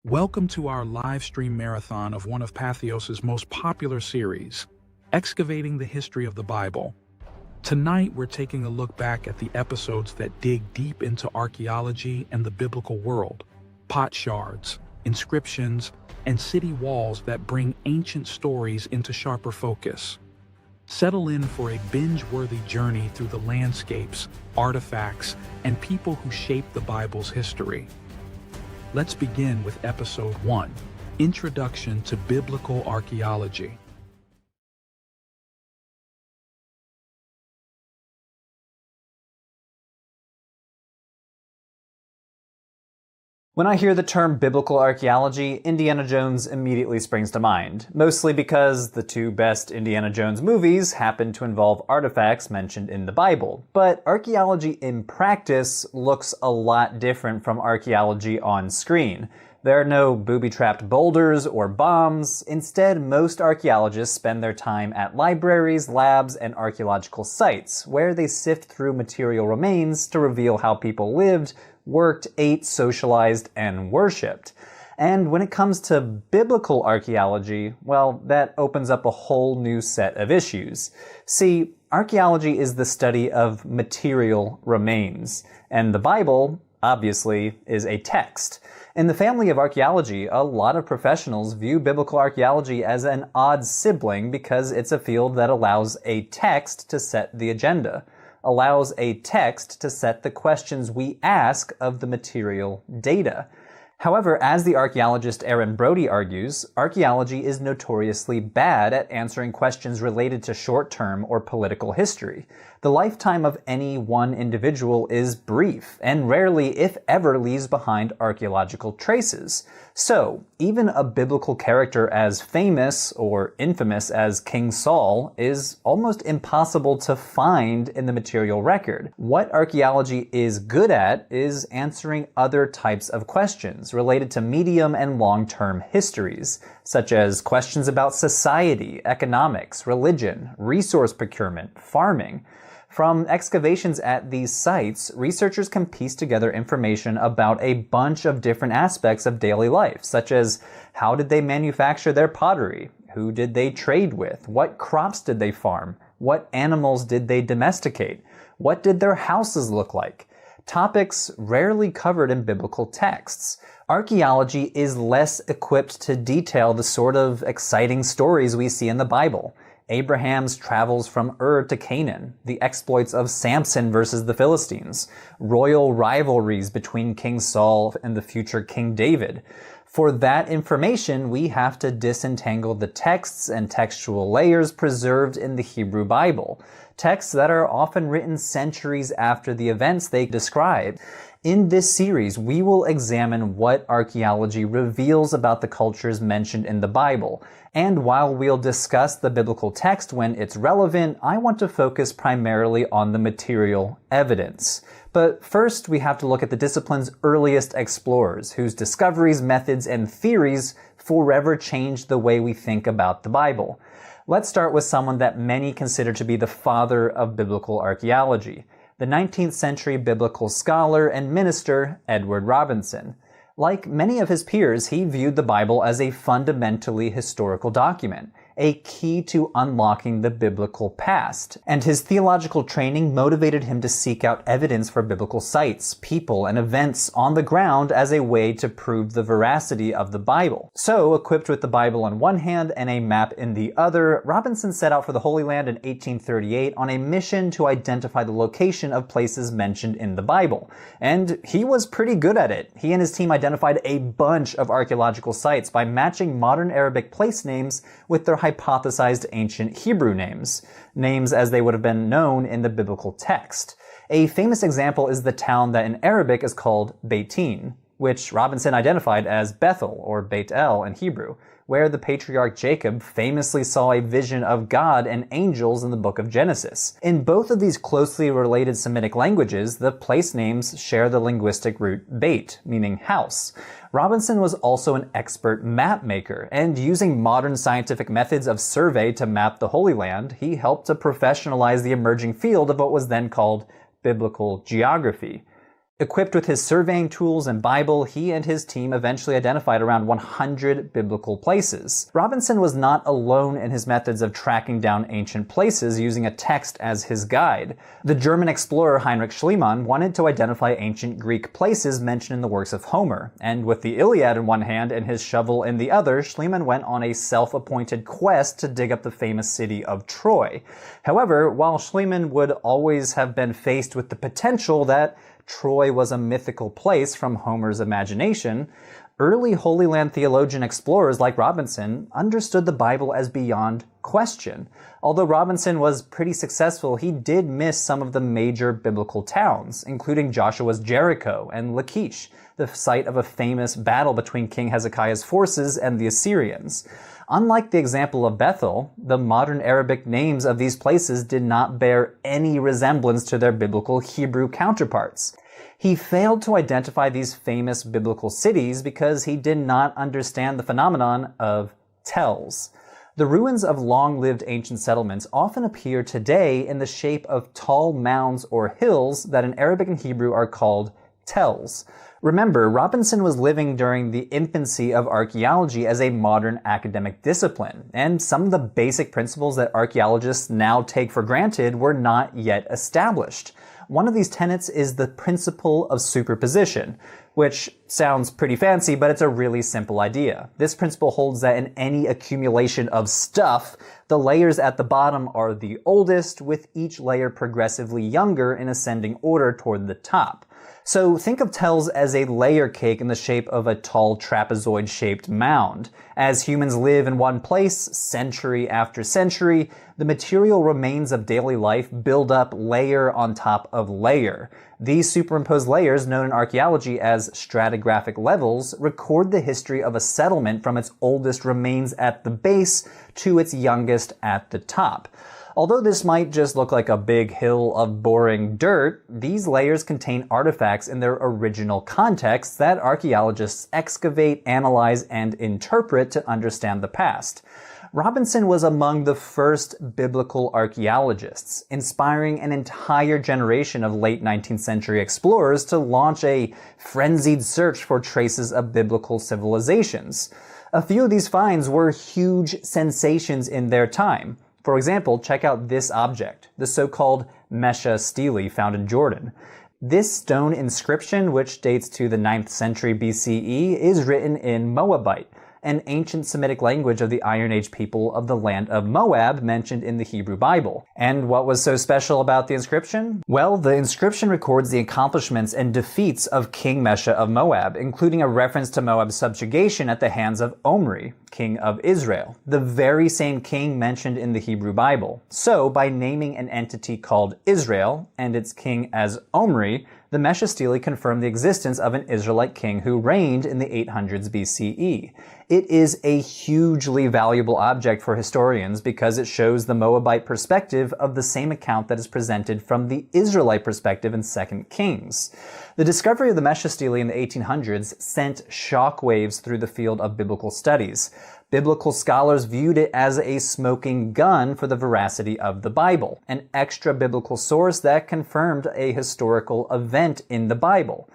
Welcome to our live stream marathon of one of Patheos' most popular series, Excavating the History of the Bible. Tonight, we're taking a look back at the episodes that dig deep into archaeology and the biblical world, pot shards, inscriptions, and city walls that bring ancient stories into sharper focus. Settle in for a binge-worthy journey through the landscapes, artifacts, and people who shaped the Bible's history. Let's begin with Episode 1, Introduction to Biblical Archaeology. When I hear the term biblical archaeology, Indiana Jones immediately springs to mind, mostly because the two best Indiana Jones movies happen to involve artifacts mentioned in the Bible. But archaeology in practice looks a lot different from archaeology on screen. There are no booby-trapped boulders or bombs. Instead, most archaeologists spend their time at libraries, labs, and archaeological sites, where they sift through material remains to reveal how people lived, worked, ate, socialized, and worshipped. And when it comes to biblical archaeology, well, that opens up a whole new set of issues. See, archaeology is the study of material remains, and the Bible, obviously, is a text. In the family of archaeology, a lot of professionals view biblical archaeology as an odd sibling because it's a field that allows a text to set the agenda, allows a text to set the questions we ask of the material data. However, as the archaeologist Aaron Brody argues, archaeology is notoriously bad at answering questions related to short-term or political history. The lifetime of any one individual is brief, and rarely, if ever, leaves behind archaeological traces. So, even a biblical character as famous or infamous as King Saul is almost impossible to find in the material record. What archaeology is good at is answering other types of questions related to medium and long-term histories, such as questions about society, economics, religion, resource procurement, farming. From excavations at these sites, researchers can piece together information about a bunch of different aspects of daily life, such as how did they manufacture their pottery, who did they trade with, what crops did they farm, what animals did they domesticate, what did their houses look like. Topics rarely covered in biblical texts. Archaeology is less equipped to detail the sort of exciting stories we see in the Bible. Abraham's travels from Ur to Canaan, the exploits of Samson versus the Philistines, royal rivalries between King Saul and the future King David. For that information, we have to disentangle the texts and textual layers preserved in the Hebrew Bible, texts that are often written centuries after the events they describe. In this series, we will examine what archaeology reveals about the cultures mentioned in the Bible. And while we'll discuss the biblical text when it's relevant, I want to focus primarily on the material evidence. But first, we have to look at the discipline's earliest explorers, whose discoveries, methods, and theories forever changed the way we think about the Bible. Let's start with someone that many consider to be the father of biblical archaeology, the 19th century biblical scholar and minister Edward Robinson. Like many of his peers, he viewed the Bible as a fundamentally historical document, a key to unlocking the biblical past. And his theological training motivated him to seek out evidence for biblical sites, people, and events on the ground as a way to prove the veracity of the Bible. So, equipped with the Bible on one hand and a map in the other, Robinson set out for the Holy Land in 1838 on a mission to identify the location of places mentioned in the Bible. And he was pretty good at it. He and his team identified a bunch of archaeological sites by matching modern Arabic place names with their hypothesized ancient Hebrew names as they would have been known in the biblical text. A famous example is the town that in Arabic is called Beitin, which Robinson identified as Bethel or Beit El in Hebrew, where the patriarch Jacob famously saw a vision of God and angels in the book of Genesis. In both of these closely related Semitic languages, the place names share the linguistic root Beit, meaning house. Robinson was also an expert map maker, and using modern scientific methods of survey to map the Holy Land, he helped to professionalize the emerging field of what was then called biblical geography. Equipped with his surveying tools and Bible, he and his team eventually identified around 100 biblical places. Robinson was not alone in his methods of tracking down ancient places using a text as his guide. The German explorer Heinrich Schliemann wanted to identify ancient Greek places mentioned in the works of Homer, and with the Iliad in one hand and his shovel in the other, Schliemann went on a self-appointed quest to dig up the famous city of Troy. However, while Schliemann would always have been faced with the potential that Troy was a mythical place from Homer's imagination, early Holy Land theologian explorers like Robinson understood the Bible as beyond question. Although Robinson was pretty successful, he did miss some of the major biblical towns, including Joshua's Jericho and Lachish, the site of a famous battle between King Hezekiah's forces and the Assyrians. Unlike the example of Bethel, the modern Arabic names of these places did not bear any resemblance to their biblical Hebrew counterparts. He failed to identify these famous biblical cities because he did not understand the phenomenon of tells. The ruins of long-lived ancient settlements often appear today in the shape of tall mounds or hills that in Arabic and Hebrew are called tells. Remember, Robinson was living during the infancy of archaeology as a modern academic discipline, and some of the basic principles that archaeologists now take for granted were not yet established. One of these tenets is the principle of superposition, which sounds pretty fancy, but it's a really simple idea. This principle holds that in any accumulation of stuff, the layers at the bottom are the oldest, with each layer progressively younger in ascending order toward the top. So think of tells as a layer cake in the shape of a tall trapezoid-shaped mound. As humans live in one place, century after century, the material remains of daily life build up layer on top of layer. These superimposed layers, known in archaeology as stratigraphic levels, record the history of a settlement from its oldest remains at the base to its youngest at the top. Although this might just look like a big hill of boring dirt, these layers contain artifacts in their original contexts that archaeologists excavate, analyze, and interpret to understand the past. Robinson was among the first biblical archaeologists, inspiring an entire generation of late 19th century explorers to launch a frenzied search for traces of biblical civilizations. A few of these finds were huge sensations in their time. For example, check out this object, the so-called Mesha stele found in Jordan. This stone inscription, which dates to the 9th century BCE, is written in Moabite, an ancient Semitic language of the Iron Age people of the land of Moab mentioned in the Hebrew Bible. And what was so special about the inscription? Well, the inscription records the accomplishments and defeats of King Mesha of Moab, including a reference to Moab's subjugation at the hands of Omri, king of Israel, the very same king mentioned in the Hebrew Bible. So, by naming an entity called Israel and its king as Omri, the Mesha stele confirmed the existence of an Israelite king who reigned in the 800s BCE. It is a hugely valuable object for historians because it shows the Moabite perspective of the same account that is presented from the Israelite perspective in 2 Kings. The discovery of the Mesha stele in the 1800s sent shockwaves through the field of biblical studies. Biblical scholars viewed it as a smoking gun for the veracity of the Bible, an extra-biblical source that confirmed a historical event in the Bible.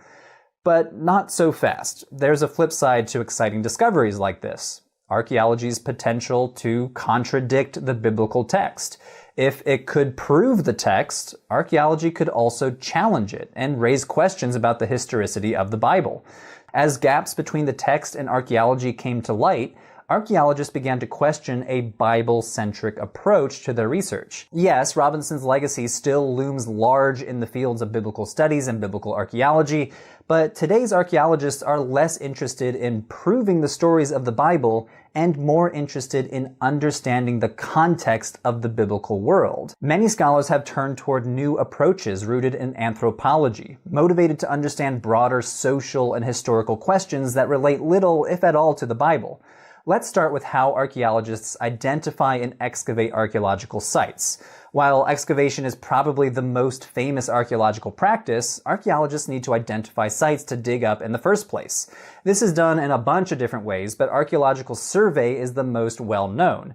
But not so fast. There's a flip side to exciting discoveries like this: archaeology's potential to contradict the biblical text. If it could prove the text, archaeology could also challenge it and raise questions about the historicity of the Bible. As gaps between the text and archaeology came to light, archaeologists began to question a Bible-centric approach to their research. Yes, Robinson's legacy still looms large in the fields of biblical studies and biblical archaeology, but today's archaeologists are less interested in proving the stories of the Bible and more interested in understanding the context of the biblical world. Many scholars have turned toward new approaches rooted in anthropology, motivated to understand broader social and historical questions that relate little, if at all, to the Bible. Let's start with how archaeologists identify and excavate archaeological sites. While excavation is probably the most famous archaeological practice, archaeologists need to identify sites to dig up in the first place. This is done in a bunch of different ways, but archaeological survey is the most well-known.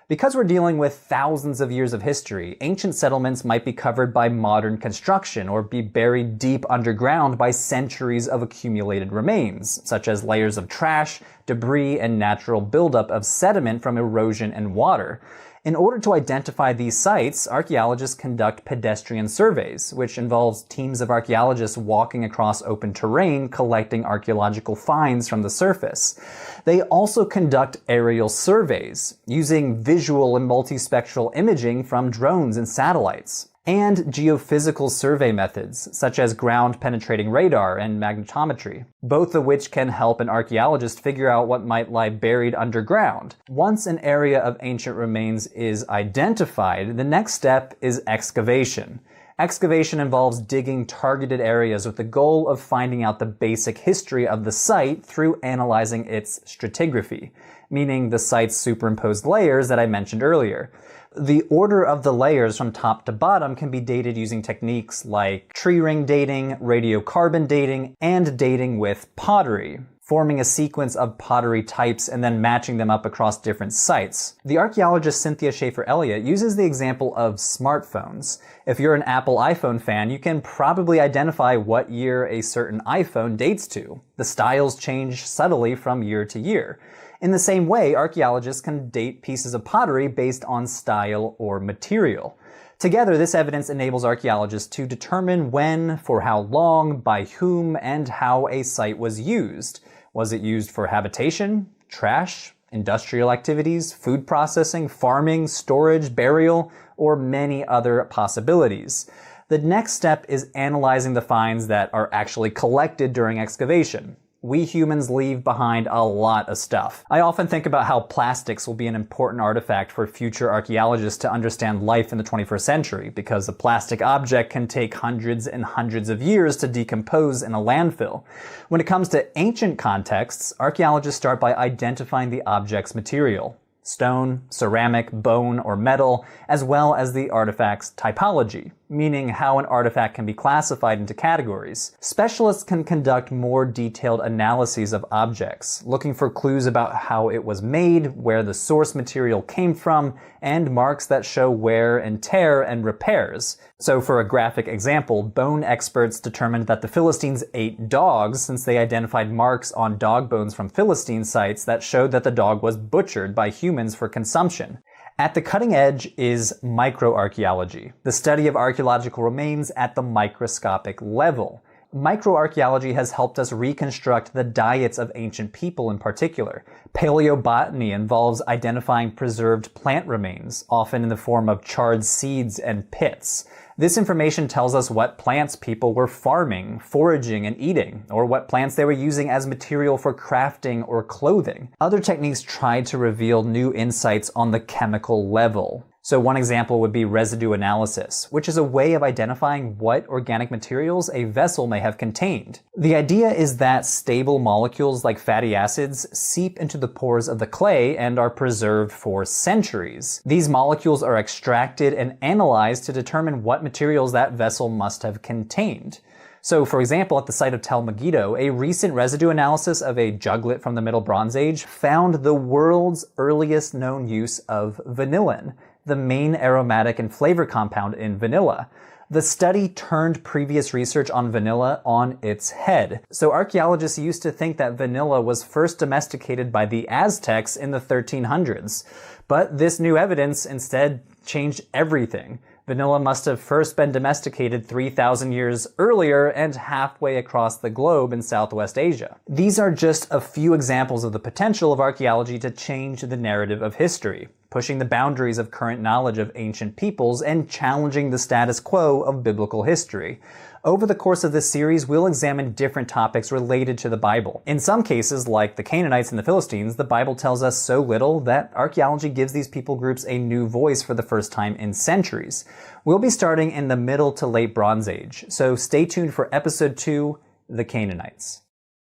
Because we're dealing with thousands of years of history, ancient settlements might be covered by modern construction or be buried deep underground by centuries of accumulated remains, such as layers of trash, debris, and natural buildup of sediment from erosion and water. In order to identify these sites, archaeologists conduct pedestrian surveys, which involves teams of archaeologists walking across open terrain collecting archaeological finds from the surface. They also conduct aerial surveys, using visual and multispectral imaging from drones and satellites, and geophysical survey methods, such as ground-penetrating radar and magnetometry, both of which can help an archaeologist figure out what might lie buried underground. Once an area of ancient remains is identified, the next step is excavation. Excavation involves digging targeted areas with the goal of finding out the basic history of the site through analyzing its stratigraphy, meaning the site's superimposed layers that I mentioned earlier. The order of the layers from top to bottom can be dated using techniques like tree ring dating, radiocarbon dating, and dating with pottery, forming a sequence of pottery types and then matching them up across different sites. The archaeologist Cynthia Schaefer-Elliott uses the example of smartphones. If you're an Apple iPhone fan, you can probably identify what year a certain iPhone dates to. The styles change subtly from year to year. In the same way, archaeologists can date pieces of pottery based on style or material. Together, this evidence enables archaeologists to determine when, for how long, by whom, and how a site was used. Was it used for habitation, trash, industrial activities, food processing, farming, storage, burial, or many other possibilities? The next step is analyzing the finds that are actually collected during excavation. We humans leave behind a lot of stuff. I often think about how plastics will be an important artifact for future archaeologists to understand life in the 21st century, because a plastic object can take hundreds and hundreds of years to decompose in a landfill. When it comes to ancient contexts, archaeologists start by identifying the object's material: stone, ceramic, bone, or metal, as well as the artifact's typology, meaning how an artifact can be classified into categories. Specialists can conduct more detailed analyses of objects, looking for clues about how it was made, where the source material came from, and marks that show wear and tear and repairs. So for a graphic example, bone experts determined that the Philistines ate dogs since they identified marks on dog bones from Philistine sites that showed that the dog was butchered by humans for consumption. At the cutting edge is microarchaeology, the study of archaeological remains at the microscopic level. Microarchaeology has helped us reconstruct the diets of ancient people in particular. Paleobotany involves identifying preserved plant remains, often in the form of charred seeds and pits. This information tells us what plants people were farming, foraging, and eating, or what plants they were using as material for crafting or clothing. Other techniques try to reveal new insights on the chemical level. So one example would be residue analysis, which is a way of identifying what organic materials a vessel may have contained. The idea is that stable molecules like fatty acids seep into the pores of the clay and are preserved for centuries. These molecules are extracted and analyzed to determine what materials that vessel must have contained. So, for example, at the site of Tel Megiddo, a recent residue analysis of a juglet from the Middle Bronze Age found the world's earliest known use of vanillin, the main aromatic and flavor compound in vanilla. The study turned previous research on vanilla on its head. So archaeologists used to think that vanilla was first domesticated by the Aztecs in the 1300s. But this new evidence instead changed everything. Vanilla must have first been domesticated 3,000 years earlier and halfway across the globe in Southwest Asia. These are just a few examples of the potential of archaeology to change the narrative of history, pushing the boundaries of current knowledge of ancient peoples and challenging the status quo of biblical history. Over the course of this series, we'll examine different topics related to the Bible. In some cases, like the Canaanites and the Philistines, the Bible tells us so little that archaeology gives these people groups a new voice for the first time in centuries. We'll be starting in the Middle to Late Bronze Age, so stay tuned for Episode 2, The Canaanites.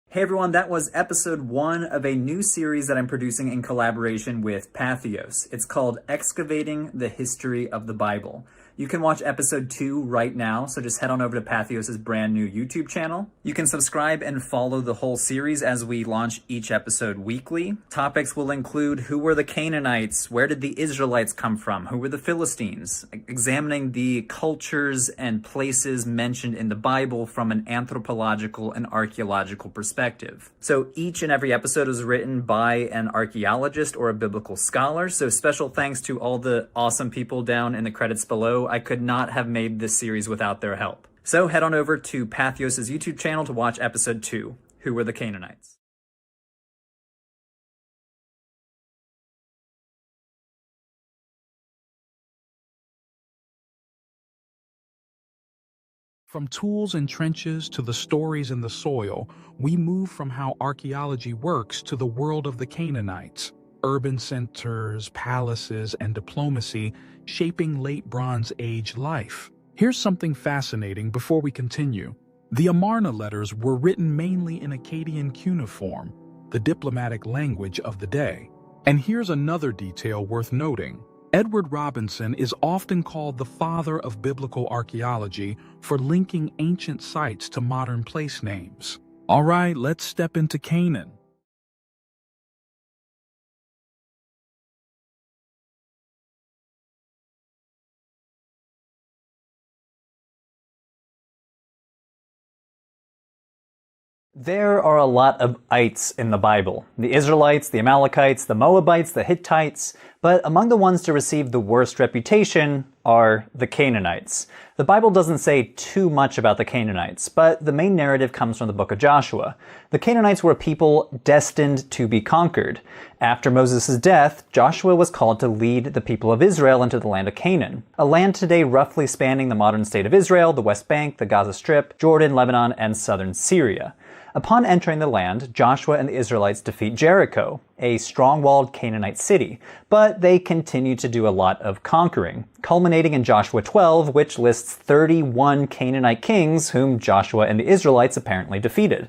Hey everyone, that was Episode 1 of a new series that I'm producing in collaboration with Patheos. It's called Excavating the History of the Bible. You can watch episode 2 right now, so just head on over to Patheos' brand new YouTube channel. You can subscribe and follow the whole series as we launch each episode weekly. Topics will include who were the Canaanites, where did the Israelites come from, who were the Philistines, examining the cultures and places mentioned in the Bible from an anthropological and archaeological perspective. So each and every episode is written by an archaeologist or a biblical scholar, so special thanks to all the awesome people down in the credits below. I could not have made this series without their help. So head on over to Patheos' YouTube channel to watch episode 2, Who Were the Canaanites? From tools and trenches to the stories in the soil, we move from how archaeology works to the world of the Canaanites. Urban centers, palaces, and diplomacy shaping late Bronze Age life. Here's something fascinating before we continue. The Amarna letters were written mainly in Akkadian cuneiform, the diplomatic language of the day. And here's another detail worth noting. Edward Robinson is often called the father of biblical archaeology for linking ancient sites to modern place names. All right, let's step into Canaan. There are a lot of ites in the Bible. The Israelites, the Amalekites, the Moabites, the Hittites, but among the ones to receive the worst reputation are the Canaanites. The Bible doesn't say too much about the Canaanites, but the main narrative comes from the book of Joshua. The Canaanites were a people destined to be conquered. After Moses' death, Joshua was called to lead the people of Israel into the land of Canaan, a land today roughly spanning the modern state of Israel, the West Bank, the Gaza Strip, Jordan, Lebanon, and southern Syria. Upon entering the land, Joshua and the Israelites defeat Jericho, a strong-walled Canaanite city, but they continue to do a lot of conquering, culminating in Joshua 12, which lists 31 Canaanite kings whom Joshua and the Israelites apparently defeated.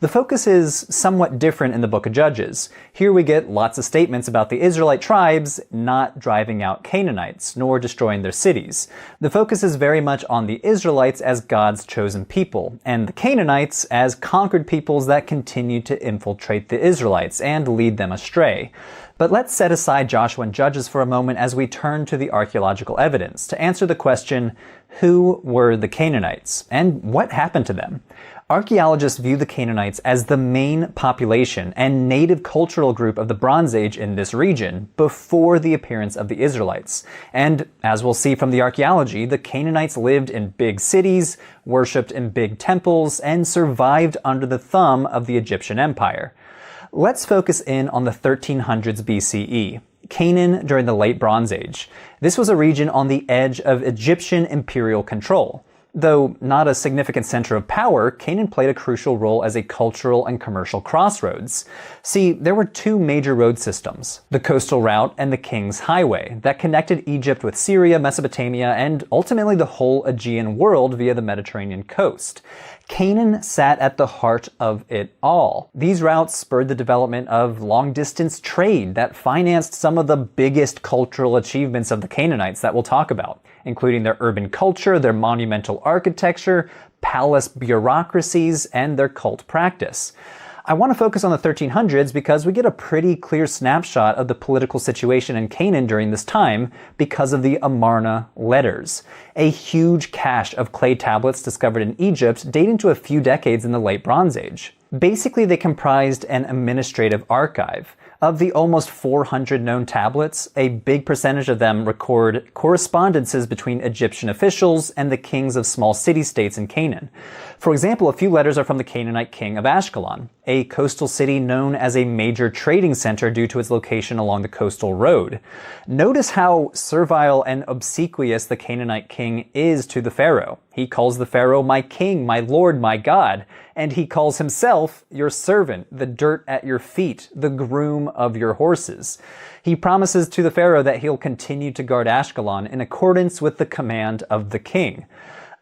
The focus is somewhat different in the book of Judges. Here we get lots of statements about the Israelite tribes not driving out Canaanites, nor destroying their cities. The focus is very much on the Israelites as God's chosen people, and the Canaanites as conquered peoples that continue to infiltrate the Israelites and lead them astray. But let's set aside Joshua and Judges for a moment as we turn to the archaeological evidence to answer the question, who were the Canaanites, and what happened to them? Archaeologists view the Canaanites as the main population and native cultural group of the Bronze Age in this region before the appearance of the Israelites. And as we'll see from the archaeology, the Canaanites lived in big cities, worshipped in big temples, and survived under the thumb of the Egyptian Empire. Let's focus in on the 1300s BCE. Canaan during the Late Bronze Age. This was a region on the edge of Egyptian imperial control. Though not a significant center of power, Canaan played a crucial role as a cultural and commercial crossroads. See, there were two major road systems, the coastal route and the King's Highway, that connected Egypt with Syria, Mesopotamia, and ultimately the whole Aegean world via the Mediterranean coast. Canaan sat at the heart of it all. These routes spurred the development of long-distance trade that financed some of the biggest cultural achievements of the Canaanites that we'll talk about, including their urban culture, their monumental architecture, palace bureaucracies, and their cult practice. I want to focus on the 1300s because we get a pretty clear snapshot of the political situation in Canaan during this time because of the Amarna letters, a huge cache of clay tablets discovered in Egypt dating to a few decades in the Late Bronze Age. Basically, they comprised an administrative archive. Of the almost 400 known tablets, a big percentage of them record correspondences between Egyptian officials and the kings of small city-states in Canaan. For example, a few letters are from the Canaanite king of Ashkelon, a coastal city known as a major trading center due to its location along the coastal road. Notice how servile and obsequious the Canaanite king is to the pharaoh. He calls the pharaoh my king, my lord, my god, and he calls himself your servant, the dirt at your feet, the groom of your horses. He promises to the pharaoh that he'll continue to guard Ashkelon in accordance with the command of the king.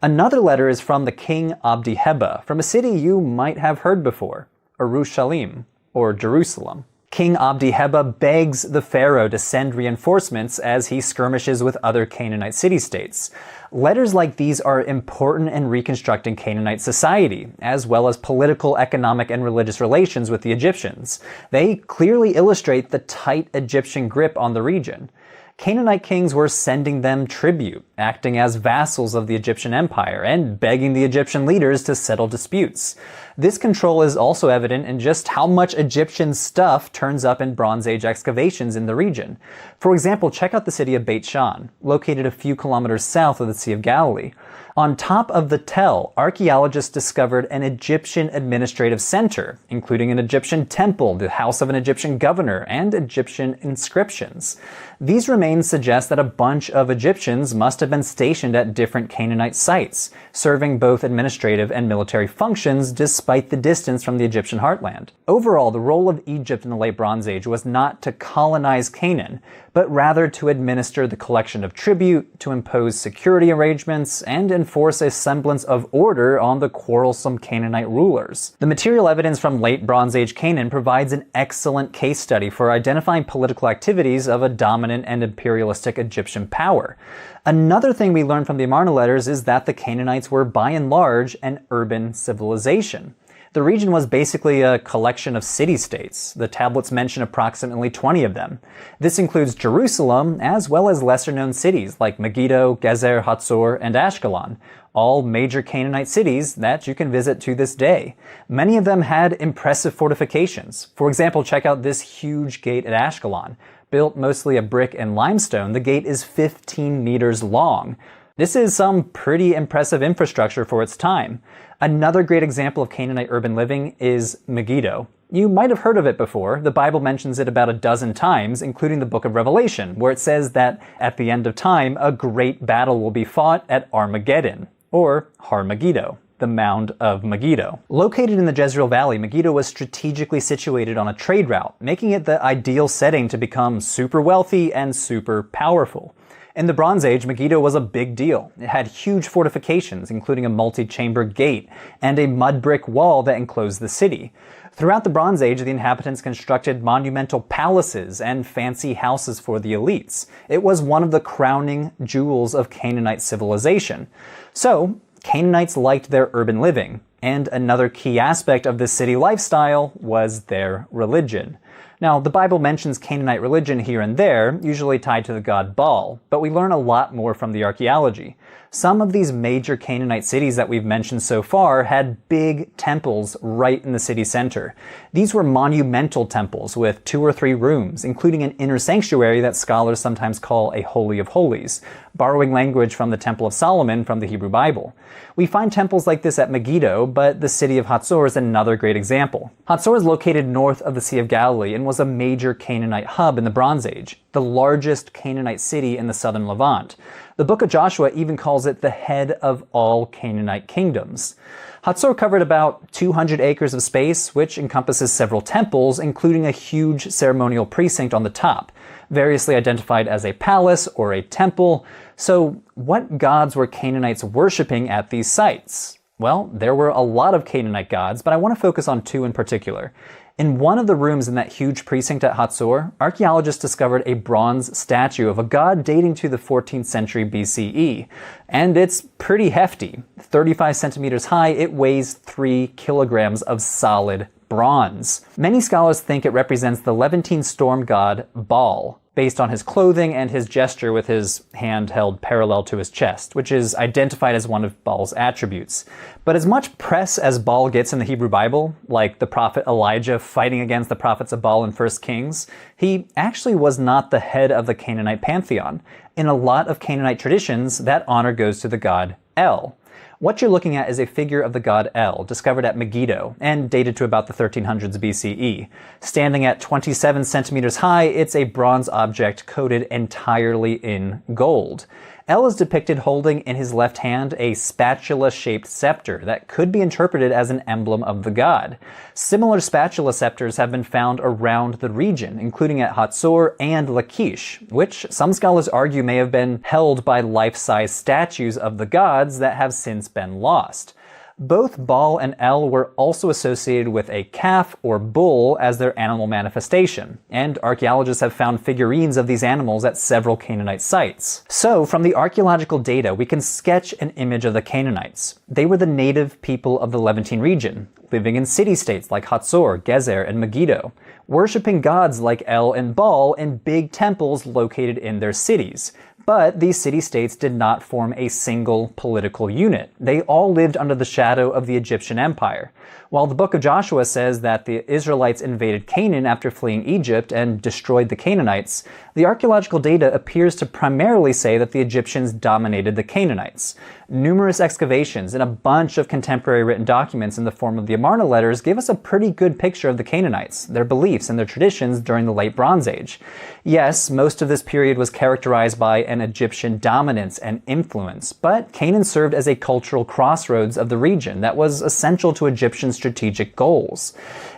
Another letter is from the king Abdi-Heba, from a city you might have heard before, Urushalim, or Jerusalem. King Abdi-Heba begs the pharaoh to send reinforcements as he skirmishes with other Canaanite city-states. Letters like these are important in reconstructing Canaanite society, as well as political, economic, and religious relations with the Egyptians. They clearly illustrate the tight Egyptian grip on the region. Canaanite kings were sending them tribute, acting as vassals of the Egyptian empire, and begging the Egyptian leaders to settle disputes. This control is also evident in just how much Egyptian stuff turns up in Bronze Age excavations in the region. For example, check out the city of Beit Shan, located a few kilometers south of the Sea of Galilee. On top of the Tell, archaeologists discovered an Egyptian administrative center, including an Egyptian temple, the house of an Egyptian governor, and Egyptian inscriptions. These remains suggest that a bunch of Egyptians must have been stationed at different Canaanite sites, serving both administrative and military functions despite the distance from the Egyptian heartland. Overall, the role of Egypt in the Late Bronze Age was not to colonize Canaan, but rather to administer the collection of tribute, to impose security arrangements, and enforce a semblance of order on the quarrelsome Canaanite rulers. The material evidence from Late Bronze Age Canaan provides an excellent case study for identifying political activities of a dominant and imperialistic Egyptian power. Another thing we learn from the Amarna letters is that the Canaanites were by and large an urban civilization. The region was basically a collection of city-states. The tablets mention approximately 20 of them. This includes Jerusalem, as well as lesser-known cities like Megiddo, Gezer, Hatzor, and Ashkelon, all major Canaanite cities that you can visit to this day. Many of them had impressive fortifications. For example, check out this huge gate at Ashkelon. Built mostly of brick and limestone, the gate is 15 meters long. This is some pretty impressive infrastructure for its time. Another great example of Canaanite urban living is Megiddo. You might have heard of it before. The Bible mentions it about a dozen times, including the book of Revelation, where it says that at the end of time, a great battle will be fought at Armageddon, or Har Megiddo, the Mound of Megiddo. Located in the Jezreel Valley, Megiddo was strategically situated on a trade route, making it the ideal setting to become super wealthy and super powerful. In the Bronze Age, Megiddo was a big deal. It had huge fortifications, including a multi-chamber gate and a mud brick wall that enclosed the city. Throughout the Bronze Age, the inhabitants constructed monumental palaces and fancy houses for the elites. It was one of the crowning jewels of Canaanite civilization. So, Canaanites liked their urban living, and another key aspect of this city lifestyle was their religion. Now, the Bible mentions Canaanite religion here and there, usually tied to the god Baal, but we learn a lot more from the archaeology. Some of these major Canaanite cities that we've mentioned so far had big temples right in the city center. These were monumental temples with 2 or 3 rooms, including an inner sanctuary that scholars sometimes call a Holy of Holies, borrowing language from the Temple of Solomon from the Hebrew Bible. We find temples like this at Megiddo, but the city of Hatzor is another great example. Hatzor is located north of the Sea of Galilee and was a major Canaanite hub in the Bronze Age, the largest Canaanite city in the southern Levant. The book of Joshua even calls it the head of all Canaanite kingdoms. Hatzor covered about 200 acres of space, which encompasses several temples, including a huge ceremonial precinct on the top, variously identified as a palace or a temple. So, what gods were Canaanites worshipping at these sites? Well, there were a lot of Canaanite gods, but I want to focus on 2 in particular. In one of the rooms in that huge precinct at Hatzor, archaeologists discovered a bronze statue of a god dating to the 14th century BCE. And it's pretty hefty. 35 centimeters high, it weighs 3 kilograms of solid bronze. Many scholars think it represents the Levantine storm god Baal, based on his clothing and his gesture with his hand held parallel to his chest, which is identified as one of Baal's attributes. But as much press as Baal gets in the Hebrew Bible, like the prophet Elijah fighting against the prophets of Baal in 1 Kings, he actually was not the head of the Canaanite pantheon. In a lot of Canaanite traditions, that honor goes to the god El. What you're looking at is a figure of the god El, discovered at Megiddo, and dated to about the 1300s BCE. Standing at 27 centimeters high, it's a bronze object coated entirely in gold. El is depicted holding in his left hand a spatula-shaped scepter that could be interpreted as an emblem of the god. Similar spatula scepters have been found around the region, including at Hatzor and Lachish, which some scholars argue may have been held by life-size statues of the gods that have since been lost. Both Baal and El were also associated with a calf or bull as their animal manifestation, and archaeologists have found figurines of these animals at several Canaanite sites. So, from the archaeological data, we can sketch an image of the Canaanites. They were the native people of the Levantine region, living in city-states like Hatzor, Gezer, and Megiddo, worshipping gods like El and Baal in big temples located in their cities. But these city-states did not form a single political unit. They all lived under the shadow of the Egyptian Empire. While the book of Joshua says that the Israelites invaded Canaan after fleeing Egypt and destroyed the Canaanites, the archaeological data appears to primarily say that the Egyptians dominated the Canaanites. Numerous excavations and a bunch of contemporary written documents in the form of the Amarna letters give us a pretty good picture of the Canaanites, their beliefs, and their traditions during the Late Bronze Age. Yes, most of this period was characterized by an Egyptian dominance and influence, but Canaan served as a cultural crossroads of the region that was essential to Egyptian strategic goals.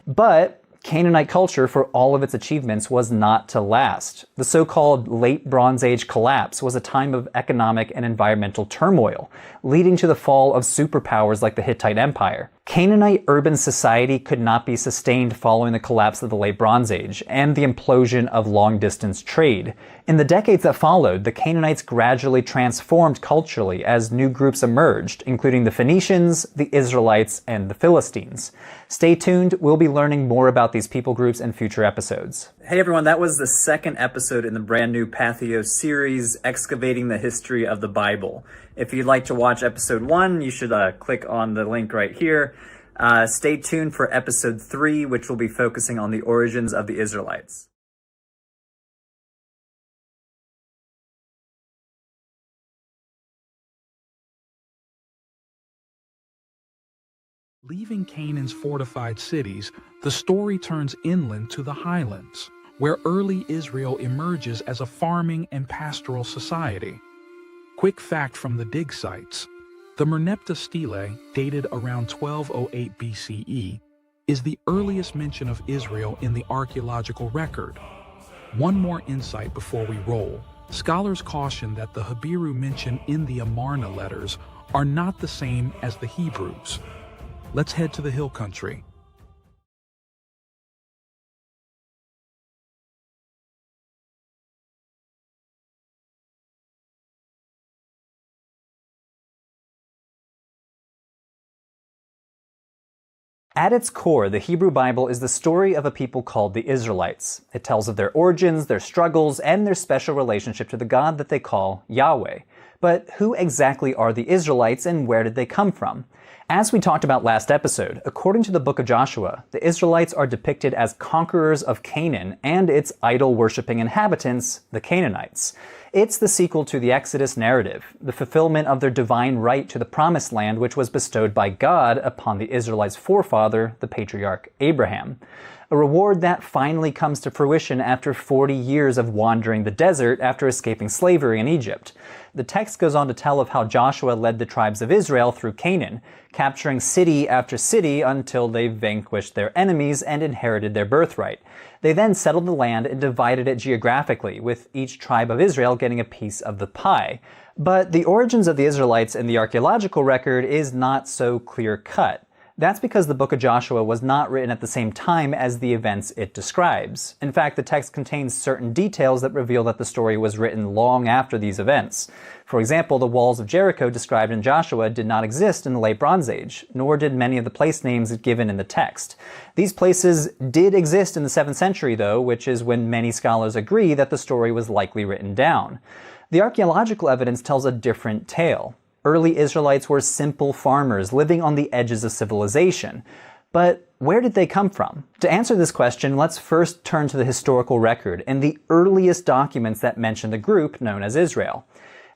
But Canaanite culture, for all of its achievements, was not to last. The so-called Late Bronze Age collapse was a time of economic and environmental turmoil, leading to the fall of superpowers like the Hittite Empire. Canaanite urban society could not be sustained following the collapse of the Late Bronze Age and the implosion of long-distance trade. In the decades that followed, the Canaanites gradually transformed culturally as new groups emerged, including the Phoenicians, the Israelites, and the Philistines. Stay tuned, we'll be learning more about these people groups in future episodes. Hey everyone, that was the second episode in the brand new Patheos series, Excavating the History of the Bible. If you'd like to watch episode 1, you should click on the link right here. Stay tuned for episode 3, which will be focusing on the origins of the Israelites. Leaving Canaan's fortified cities, the story turns inland to the highlands, where early Israel emerges as a farming and pastoral society. Quick fact from the dig sites: the Merneptah stele, dated around 1208 BCE, is the earliest mention of Israel in the archaeological record. One more insight before we roll. Scholars caution that the Hebrew mentioned in the Amarna letters are not the same as the Hebrews. Let's head to the hill country. At its core, the Hebrew Bible is the story of a people called the Israelites. It tells of their origins, their struggles, and their special relationship to the God that they call Yahweh. But who exactly are the Israelites and where did they come from? As we talked about last episode, according to the book of Joshua, the Israelites are depicted as conquerors of Canaan and its idol-worshipping inhabitants, the Canaanites. It's the sequel to the Exodus narrative, the fulfillment of their divine right to the promised land which was bestowed by God upon the Israelites' forefather, the patriarch Abraham. A reward that finally comes to fruition after 40 years of wandering the desert after escaping slavery in Egypt. The text goes on to tell of how Joshua led the tribes of Israel through Canaan, capturing city after city until they vanquished their enemies and inherited their birthright. They then settled the land and divided it geographically, with each tribe of Israel getting a piece of the pie. But the origins of the Israelites in the archaeological record is not so clear-cut. That's because the book of Joshua was not written at the same time as the events it describes. In fact, the text contains certain details that reveal that the story was written long after these events. For example, the walls of Jericho described in Joshua did not exist in the Late Bronze Age, nor did many of the place names given in the text. These places did exist in the 7th century, though, which is when many scholars agree that the story was likely written down. The archaeological evidence tells a different tale. Early Israelites were simple farmers living on the edges of civilization. But where did they come from? To answer this question, let's first turn to the historical record and the earliest documents that mention the group known as Israel.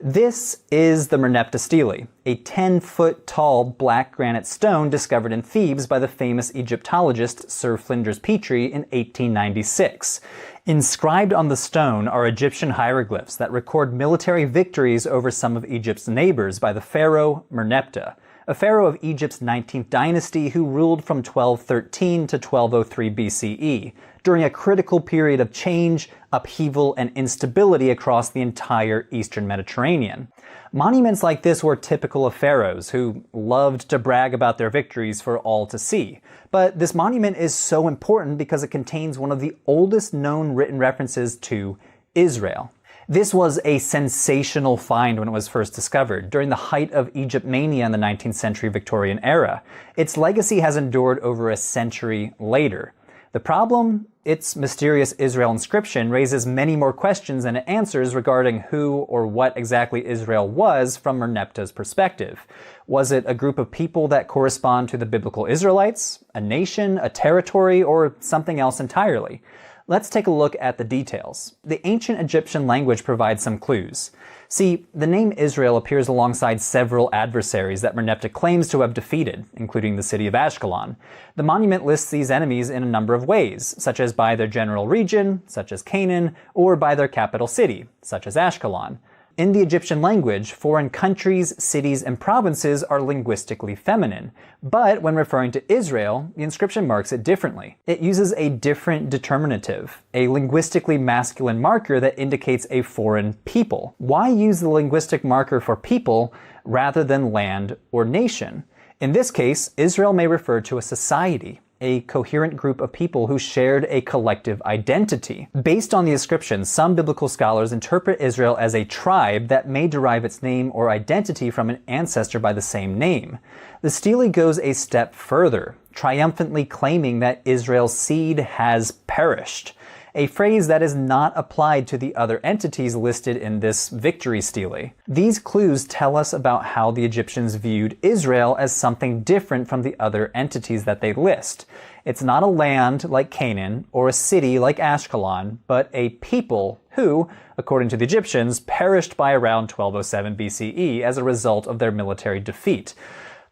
This is the Merneptah stele, a 10-foot tall black granite stone discovered in Thebes by the famous Egyptologist Sir Flinders Petrie in 1896. Inscribed on the stone are Egyptian hieroglyphs that record military victories over some of Egypt's neighbors by the pharaoh Merneptah, a pharaoh of Egypt's 19th dynasty who ruled from 1213 to 1203 BCE, during a critical period of change, upheaval, and instability across the entire eastern Mediterranean. Monuments like this were typical of pharaohs, who loved to brag about their victories for all to see. But this monument is so important because it contains one of the oldest known written references to Israel. This was a sensational find when it was first discovered, during the height of Egypt mania in the 19th century Victorian era. Its legacy has endured over a century later. The problem? Its mysterious Israel inscription raises many more questions than it answers regarding who or what exactly Israel was from Merneptah's perspective. Was it a group of people that correspond to the biblical Israelites, a nation, a territory, or something else entirely? Let's take a look at the details. The ancient Egyptian language provides some clues. See, the name Israel appears alongside several adversaries that Merneptah claims to have defeated, including the city of Ashkelon. The monument lists these enemies in a number of ways, such as by their general region, such as Canaan, or by their capital city, such as Ashkelon. In the Egyptian language, foreign countries, cities, and provinces are linguistically feminine. But when referring to Israel, the inscription marks it differently. It uses a different determinative, a linguistically masculine marker that indicates a foreign people. Why use the linguistic marker for people rather than land or nation? In this case, Israel may refer to a society, a coherent group of people who shared a collective identity. Based on the inscription, some biblical scholars interpret Israel as a tribe that may derive its name or identity from an ancestor by the same name. The stele goes a step further, triumphantly claiming that Israel's seed has perished, a phrase that is not applied to the other entities listed in this victory stele. These clues tell us about how the Egyptians viewed Israel as something different from the other entities that they list. It's not a land like Canaan or a city like Ashkelon, but a people who, according to the Egyptians, perished by around 1207 BCE as a result of their military defeat.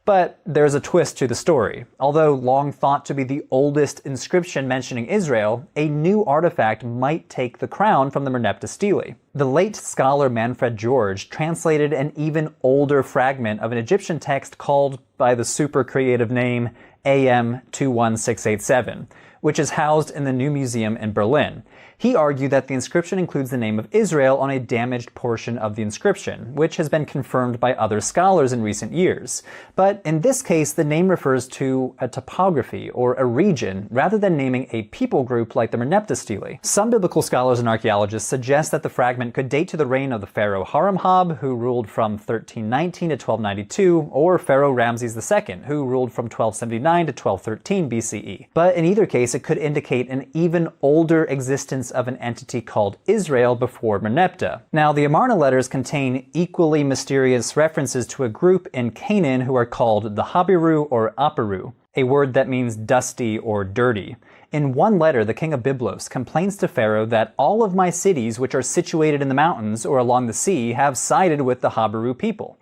But there's a twist to the story. Although long thought to be the oldest inscription mentioning Israel, a new artifact might take the crown from the Merneptah stele. The late scholar Manfred George translated an even older fragment of an Egyptian text called by the super creative name AM 21687, which is housed in the New Museum in Berlin. He argued that the inscription includes the name of Israel on a damaged portion of the inscription, which has been confirmed by other scholars in recent years. But in this case, the name refers to a topography or a region rather than naming a people group like the Merneptah stele. Some biblical scholars and archaeologists suggest that the fragment could date to the reign of the pharaoh Haramhab, who ruled from 1319 to 1292, or Pharaoh Ramses II, who ruled from 1279 to 1213 BCE. But in either case, it could indicate an even older existence of an entity called Israel before Merneptah. Now, the Amarna letters contain equally mysterious references to a group in Canaan who are called the Habiru or Aparu, a word that means dusty or dirty. In one letter, the king of Byblos complains to Pharaoh that all of my cities, which are situated in the mountains or along the sea, have sided with the Habiru people.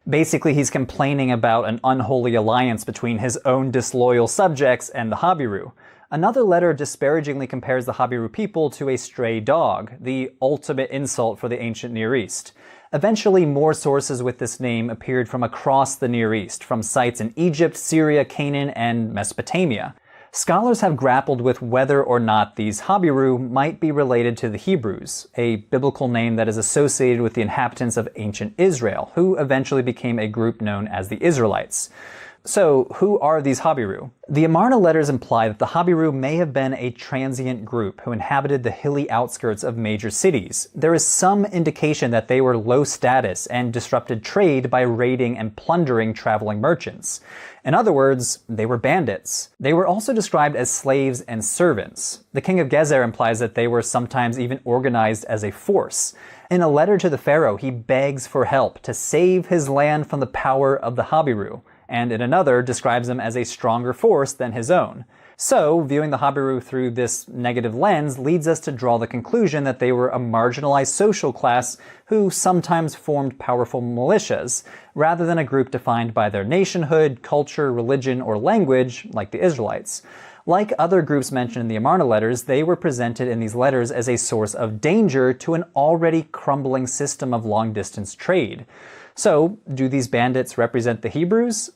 Basically, he's complaining about an unholy alliance between his own disloyal subjects and the Habiru. Another letter disparagingly compares the Habiru people to a stray dog, the ultimate insult for the ancient Near East. Eventually, more sources with this name appeared from across the Near East, from sites in Egypt, Syria, Canaan, and Mesopotamia. Scholars have grappled with whether or not these Habiru might be related to the Hebrews, a biblical name that is associated with the inhabitants of ancient Israel, who eventually became a group known as the Israelites. So, who are these Habiru? The Amarna letters imply that the Habiru may have been a transient group who inhabited the hilly outskirts of major cities. There is some indication that they were low status and disrupted trade by raiding and plundering traveling merchants. In other words, they were bandits. They were also described as slaves and servants. The king of Gezer implies that they were sometimes even organized as a force. In a letter to the pharaoh, he begs for help to save his land from the power of the Habiru, and in another describes them as a stronger force than his own. So, viewing the Habiru through this negative lens leads us to draw the conclusion that they were a marginalized social class who sometimes formed powerful militias, rather than a group defined by their nationhood, culture, religion, or language, like the Israelites. Like other groups mentioned in the Amarna letters, they were presented in these letters as a source of danger to an already crumbling system of long-distance trade. So, do these bandits represent the Hebrews?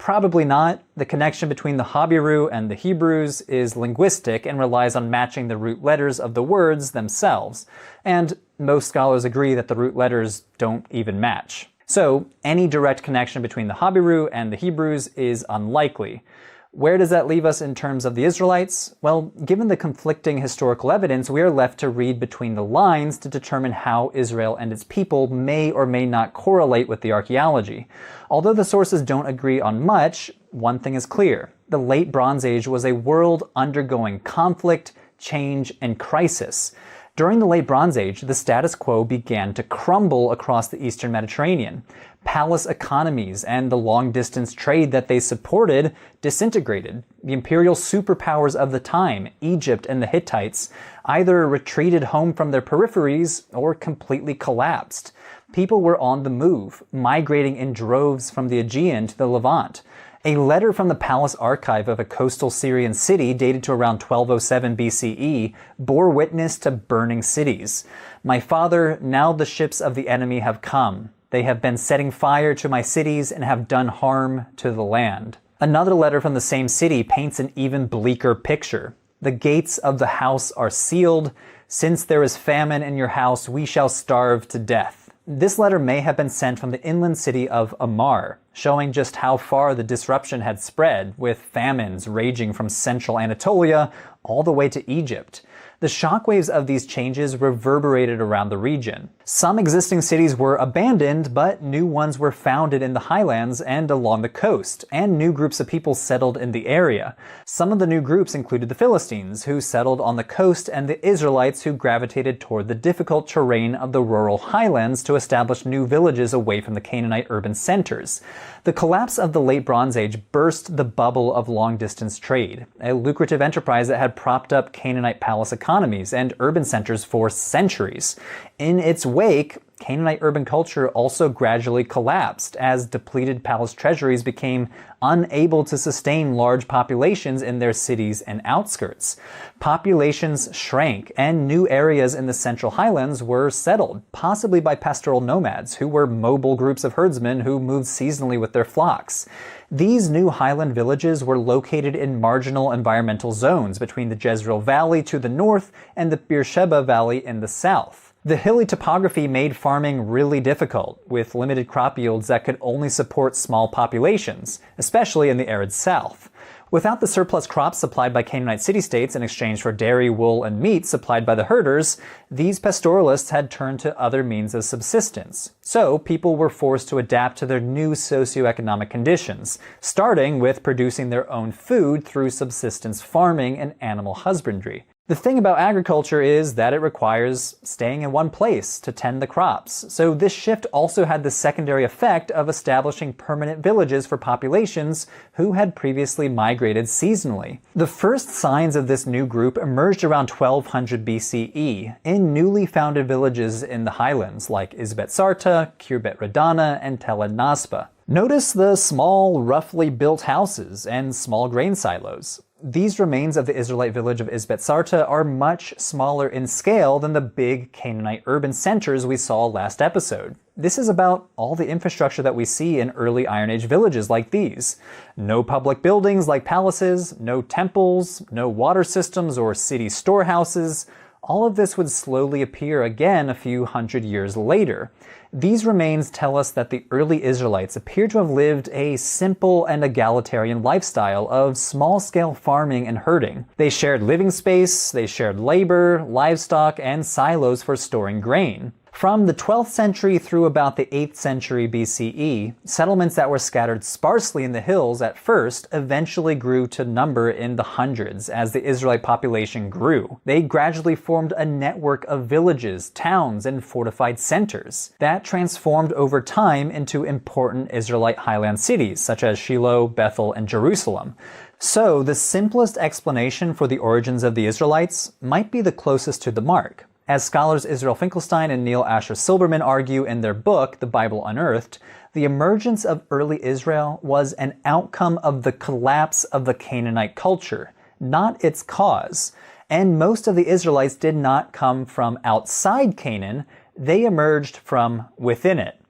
Probably not. The connection between the Habiru and the Hebrews is linguistic and relies on matching the root letters of the words themselves. And most scholars agree that the root letters don't even match. So, any direct connection between the Habiru and the Hebrews is unlikely. Where does that leave us in terms of the Israelites? Well, given the conflicting historical evidence, we are left to read between the lines to determine how Israel and its people may or may not correlate with the archaeology. Although the sources don't agree on much, one thing is clear. The Late Bronze Age was a world undergoing conflict, change, and crisis. During the Late Bronze Age, the status quo began to crumble across the Eastern Mediterranean. Palace economies and the long-distance trade that they supported disintegrated. The imperial superpowers of the time, Egypt and the Hittites, either retreated home from their peripheries or completely collapsed. People were on the move, migrating in droves from the Aegean to the Levant. A letter from the palace archive of a coastal Syrian city dated to around 1207 BCE bore witness to burning cities. "My father, now the ships of the enemy have come. They have been setting fire to my cities and have done harm to the land." Another letter from the same city paints an even bleaker picture. "The gates of the house are sealed. Since there is famine in your house, we shall starve to death." This letter may have been sent from the inland city of Amar, showing just how far the disruption had spread, with famines raging from central Anatolia all the way to Egypt. The shockwaves of these changes reverberated around the region. Some existing cities were abandoned, but new ones were founded in the highlands and along the coast, and new groups of people settled in the area. Some of the new groups included the Philistines, who settled on the coast, and the Israelites, who gravitated toward the difficult terrain of the rural highlands to establish new villages away from the Canaanite urban centers. The collapse of the Late Bronze Age burst the bubble of long-distance trade, a lucrative enterprise that had propped up Canaanite palace economies and urban centers for centuries. In its wake, Canaanite urban culture also gradually collapsed as depleted palace treasuries became unable to sustain large populations in their cities and outskirts. Populations shrank, and new areas in the central highlands were settled, possibly by pastoral nomads, who were mobile groups of herdsmen who moved seasonally with their flocks. These new highland villages were located in marginal environmental zones between the Jezreel Valley to the north and the Beersheba Valley in the south. The hilly topography made farming really difficult, with limited crop yields that could only support small populations, especially in the arid south. Without the surplus crops supplied by Canaanite city-states in exchange for dairy, wool, and meat supplied by the herders, these pastoralists had turned to other means of subsistence. So people were forced to adapt to their new socioeconomic conditions, starting with producing their own food through subsistence farming and animal husbandry. The thing about agriculture is that it requires staying in one place to tend the crops, so this shift also had the secondary effect of establishing permanent villages for populations who had previously migrated seasonally. The first signs of this new group emerged around 1200 BCE in newly founded villages in the highlands like Isbet Sarta, Kirbet Radana, and Tel Naspa. Notice the small, roughly built houses and small grain silos. These remains of the Israelite village of Isbet Sarta are much smaller in scale than the big Canaanite urban centers we saw last episode. This is about all the infrastructure that we see in early Iron Age villages like these. No public buildings like palaces, no temples, no water systems or city storehouses. All of this would slowly appear again a few hundred years later. These remains tell us that the early Israelites appear to have lived a simple and egalitarian lifestyle of small-scale farming and herding. They shared living space, they shared labor, livestock, and silos for storing grain. From the 12th century through about the 8th century BCE, settlements that were scattered sparsely in the hills at first eventually grew to number in the hundreds as the Israelite population grew. They gradually formed a network of villages, towns, and fortified centers that transformed over time into important Israelite highland cities such as Shiloh, Bethel, and Jerusalem. So, the simplest explanation for the origins of the Israelites might be the closest to the mark. As scholars Israel Finkelstein and Neil Asher Silberman argue in their book, The Bible Unearthed, the emergence of early Israel was an outcome of the collapse of the Canaanite culture, not its cause. And most of the Israelites did not come from outside Canaan, they emerged from within it.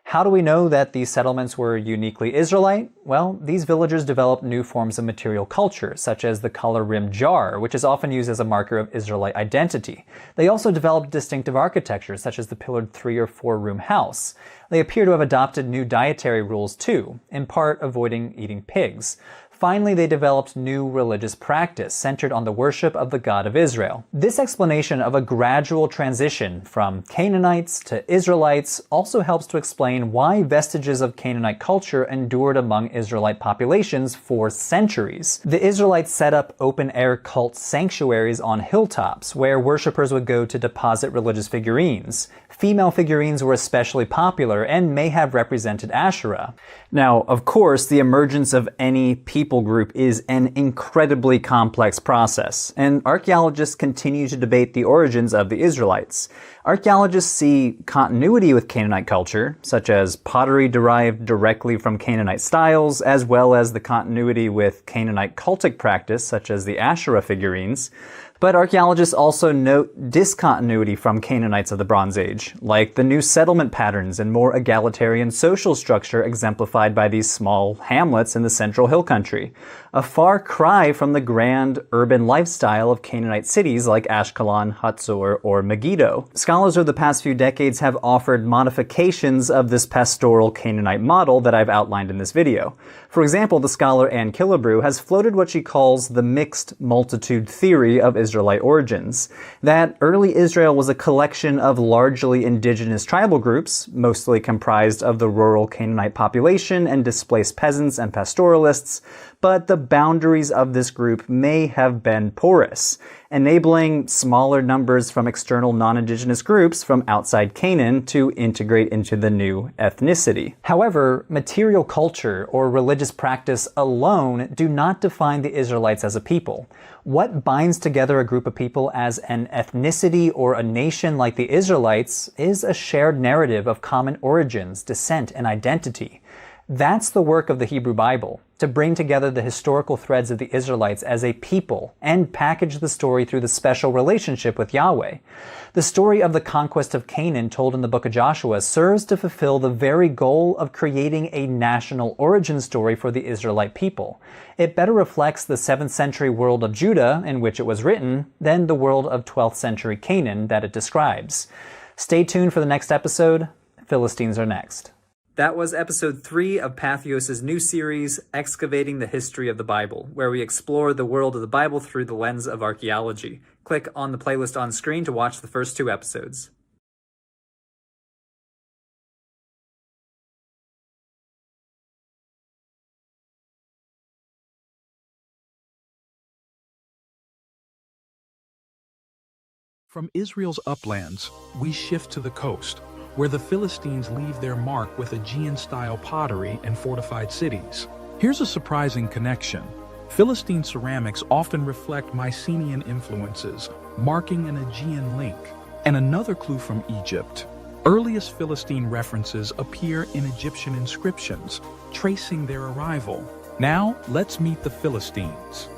How do we know that these settlements were uniquely Israelite? Well, these villagers developed new forms of material culture, such as the collar-rimmed jar, which is often used as a marker of Israelite identity. They also developed distinctive architecture, such as the pillared 3- or 4-room house. They appear to have adopted new dietary rules too, in part avoiding eating pigs. Finally, they developed new religious practice centered on the worship of the God of Israel. This explanation of a gradual transition from Canaanites to Israelites also helps to explain why vestiges of Canaanite culture endured among Israelite populations for centuries. The Israelites set up open-air cult sanctuaries on hilltops where worshippers would go to deposit religious figurines. Female figurines were especially popular and may have represented Asherah. Now, of course, the emergence of any people group is an incredibly complex process, and archaeologists continue to debate the origins of the Israelites. Archaeologists see continuity with Canaanite culture, such as pottery derived directly from Canaanite styles, as well as the continuity with Canaanite cultic practice, such as the Asherah figurines. But archaeologists also note discontinuity from Canaanites of the Bronze Age, like the new settlement patterns and more egalitarian social structure exemplified by these small hamlets in the central hill country, a far cry from the grand urban lifestyle of Canaanite cities like Ashkelon, Hatzor, or Megiddo. Scholars over the past few decades have offered modifications of this pastoral Canaanite model that I've outlined in this video. For example, the scholar Anne Killebrew has floated what she calls the mixed multitude theory of Israelite origins, that early Israel was a collection of largely indigenous tribal groups, mostly comprised of the rural Canaanite population and displaced peasants and pastoralists, but the boundaries of this group may have been porous, enabling smaller numbers from external non-indigenous groups from outside Canaan to integrate into the new ethnicity. However, material culture or religious practice alone do not define the Israelites as a people. What binds together a group of people as an ethnicity or a nation like the Israelites is a shared narrative of common origins, descent, and identity. That's the work of the Hebrew Bible, to bring together the historical threads of the Israelites as a people and package the story through the special relationship with Yahweh. The story of the conquest of Canaan told in the book of Joshua serves to fulfill the very goal of creating a national origin story for the Israelite people. It better reflects the 7th century world of Judah in which it was written than the world of 12th century Canaan that it describes. Stay tuned for the next episode. Philistines are next. That was episode 3 of Patheos' new series, Excavating the History of the Bible, where we explore the world of the Bible through the lens of archaeology. Click on the playlist on screen to watch the first 2 episodes. From Israel's uplands, we shift to the coast, where the Philistines leave their mark with Aegean-style pottery and fortified cities. Here's a surprising connection. Philistine ceramics often reflect Mycenaean influences, marking an Aegean link. And another clue from Egypt. Earliest Philistine references appear in Egyptian inscriptions, tracing their arrival. Now, let's meet the Philistines.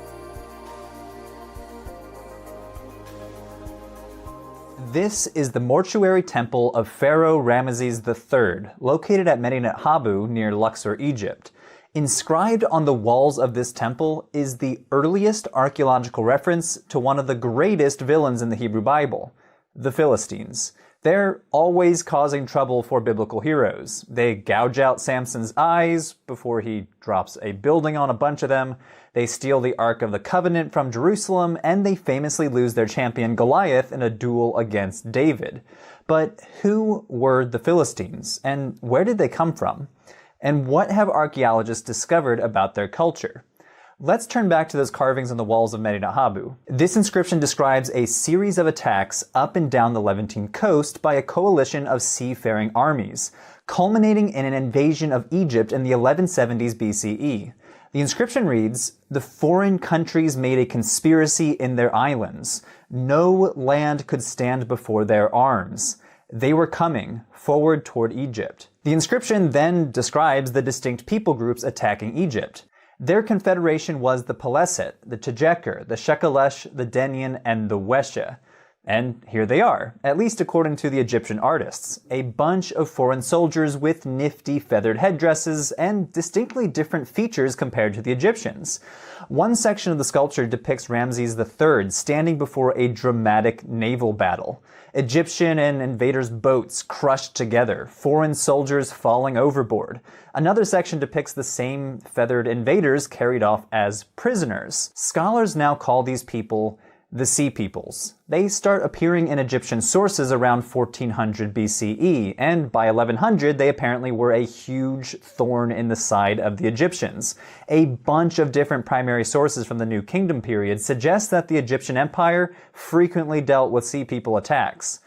This is the mortuary temple of Pharaoh Ramesses III, located at Medinet Habu near Luxor, Egypt. Inscribed on the walls of this temple is the earliest archaeological reference to one of the greatest villains in the Hebrew Bible, the Philistines. They're always causing trouble for biblical heroes. They gouge out Samson's eyes before he drops a building on a bunch of them. They steal the Ark of the Covenant from Jerusalem, and they famously lose their champion Goliath in a duel against David. But who were the Philistines, and where did they come from? And what have archaeologists discovered about their culture? Let's turn back to those carvings on the walls of Medinet Habu. This inscription describes a series of attacks up and down the Levantine coast by a coalition of seafaring armies, culminating in an invasion of Egypt in the 1170s BCE. The inscription reads, "The foreign countries made a conspiracy in their islands. No land could stand before their arms. They were coming forward toward Egypt." The inscription then describes the distinct people groups attacking Egypt. Their confederation was the Peleset, the Tejeker, the Shekelesh, the Denian, and the Wesha. And here they are, at least according to the Egyptian artists, a bunch of foreign soldiers with nifty feathered headdresses and distinctly different features compared to the Egyptians. One section of the sculpture depicts Ramses III standing before a dramatic naval battle. Egyptian and invaders' boats crushed together, foreign soldiers falling overboard. Another section depicts the same feathered invaders carried off as prisoners. Scholars now call these people the Sea Peoples. They start appearing in Egyptian sources around 1400 BCE, and by 1100 they apparently were a huge thorn in the side of the Egyptians. A bunch of different primary sources from the New Kingdom period suggest that the Egyptian Empire frequently dealt with Sea People attacks.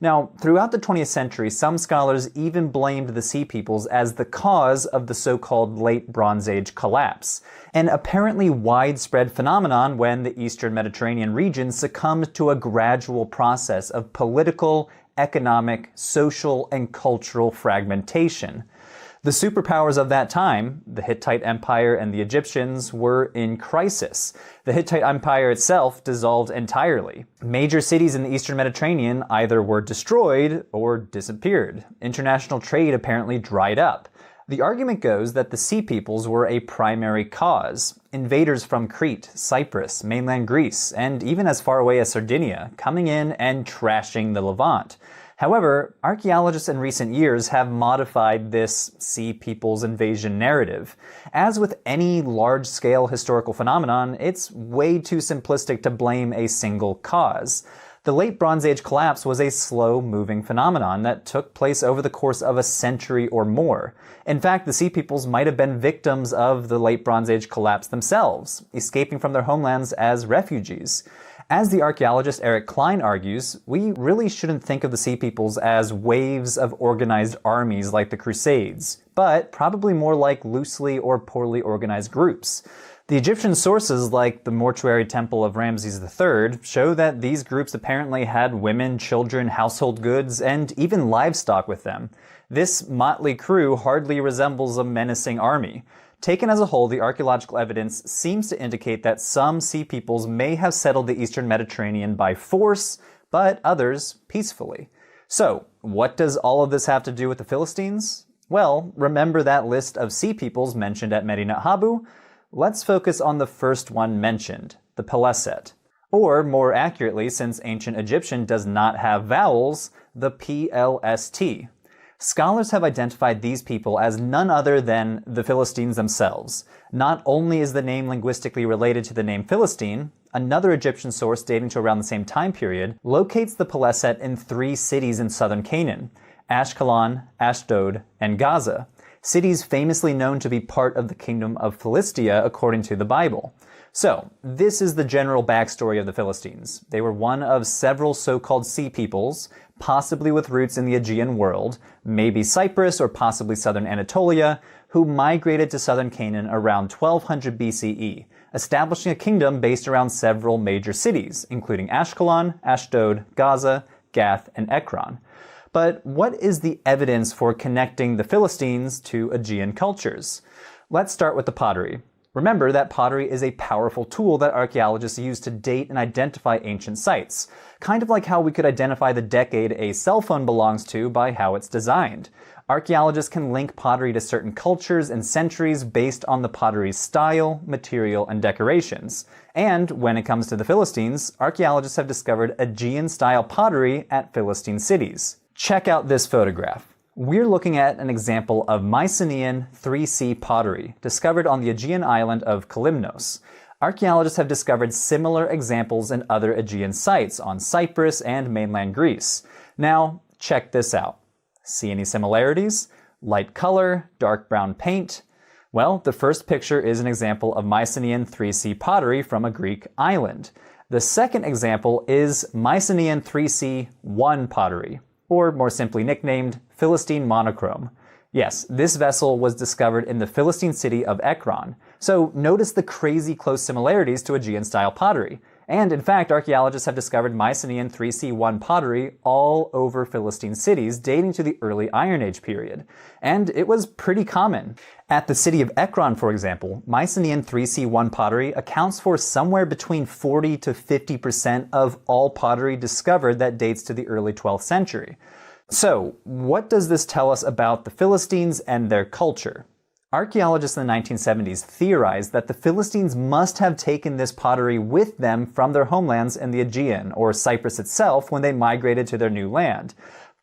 Now, throughout the 20th century, some scholars even blamed the Sea Peoples as the cause of the so-called Late Bronze Age collapse, an apparently widespread phenomenon when the Eastern Mediterranean region succumbed to a gradual process of political, economic, social, and cultural fragmentation. The superpowers of that time, the Hittite Empire and the Egyptians, were in crisis. The Hittite Empire itself dissolved entirely. Major cities in the Eastern Mediterranean either were destroyed or disappeared. International trade apparently dried up. The argument goes that the Sea Peoples were a primary cause. Invaders from Crete, Cyprus, mainland Greece, and even as far away as Sardinia, coming in and trashing the Levant. However, archaeologists in recent years have modified this Sea Peoples invasion narrative. As with any large-scale historical phenomenon, it's way too simplistic to blame a single cause. The Late Bronze Age collapse was a slow-moving phenomenon that took place over the course of a century or more. In fact, the Sea Peoples might have been victims of the Late Bronze Age collapse themselves, escaping from their homelands as refugees. As the archaeologist Eric Klein argues, we really shouldn't think of the Sea Peoples as waves of organized armies like the Crusades, but probably more like loosely or poorly organized groups. The Egyptian sources, like the mortuary temple of Ramses III, show that these groups apparently had women, children, household goods, and even livestock with them. This motley crew hardly resembles a menacing army. Taken as a whole, the archaeological evidence seems to indicate that some Sea Peoples may have settled the Eastern Mediterranean by force, but others peacefully. So, what does all of this have to do with the Philistines? Well, remember that list of Sea Peoples mentioned at Medinet Habu? Let's focus on the first one mentioned, the Peleset. Or, more accurately, since ancient Egyptian does not have vowels, the PLST. Scholars have identified these people as none other than the Philistines themselves. Not only is the name linguistically related to the name Philistine, another Egyptian source dating to around the same time period locates the Peleset in 3 cities in southern Canaan: Ashkelon, Ashdod, and Gaza, cities famously known to be part of the kingdom of Philistia according to the Bible. So, this is the general backstory of the Philistines. They were one of several so-called Sea Peoples, possibly with roots in the Aegean world, maybe Cyprus or possibly southern Anatolia, who migrated to southern Canaan around 1200 BCE, establishing a kingdom based around several major cities, including Ashkelon, Ashdod, Gaza, Gath, and Ekron. But what is the evidence for connecting the Philistines to Aegean cultures? Let's start with the pottery. Remember that pottery is a powerful tool that archaeologists use to date and identify ancient sites, kind of like how we could identify the decade a cell phone belongs to by how it's designed. Archaeologists can link pottery to certain cultures and centuries based on the pottery's style, material, and decorations. And when it comes to the Philistines, archaeologists have discovered Aegean-style pottery at Philistine cities. Check out this photograph. We're looking at an example of Mycenaean 3C pottery, discovered on the Aegean island of Kalymnos. Archaeologists have discovered similar examples in other Aegean sites on Cyprus and mainland Greece. Now, check this out. See any similarities? Light color, dark brown paint? Well, the first picture is an example of Mycenaean 3C pottery from a Greek island. The second example is Mycenaean 3C1 pottery, or more simply nicknamed Philistine monochrome. Yes, this vessel was discovered in the Philistine city of Ekron, so notice the crazy close similarities to Aegean-style pottery. And in fact, archaeologists have discovered Mycenaean 3C1 pottery all over Philistine cities dating to the early Iron Age period. And it was pretty common. At the city of Ekron, for example, Mycenaean 3C1 pottery accounts for somewhere between 40 to 50% of all pottery discovered that dates to the early 12th century. So, what does this tell us about the Philistines and their culture? Archaeologists in the 1970s theorized that the Philistines must have taken this pottery with them from their homelands in the Aegean, or Cyprus itself, when they migrated to their new land.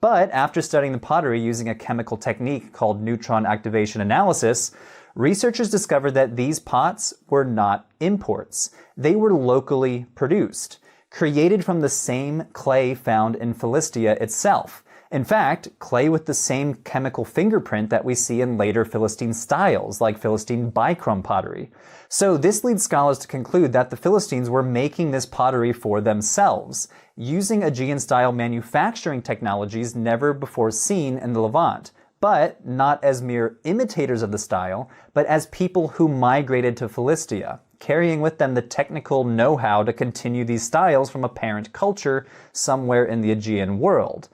But after studying the pottery using a chemical technique called neutron activation analysis, researchers discovered that these pots were not imports. They were locally produced, created from the same clay found in Philistia itself. In fact, clay with the same chemical fingerprint that we see in later Philistine styles, like Philistine bichrome pottery. So this leads scholars to conclude that the Philistines were making this pottery for themselves, using Aegean-style manufacturing technologies never before seen in the Levant, but not as mere imitators of the style, but as people who migrated to Philistia, carrying with them the technical know-how to continue these styles from a parent culture somewhere in the Aegean world.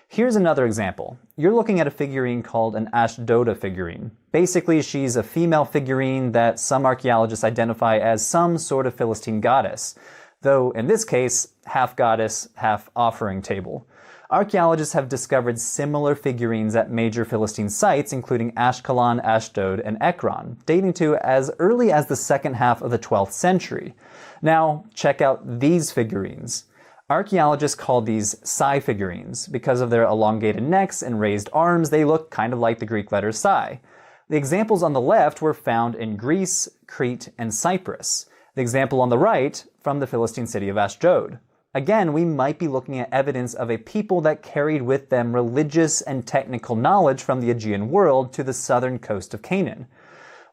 Here's another example. You're looking at a figurine called an Ashdoda figurine. Basically, she's a female figurine that some archaeologists identify as some sort of Philistine goddess, though in this case, half goddess, half offering table. Archaeologists have discovered similar figurines at major Philistine sites, including Ashkelon, Ashdod, and Ekron, dating to as early as the second half of the 12th century. Now, check out these figurines. Archaeologists call these psi figurines. Because of their elongated necks and raised arms, they look kind of like the Greek letter psi. The examples on the left were found in Greece, Crete, and Cyprus. The example on the right from the Philistine city of Ashdod. Again, we might be looking at evidence of a people that carried with them religious and technical knowledge from the Aegean world to the southern coast of Canaan.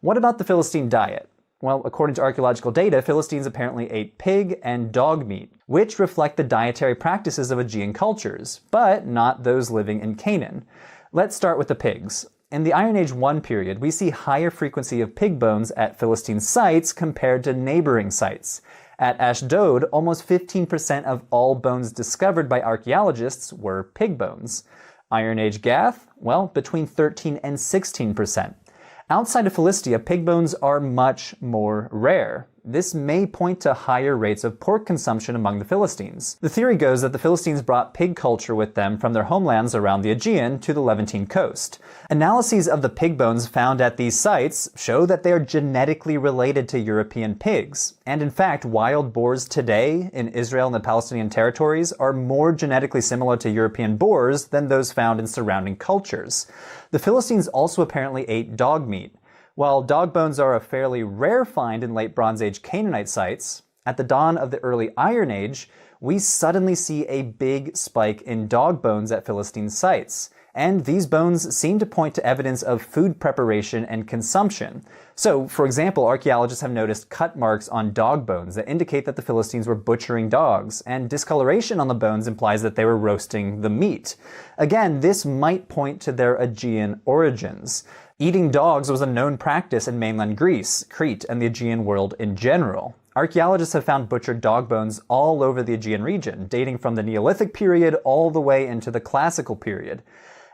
What about the Philistine diet? Well, according to archaeological data, Philistines apparently ate pig and dog meat, which reflect the dietary practices of Aegean cultures, but not those living in Canaan. Let's start with the pigs. In the Iron Age 1 period, we see higher frequency of pig bones at Philistine sites compared to neighboring sites. At Ashdod, almost 15% of all bones discovered by archaeologists were pig bones. Iron Age Gath? Well, between 13 and 16%. Outside of Philistia, pig bones are much more rare. This may point to higher rates of pork consumption among the Philistines. The theory goes that the Philistines brought pig culture with them from their homelands around the Aegean to the Levantine coast. Analyses of the pig bones found at these sites show that they are genetically related to European pigs. And in fact, wild boars today in Israel and the Palestinian territories are more genetically similar to European boars than those found in surrounding cultures. The Philistines also apparently ate dog meat. While dog bones are a fairly rare find in late Bronze Age Canaanite sites, at the dawn of the early Iron Age, we suddenly see a big spike in dog bones at Philistine sites. And these bones seem to point to evidence of food preparation and consumption. So, for example, archaeologists have noticed cut marks on dog bones that indicate that the Philistines were butchering dogs, and discoloration on the bones implies that they were roasting the meat. Again, this might point to their Aegean origins. Eating dogs was a known practice in mainland Greece, Crete, and the Aegean world in general. Archaeologists have found butchered dog bones all over the Aegean region, dating from the Neolithic period all the way into the Classical period.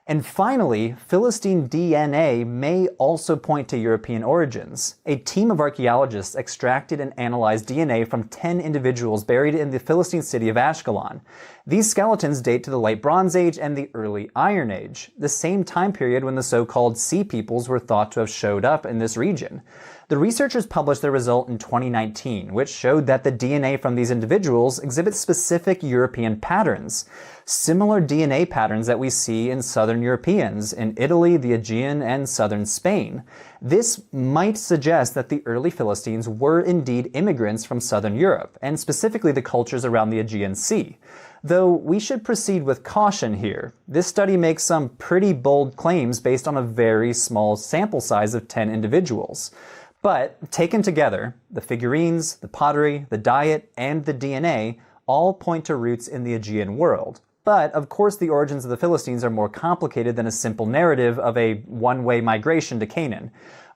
And finally, Philistine DNA may also point to European origins. A team of archaeologists extracted and analyzed DNA from 10 individuals buried in the Philistine city of Ashkelon. These skeletons date to the late Bronze Age and the early Iron Age, the same time period when the so-called Sea Peoples were thought to have showed up in this region. The researchers published their result in 2019, which showed that the DNA from these individuals exhibits specific European patterns, similar DNA patterns that we see in southern Europeans, in Italy, the Aegean, and southern Spain. This might suggest that the early Philistines were indeed immigrants from southern Europe, and specifically the cultures around the Aegean Sea. Though we should proceed with caution here. This study makes some pretty bold claims based on a very small sample size of 10 individuals. But taken together, the figurines, the pottery, the diet, and the DNA all point to roots in the Aegean world. But of course the origins of the Philistines are more complicated than a simple narrative of a one-way migration to Canaan.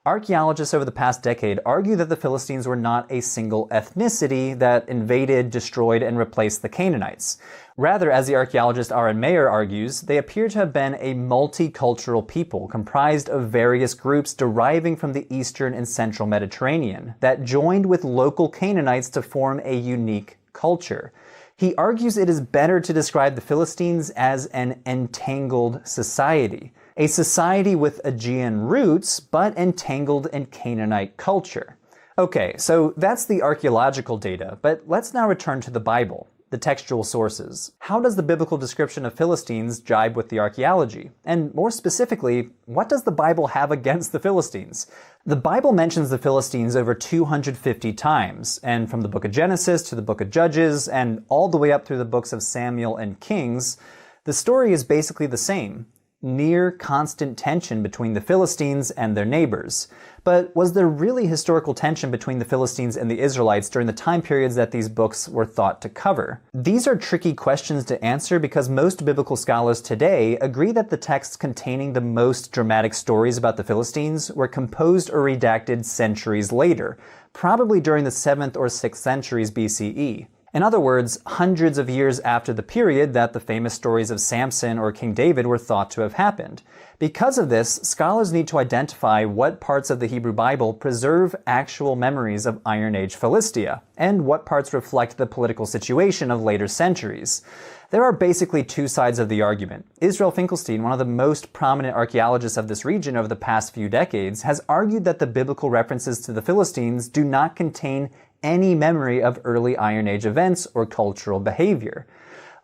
Archaeologists over the past decade argue that the Philistines were not a single ethnicity that invaded, destroyed, and replaced the Canaanites. Rather, as the archaeologist R.N. Mayer argues, they appear to have been a multicultural people comprised of various groups deriving from the eastern and central Mediterranean that joined with local Canaanites to form a unique culture. He argues it is better to describe the Philistines as an entangled society, a society with Aegean roots, but entangled in Canaanite culture. Okay, so that's the archaeological data, but let's now return to the Bible, the textual sources. How does the biblical description of Philistines jibe with the archaeology? And more specifically, what does the Bible have against the Philistines? The Bible mentions the Philistines over 250 times, and from the book of Genesis to the book of Judges, and all the way up through the books of Samuel and Kings, the story is basically the same. Near constant tension between the Philistines and their neighbors. But was there really historical tension between the Philistines and the Israelites during the time periods that these books were thought to cover? These are tricky questions to answer because most biblical scholars today agree that the texts containing the most dramatic stories about the Philistines were composed or redacted centuries later, probably during the 7th or 6th centuries BCE. In other words, hundreds of years after the period that the famous stories of Samson or King David were thought to have happened. Because of this, scholars need to identify what parts of the Hebrew Bible preserve actual memories of Iron Age Philistia, and what parts reflect the political situation of later centuries. There are basically two sides of the argument. Israel Finkelstein, one of the most prominent archaeologists of this region over the past few decades, has argued that the biblical references to the Philistines do not contain any memory of early Iron Age events or cultural behavior.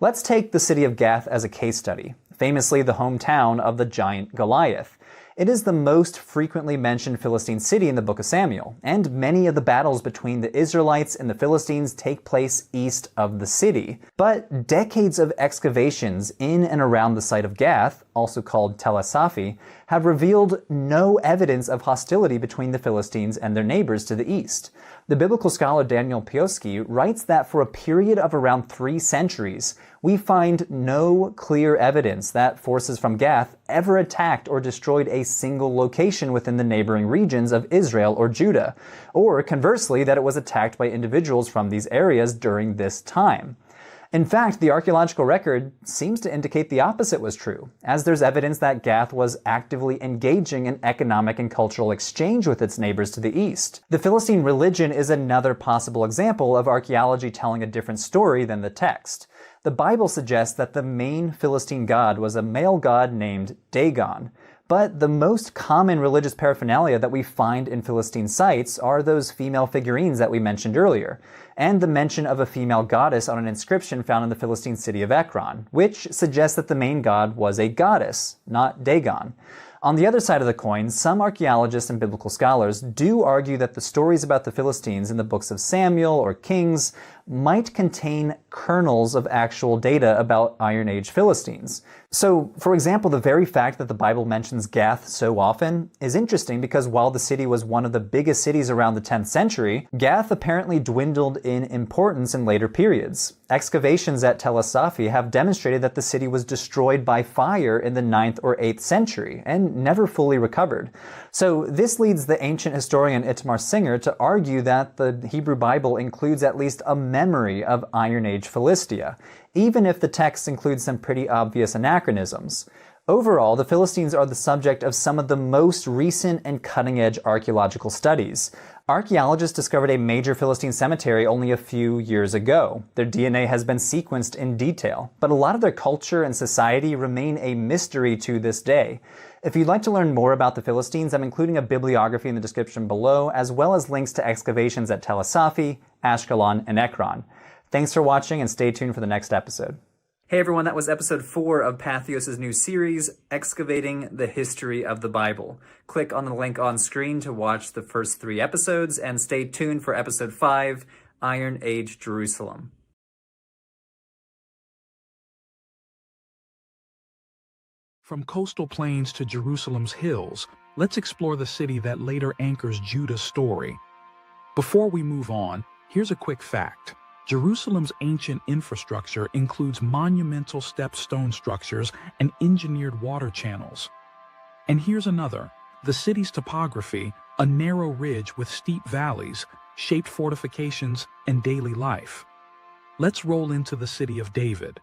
Let's take the city of Gath as a case study, famously the hometown of the giant Goliath. It is the most frequently mentioned Philistine city in the book of Samuel, and many of the battles between the Israelites and the Philistines take place east of the city. But decades of excavations in and around the site of Gath, also called Tel Asafi, have revealed no evidence of hostility between the Philistines and their neighbors to the east. The biblical scholar Daniel Pioski writes that for a period of around 3 centuries, we find no clear evidence that forces from Gath ever attacked or destroyed a single location within the neighboring regions of Israel or Judah, or conversely, that it was attacked by individuals from these areas during this time. In fact, the archaeological record seems to indicate the opposite was true, as there's evidence that Gath was actively engaging in economic and cultural exchange with its neighbors to the east. The Philistine religion is another possible example of archaeology telling a different story than the text. The Bible suggests that the main Philistine god was a male god named Dagon. But the most common religious paraphernalia that we find in Philistine sites are those female figurines that we mentioned earlier, and the mention of a female goddess on an inscription found in the Philistine city of Ekron, which suggests that the main god was a goddess, not Dagon. On the other side of the coin, some archaeologists and biblical scholars do argue that the stories about the Philistines in the books of Samuel or Kings might contain kernels of actual data about Iron Age Philistines. So, for example, the very fact that the Bible mentions Gath so often is interesting because while the city was one of the biggest cities around the 10th century, Gath apparently dwindled in importance in later periods. Excavations at Tel Asafi have demonstrated that the city was destroyed by fire in the 9th or 8th century and never fully recovered. So this leads the ancient historian Itamar Singer to argue that the Hebrew Bible includes at least a memory of Iron Age Philistia, even if the text includes some pretty obvious anachronisms. Overall, the Philistines are the subject of some of the most recent and cutting-edge archaeological studies. Archaeologists discovered a major Philistine cemetery only a few years ago. Their DNA has been sequenced in detail, but a lot of their culture and society remain a mystery to this day. If you'd like to learn more about the Philistines, I'm including a bibliography in the description below, as well as links to excavations at Tel Asafi, Ashkelon, and Ekron. Thanks for watching, and stay tuned for the next episode. Hey everyone, that was episode 4 of Patheos' new series, Excavating the History of the Bible. Click on the link on screen to watch the first 3 episodes, and stay tuned for episode 5, Iron Age Jerusalem. From coastal plains to Jerusalem's hills, let's explore the city that later anchors Judah's story. Before we move on, here's a quick fact. Jerusalem's ancient infrastructure includes monumental stepped stone structures and engineered water channels. And here's another. The city's topography, a narrow ridge with steep valleys, shaped fortifications, and daily life. Let's roll into the city of David.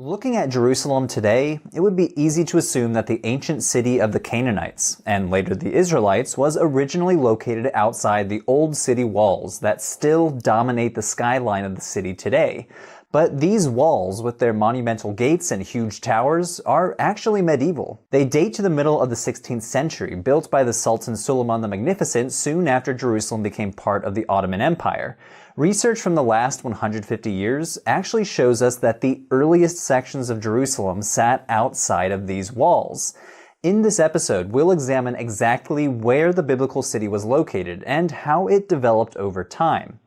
Looking at Jerusalem today, it would be easy to assume that the ancient city of the Canaanites, and later the Israelites, was originally located outside the old city walls that still dominate the skyline of the city today. But these walls, with their monumental gates and huge towers, are actually medieval. They date to the middle of the 16th century, built by the Sultan Suleiman the Magnificent soon after Jerusalem became part of the Ottoman Empire. Research from the last 150 years actually shows us that the earliest sections of Jerusalem sat outside of these walls. In this episode, we'll examine exactly where the biblical city was located and how it developed over time.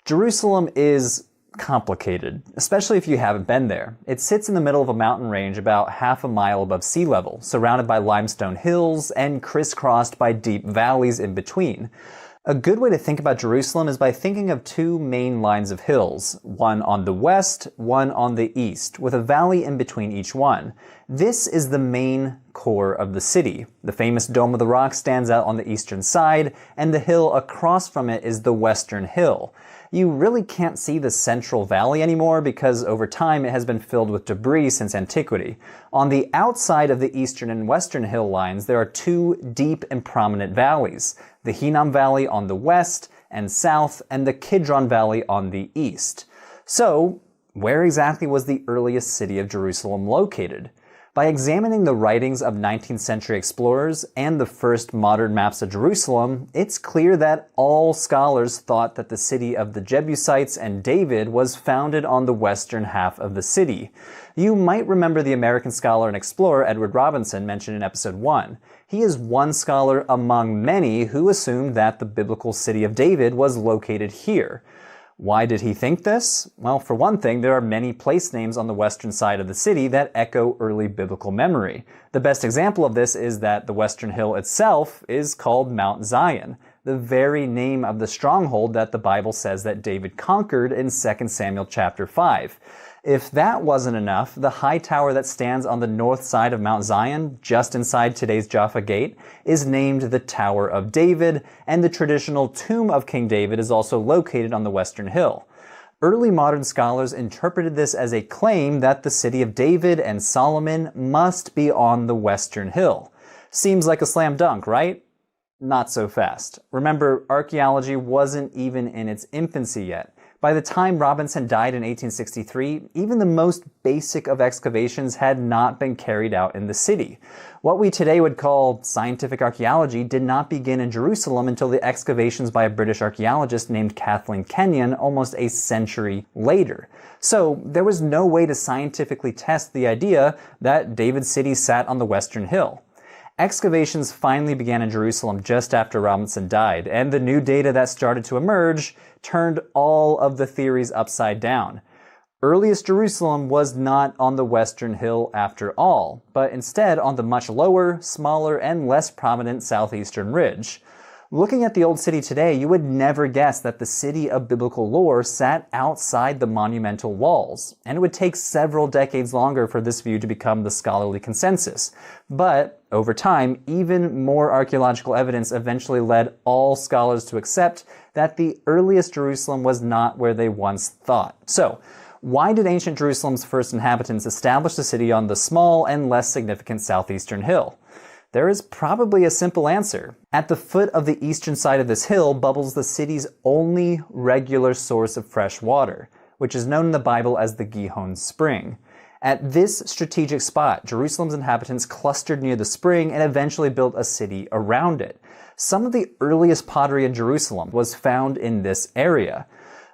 Jerusalem is complicated, especially if you haven't been there. It sits in the middle of a mountain range about half a mile above sea level, surrounded by limestone hills and crisscrossed by deep valleys in between. A good way to think about Jerusalem is by thinking of two main lines of hills, one on the west, one on the east, with a valley in between each one. This is the main core of the city. The famous Dome of the Rock stands out on the eastern side, and the hill across from it is the Western Hill. You really can't see the central valley anymore because over time it has been filled with debris since antiquity. On the outside of the eastern and western hill lines, there are two deep and prominent valleys, the Hinnom Valley on the west and south, and the Kidron Valley on the east. So, where exactly was the earliest city of Jerusalem located? By examining the writings of 19th century explorers and the first modern maps of Jerusalem, it's clear that all scholars thought that the city of the Jebusites and David was founded on the western half of the city. You might remember the American scholar and explorer Edward Robinson mentioned in episode 1. He is one scholar among many who assumed that the biblical city of David was located here. Why did he think this? Well, for one thing, there are many place names on the western side of the city that echo early biblical memory. The best example of this is that the Western Hill itself is called Mount Zion, the very name of the stronghold that the Bible says that David conquered in 2 Samuel chapter 5. If that wasn't enough, the high tower that stands on the north side of Mount Zion, just inside today's Jaffa Gate, is named the Tower of David, and the traditional tomb of King David is also located on the Western Hill. Early modern scholars interpreted this as a claim that the city of David and Solomon must be on the Western Hill. Seems like a slam dunk, right? Not so fast. Remember, archaeology wasn't even in its infancy yet. By the time Robinson died in 1863, even the most basic of excavations had not been carried out in the city. What we today would call scientific archaeology did not begin in Jerusalem until the excavations by a British archaeologist named Kathleen Kenyon almost a century later. So there was no way to scientifically test the idea that David's city sat on the Western Hill. Excavations finally began in Jerusalem just after Robinson died, and the new data that started to emerge turned all of the theories upside down. Earliest Jerusalem was not on the Western Hill after all, but instead on the much lower, smaller, and less prominent southeastern ridge. Looking at the old city today, you would never guess that the city of biblical lore sat outside the monumental walls, and it would take several decades longer for this view to become the scholarly consensus. But over time, even more archaeological evidence eventually led all scholars to accept that the earliest Jerusalem was not where they once thought. So, why did ancient Jerusalem's first inhabitants establish the city on the small and less significant southeastern hill? There is probably a simple answer. At the foot of the eastern side of this hill bubbles the city's only regular source of fresh water, which is known in the Bible as the Gihon Spring. At this strategic spot, Jerusalem's inhabitants clustered near the spring and eventually built a city around it. Some of the earliest pottery in Jerusalem was found in this area.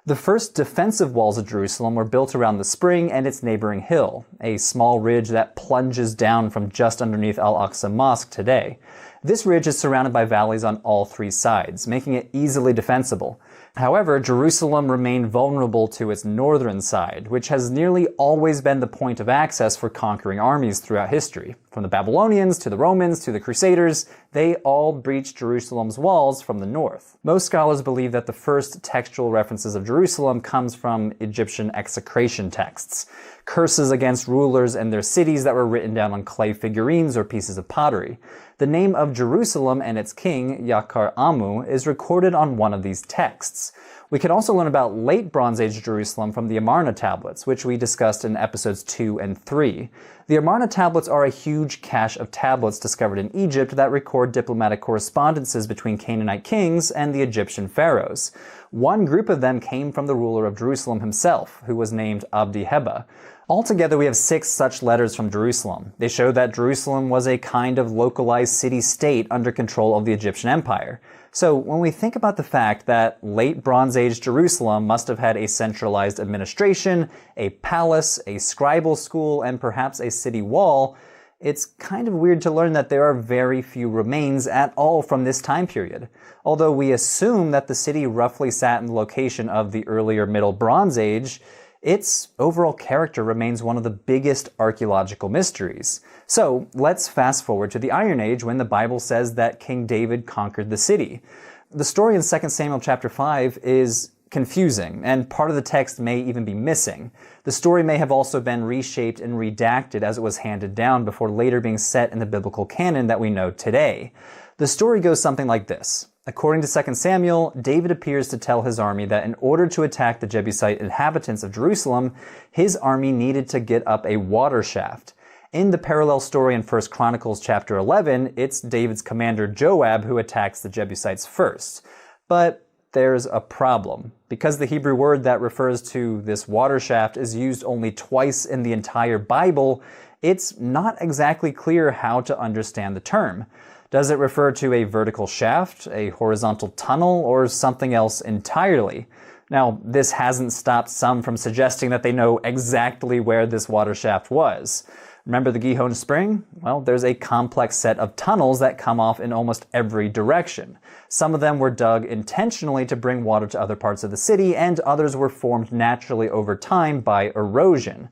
The first defensive walls of Jerusalem were built around the spring and its neighboring hill, a small ridge that plunges down from just underneath Al-Aqsa Mosque today. This ridge is surrounded by valleys on all three sides, making it easily defensible. However, Jerusalem remained vulnerable to its northern side, which has nearly always been the point of access for conquering armies throughout history. From the Babylonians to the Romans to the Crusaders, they all breached Jerusalem's walls from the north. Most scholars believe that the first textual references of Jerusalem comes from Egyptian execration texts, curses against rulers and their cities that were written down on clay figurines or pieces of pottery. The name of Jerusalem and its king, Yakar Amu, is recorded on one of these texts. We can also learn about late Bronze Age Jerusalem from the Amarna tablets, which we discussed in episodes 2 and 3. The Amarna tablets are a huge cache of tablets discovered in Egypt that record diplomatic correspondences between Canaanite kings and the Egyptian pharaohs. One group of them came from the ruler of Jerusalem himself, who was named Abdi-Heba. Altogether, we have 6 such letters from Jerusalem. They show that Jerusalem was a kind of localized city-state under control of the Egyptian Empire. So when we think about the fact that late Bronze Age Jerusalem must have had a centralized administration, a palace, a scribal school, and perhaps a city wall, it's kind of weird to learn that there are very few remains at all from this time period. Although we assume that the city roughly sat in the location of the earlier Middle Bronze Age, its overall character remains one of the biggest archaeological mysteries. So let's fast forward to the Iron Age when the Bible says that King David conquered the city. The story in 2 Samuel chapter 5 is confusing, and part of the text may even be missing. The story may have also been reshaped and redacted as it was handed down before later being set in the biblical canon that we know today. The story goes something like this. According to 2 Samuel, David appears to tell his army that in order to attack the Jebusite inhabitants of Jerusalem, his army needed to get up a water shaft. In the parallel story in 1 Chronicles chapter 11, it's David's commander Joab who attacks the Jebusites first. But there's a problem. Because the Hebrew word that refers to this water shaft is used only twice in the entire Bible, it's not exactly clear how to understand the term. Does it refer to a vertical shaft, a horizontal tunnel, or something else entirely? Now, this hasn't stopped some from suggesting that they know exactly where this water shaft was. Remember the Gihon Spring? Well, there's a complex set of tunnels that come off in almost every direction. Some of them were dug intentionally to bring water to other parts of the city, and others were formed naturally over time by erosion.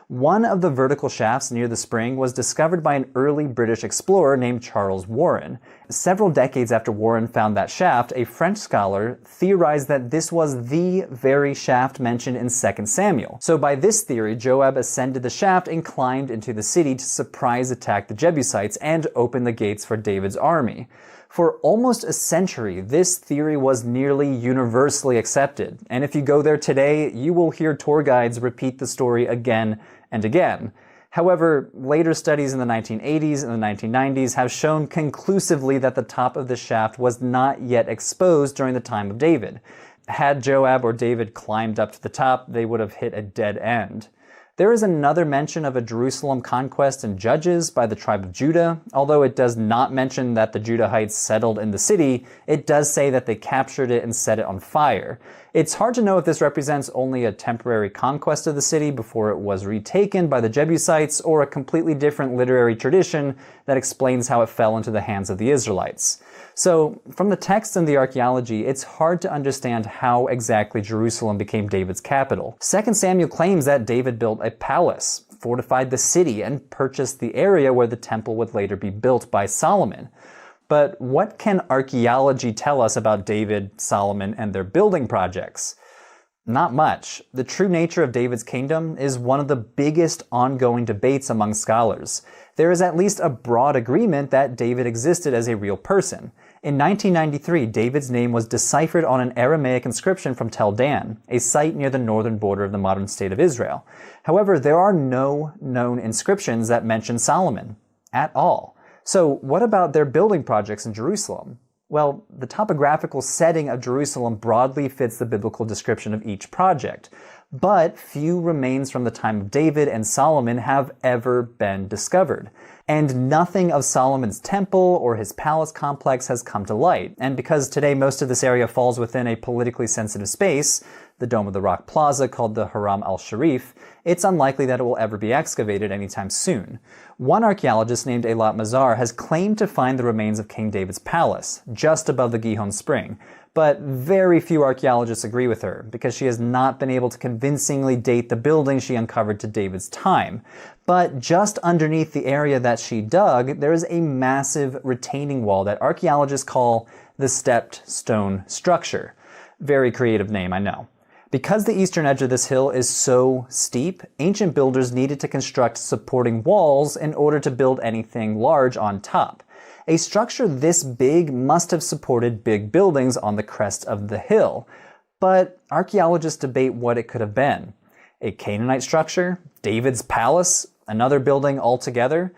One of the vertical shafts near the spring was discovered by an early British explorer named Charles Warren. Several decades after Warren found that shaft, a French scholar theorized that this was the very shaft mentioned in 2 Samuel. So by this theory, Joab ascended the shaft and climbed into the city to surprise attack the Jebusites and open the gates for David's army. For almost a century, this theory was nearly universally accepted. And if you go there today, you will hear tour guides repeat the story again and again. However, later studies in the 1980s and the 1990s have shown conclusively that the top of the shaft was not yet exposed during the time of David. Had Joab or David climbed up to the top, they would have hit a dead end. There is another mention of a Jerusalem conquest in Judges by the tribe of Judah. Although it does not mention that the Judahites settled in the city, it does say that they captured it and set it on fire. It's hard to know if this represents only a temporary conquest of the city before it was retaken by the Jebusites, or a completely different literary tradition that explains how it fell into the hands of the Israelites. So, from the text and the archaeology, it's hard to understand how exactly Jerusalem became David's capital. 2 Samuel claims that David built a palace, fortified the city, and purchased the area where the temple would later be built by Solomon. But what can archaeology tell us about David, Solomon, and their building projects? Not much. The true nature of David's kingdom is one of the biggest ongoing debates among scholars. There is at least a broad agreement that David existed as a real person. In 1993, David's name was deciphered on an Aramaic inscription from Tel Dan, a site near the northern border of the modern state of Israel. However, there are no known inscriptions that mention Solomon at all. So what about their building projects in Jerusalem? Well, the topographical setting of Jerusalem broadly fits the biblical description of each project, but few remains from the time of David and Solomon have ever been discovered. And nothing of Solomon's temple or his palace complex has come to light. And because today most of this area falls within a politically sensitive space, the Dome of the Rock Plaza called the Haram al-Sharif, it's unlikely that it will ever be excavated anytime soon. One archaeologist named Eilat Mazar has claimed to find the remains of King David's palace, just above the Gihon Spring, but very few archaeologists agree with her, because she has not been able to convincingly date the building she uncovered to David's time. But just underneath the area that she dug, there is a massive retaining wall that archaeologists call the stepped stone structure. Very creative name, I know. Because the eastern edge of this hill is so steep, ancient builders needed to construct supporting walls in order to build anything large on top. A structure this big must have supported big buildings on the crest of the hill. But archaeologists debate what it could have been. A Canaanite structure? David's palace? Another building altogether?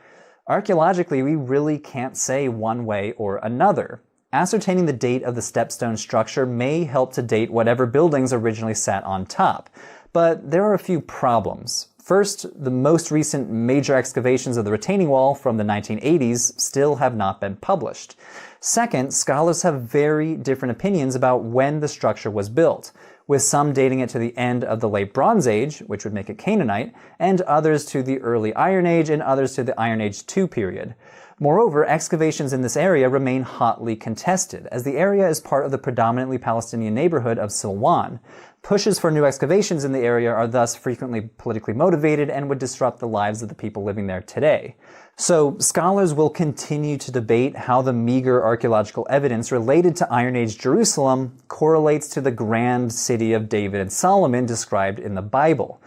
Archaeologically, we really can't say one way or another. Ascertaining the date of the stepstone structure may help to date whatever buildings originally sat on top. But there are a few problems. First, the most recent major excavations of the retaining wall from the 1980s still have not been published. Second, scholars have very different opinions about when the structure was built, with some dating it to the end of the Late Bronze Age, which would make it Canaanite, and others to the early Iron Age and others to the Iron Age II period. Moreover, excavations in this area remain hotly contested, as the area is part of the predominantly Palestinian neighborhood of Silwan. Pushes for new excavations in the area are thus frequently politically motivated and would disrupt the lives of the people living there today. So, scholars will continue to debate how the meager archaeological evidence related to Iron Age Jerusalem correlates to the grand city of David and Solomon described in the Bible.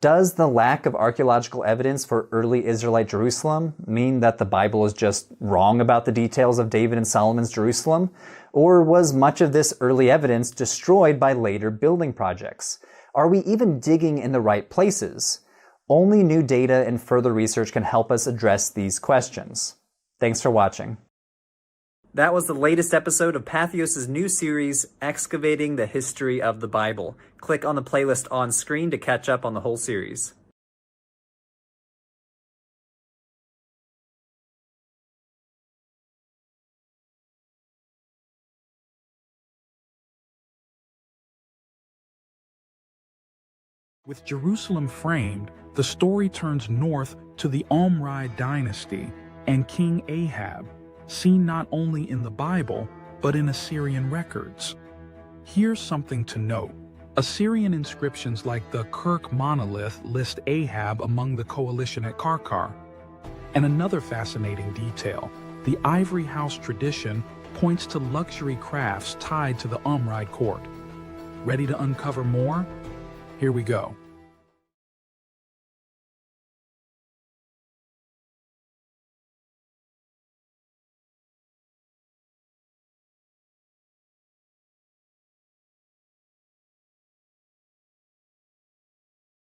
Does the lack of archaeological evidence for early Israelite Jerusalem mean that the Bible is just wrong about the details of David and Solomon's Jerusalem? Or was much of this early evidence destroyed by later building projects? Are we even digging in the right places? Only new data and further research can help us address these questions. Thanks for watching. That was the latest episode of Patheos' new series, Excavating the History of the Bible. Click on the playlist on screen to catch up on the whole series. With Jerusalem framed, the story turns north to the OmRide Dynasty and King Ahab, seen not only in the Bible, but in Assyrian records. Here's something to note. Assyrian inscriptions like the Kirk monolith list Ahab among the coalition at Karkar. And another fascinating detail, the ivory house tradition points to luxury crafts tied to the OmRide court. Ready to uncover more? Here we go.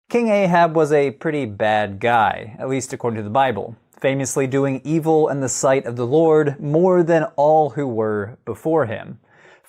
King Ahab was a pretty bad guy, at least according to the Bible, famously doing evil in the sight of the Lord more than all who were before him.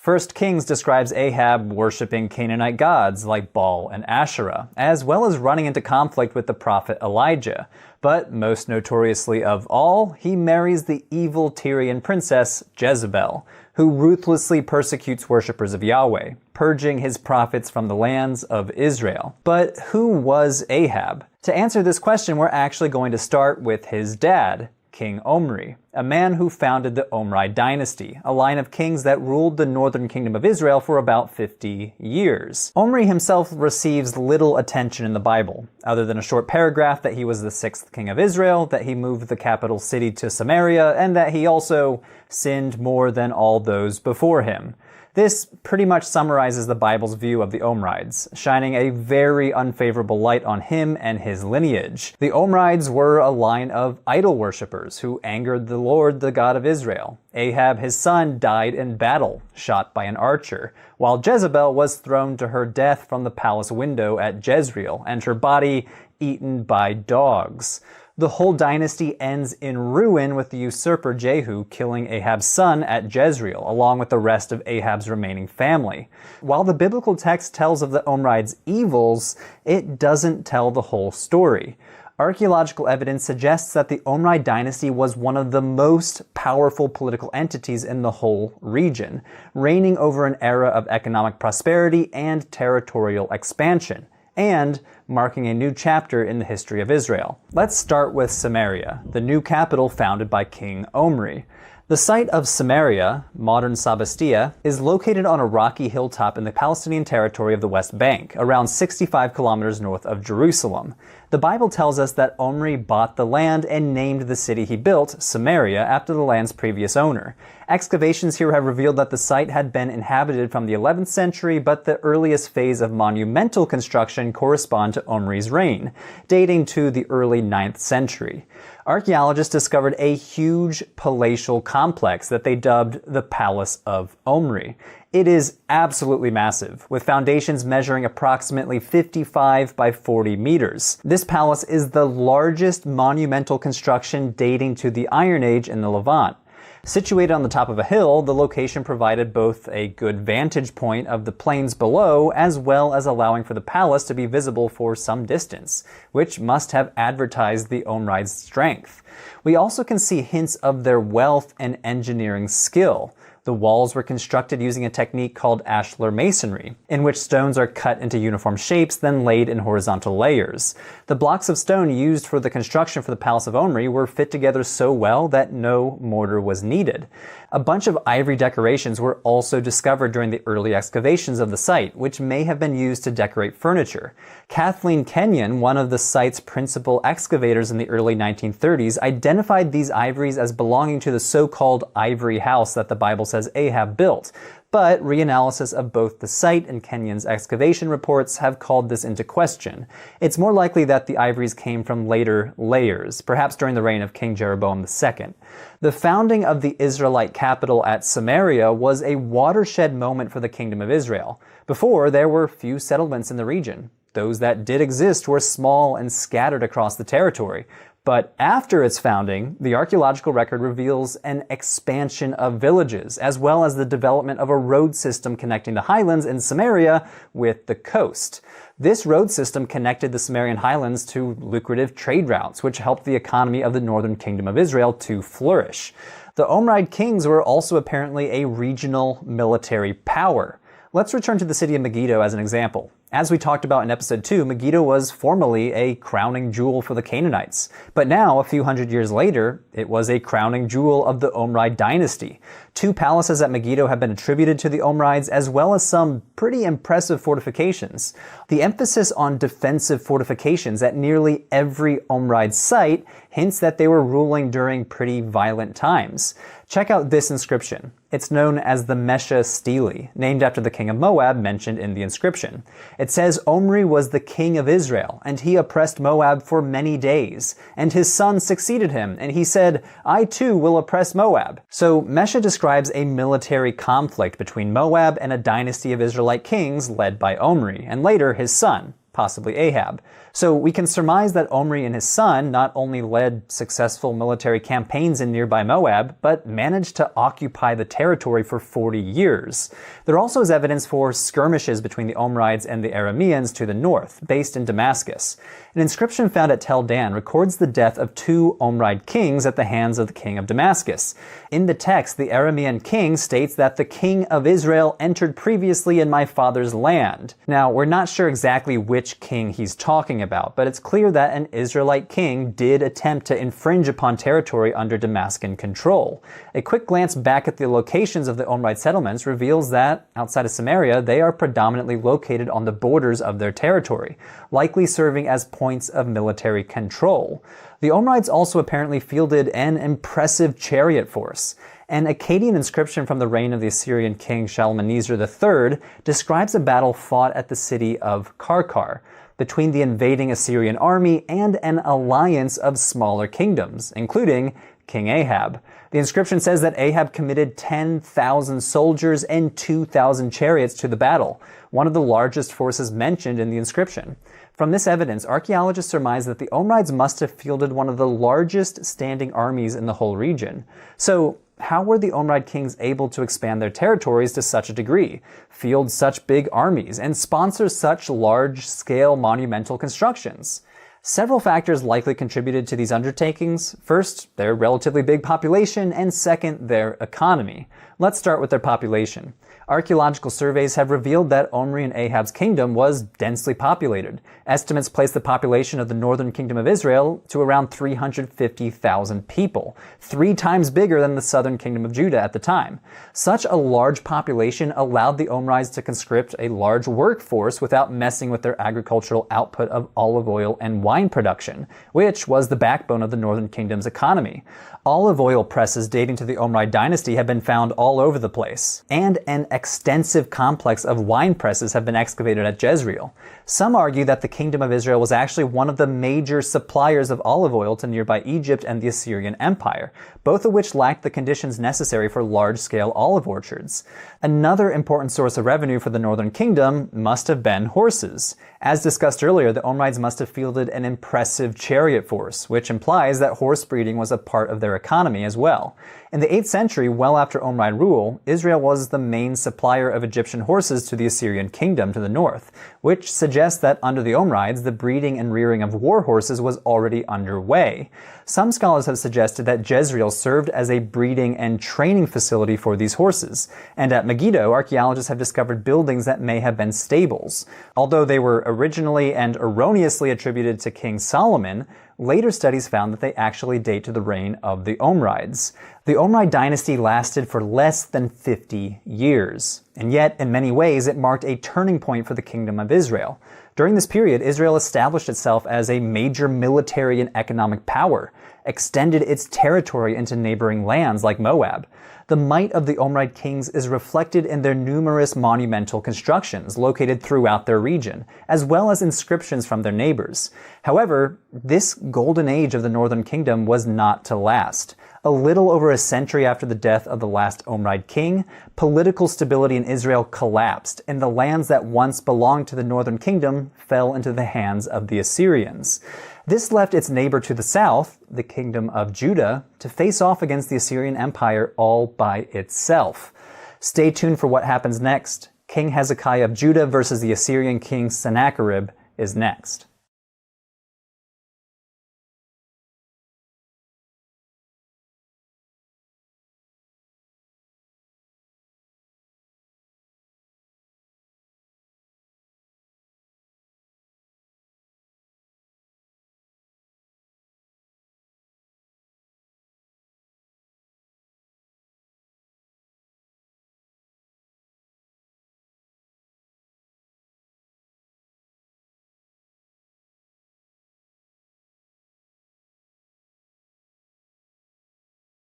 1 Kings describes Ahab worshipping Canaanite gods like Baal and Asherah, as well as running into conflict with the prophet Elijah. But most notoriously of all, he marries the evil Tyrian princess Jezebel, who ruthlessly persecutes worshippers of Yahweh, purging his prophets from the lands of Israel. But who was Ahab? To answer this question, we're actually going to start with his dad, King Omri, a man who founded the OmRide Dynasty, a line of kings that ruled the northern kingdom of Israel for about 50 years. Omri himself receives little attention in the Bible, other than a short paragraph that he was the 6th king of Israel, that he moved the capital city to Samaria, and that he also sinned more than all those before him. This pretty much summarizes the Bible's view of the Omrides, shining a very unfavorable light on him and his lineage. The Omrides were a line of idol worshippers who angered the Lord, the God of Israel. Ahab, his son, died in battle, shot by an archer, while Jezebel was thrown to her death from the palace window at Jezreel, and her body eaten by dogs. The whole dynasty ends in ruin with the usurper Jehu killing Ahab's son at Jezreel, along with the rest of Ahab's remaining family. While the biblical text tells of the Omrides' evils, it doesn't tell the whole story. Archaeological evidence suggests that the OmRide Dynasty was one of the most powerful political entities in the whole region, reigning over an era of economic prosperity and territorial expansion, and marking a new chapter in the history of Israel. Let's start with Samaria, the new capital founded by King Omri. The site of Samaria, modern Sabastia, is located on a rocky hilltop in the Palestinian territory of the West Bank, around 65 kilometers north of Jerusalem. The Bible tells us that Omri bought the land and named the city he built, Samaria, after the land's previous owner. Excavations here have revealed that the site had been inhabited from the 11th century, but the earliest phase of monumental construction correspond to Omri's reign, dating to the early 9th century. Archaeologists discovered a huge palatial complex that they dubbed the Palace of Omri. It is absolutely massive, with foundations measuring approximately 55 by 40 meters. This palace is the largest monumental construction dating to the Iron Age in the Levant. Situated on the top of a hill, the location provided both a good vantage point of the plains below, as well as allowing for the palace to be visible for some distance, which must have advertised the OmRide's strength. We also can see hints of their wealth and engineering skill. The walls were constructed using a technique called ashlar masonry, in which stones are cut into uniform shapes, then laid in horizontal layers. The blocks of stone used for the construction for the Palace of Omri were fit together so well that no mortar was needed. A bunch of ivory decorations were also discovered during the early excavations of the site, which may have been used to decorate furniture. Kathleen Kenyon, one of the site's principal excavators in the early 1930s, identified these ivories as belonging to the so-called ivory house that the Bible says Ahab built. But reanalysis of both the site and Kenyon's excavation reports have called this into question. It's more likely that the ivories came from later layers, perhaps during the reign of King Jeroboam II. The founding of the Israelite capital at Samaria was a watershed moment for the Kingdom of Israel. Before, there were few settlements in the region. Those that did exist were small and scattered across the territory. But after its founding, the archaeological record reveals an expansion of villages, as well as the development of a road system connecting the highlands in Samaria with the coast. This road system connected the Samarian highlands to lucrative trade routes, which helped the economy of the northern kingdom of Israel to flourish. The OmRide kings were also apparently a regional military power. Let's return to the city of Megiddo as an example. As we talked about in episode 2, Megiddo was formerly a crowning jewel for the Canaanites. But now, a few hundred years later, it was a crowning jewel of the OmRide Dynasty. 2 palaces at Megiddo have been attributed to the OmRides, as well as some pretty impressive fortifications. The emphasis on defensive fortifications at nearly every OmRide site hints that they were ruling during pretty violent times. Check out this inscription. It's known as the Mesha Stele, named after the king of Moab mentioned in the inscription. It says Omri was the king of Israel, and he oppressed Moab for many days. And his son succeeded him, and he said, I too will oppress Moab. So Mesha describes a military conflict between Moab and a dynasty of Israelite kings led by Omri, and later his son, possibly Ahab. So we can surmise that Omri and his son not only led successful military campaigns in nearby Moab, but managed to occupy the territory for 40 years. There also is evidence for skirmishes between the Omrides and the Arameans to the north, based in Damascus. An inscription found at Tel Dan records the death of 2 Omride kings at the hands of the king of Damascus. In the text, the Aramean king states that the king of Israel entered previously in my father's land. Now, we're not sure exactly which king he's talking about, but it's clear that an Israelite king did attempt to infringe upon territory under Damascus control. A quick glance back at the locations of the Omride settlements reveals that, outside of Samaria, they are predominantly located on the borders of their territory, likely serving as points of military control. The Omrides also apparently fielded an impressive chariot force. An Akkadian inscription from the reign of the Assyrian king Shalmaneser III describes a battle fought at the city of Karkar between the invading Assyrian army and an alliance of smaller kingdoms, including King Ahab. The inscription says that Ahab committed 10,000 soldiers and 2,000 chariots to the battle, one of the largest forces mentioned in the inscription. From this evidence, archaeologists surmise that the Omrides must have fielded one of the largest standing armies in the whole region. So, how were the Omride kings able to expand their territories to such a degree, field such big armies, and sponsor such large-scale monumental constructions? Several factors likely contributed to these undertakings. First, their relatively big population, and second, their economy. Let's start with their population. Archaeological surveys have revealed that Omri and Ahab's kingdom was densely populated. Estimates place the population of the northern kingdom of Israel to around 350,000 people, 3 times bigger than the southern kingdom of Judah at the time. Such a large population allowed the Omrides to conscript a large workforce without messing with their agricultural output of olive oil and wine production, which was the backbone of the northern kingdom's economy. Olive oil presses dating to the OmRide Dynasty have been found all over the place, and an extensive complex of wine presses have been excavated at Jezreel. Some argue that the kingdom of Israel was actually one of the major suppliers of olive oil to nearby Egypt and the Assyrian Empire, both of which lacked the conditions necessary for large-scale olive orchards. Another important source of revenue for the northern kingdom must have been horses. As discussed earlier, the Omrides must have fielded an impressive chariot force, which implies that horse breeding was a part of their economy as well. In the 8th century, well after Omride rule, Israel was the main supplier of Egyptian horses to the Assyrian kingdom to the north, which suggests that under the Omrides, the breeding and rearing of war horses was already underway. Some scholars have suggested that Jezreel served as a breeding and training facility for these horses, and at Megiddo, archaeologists have discovered buildings that may have been stables. Although they were originally and erroneously attributed to King Solomon, later studies found that they actually date to the reign of the Omrides. The OmRide Dynasty lasted for less than 50 years, and yet in many ways it marked a turning point for the Kingdom of Israel. During this period, Israel established itself as a major military and economic power, extended its territory into neighboring lands like Moab. The might of the Omride kings is reflected in their numerous monumental constructions located throughout their region, as well as inscriptions from their neighbors. However, this golden age of the northern kingdom was not to last. A little over a century after the death of the last Omride king, political stability in Israel collapsed, and the lands that once belonged to the northern kingdom fell into the hands of the Assyrians. This left its neighbor to the south, the kingdom of Judah, to face off against the Assyrian Empire all by itself. Stay tuned for what happens next. King Hezekiah of Judah versus the Assyrian king Sennacherib is next.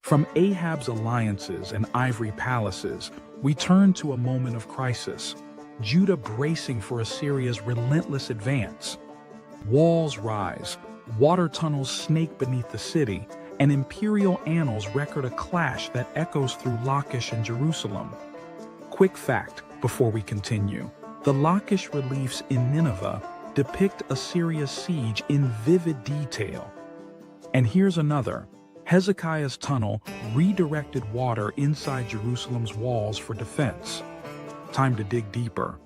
From Ahab's alliances and ivory palaces, we turn to a moment of crisis. Judah bracing for Assyria's relentless advance. Walls rise, water tunnels snake beneath the city, and imperial annals record a clash that echoes through Lachish and Jerusalem. Quick fact before we continue. The Lachish reliefs in Nineveh depict Assyria's siege in vivid detail. And here's another. Hezekiah's tunnel redirected water inside Jerusalem's walls for defense. Time to dig deeper.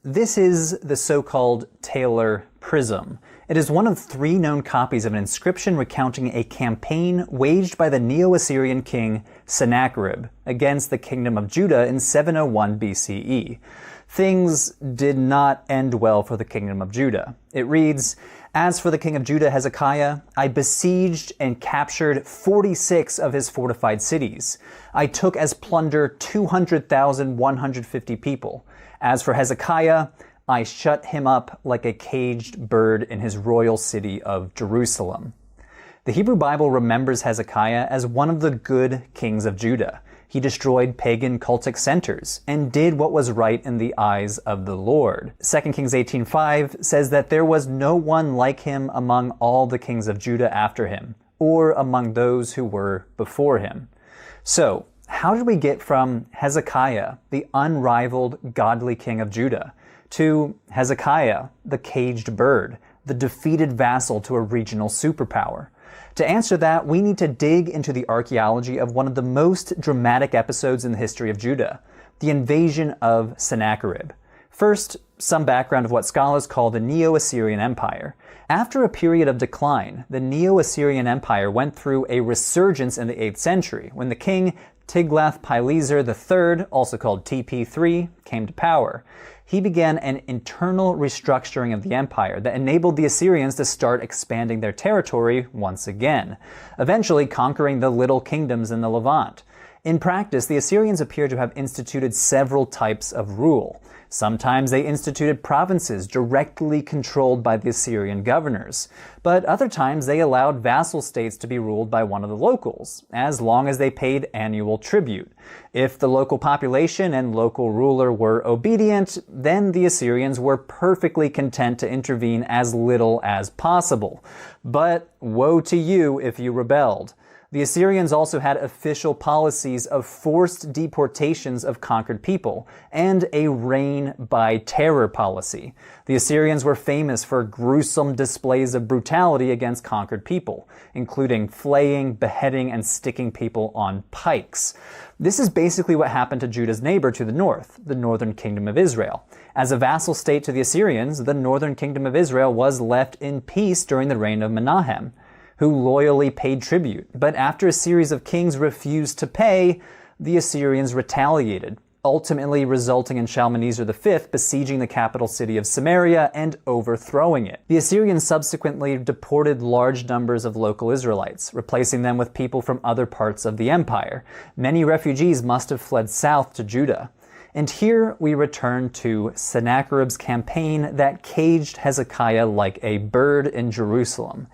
This is the so-called Taylor Prism. It is one of 3 known copies of an inscription recounting a campaign waged by the Neo-Assyrian king Sennacherib against the kingdom of Judah in 701 BCE. Things did not end well for the kingdom of Judah. It reads, "As for the king of Judah, Hezekiah, I besieged and captured 46 of his fortified cities. I took as plunder 200,150 people. As for Hezekiah, I shut him up like a caged bird in his royal city of Jerusalem." The Hebrew Bible remembers Hezekiah as one of the good kings of Judah. He destroyed pagan cultic centers and did what was right in the eyes of the Lord. 2 Kings 18:5 says that there was no one like him among all the kings of Judah after him, or among those who were before him. So, how did we get from Hezekiah, the unrivaled godly king of Judah, to Hezekiah, the caged bird, the defeated vassal to a regional superpower? To answer that, we need to dig into the archaeology of one of the most dramatic episodes in the history of Judah, the invasion of Sennacherib. First, some background of what scholars call the Neo-Assyrian Empire. After a period of decline, the Neo-Assyrian Empire went through a resurgence in the 8th century, when the king Tiglath-Pileser III, also called TP3, came to power. He began an internal restructuring of the empire that enabled the Assyrians to start expanding their territory once again, eventually conquering the little kingdoms in the Levant. In practice, the Assyrians appear to have instituted several types of rule. Sometimes they instituted provinces directly controlled by the Assyrian governors, but other times they allowed vassal states to be ruled by one of the locals, as long as they paid annual tribute. If the local population and local ruler were obedient, then the Assyrians were perfectly content to intervene as little as possible. But woe to you if you rebelled. The Assyrians also had official policies of forced deportations of conquered people and a reign by terror policy. The Assyrians were famous for gruesome displays of brutality against conquered people, including flaying, beheading, and sticking people on pikes. This is basically what happened to Judah's neighbor to the north, the northern kingdom of Israel. As a vassal state to the Assyrians, the northern kingdom of Israel was left in peace during the reign of Menahem, who loyally paid tribute. But after a series of kings refused to pay, the Assyrians retaliated, ultimately resulting in Shalmaneser V besieging the capital city of Samaria and overthrowing it. The Assyrians subsequently deported large numbers of local Israelites, replacing them with people from other parts of the empire. Many refugees must have fled south to Judah. And here we return to Sennacherib's campaign that caged Hezekiah like a bird in Jerusalem.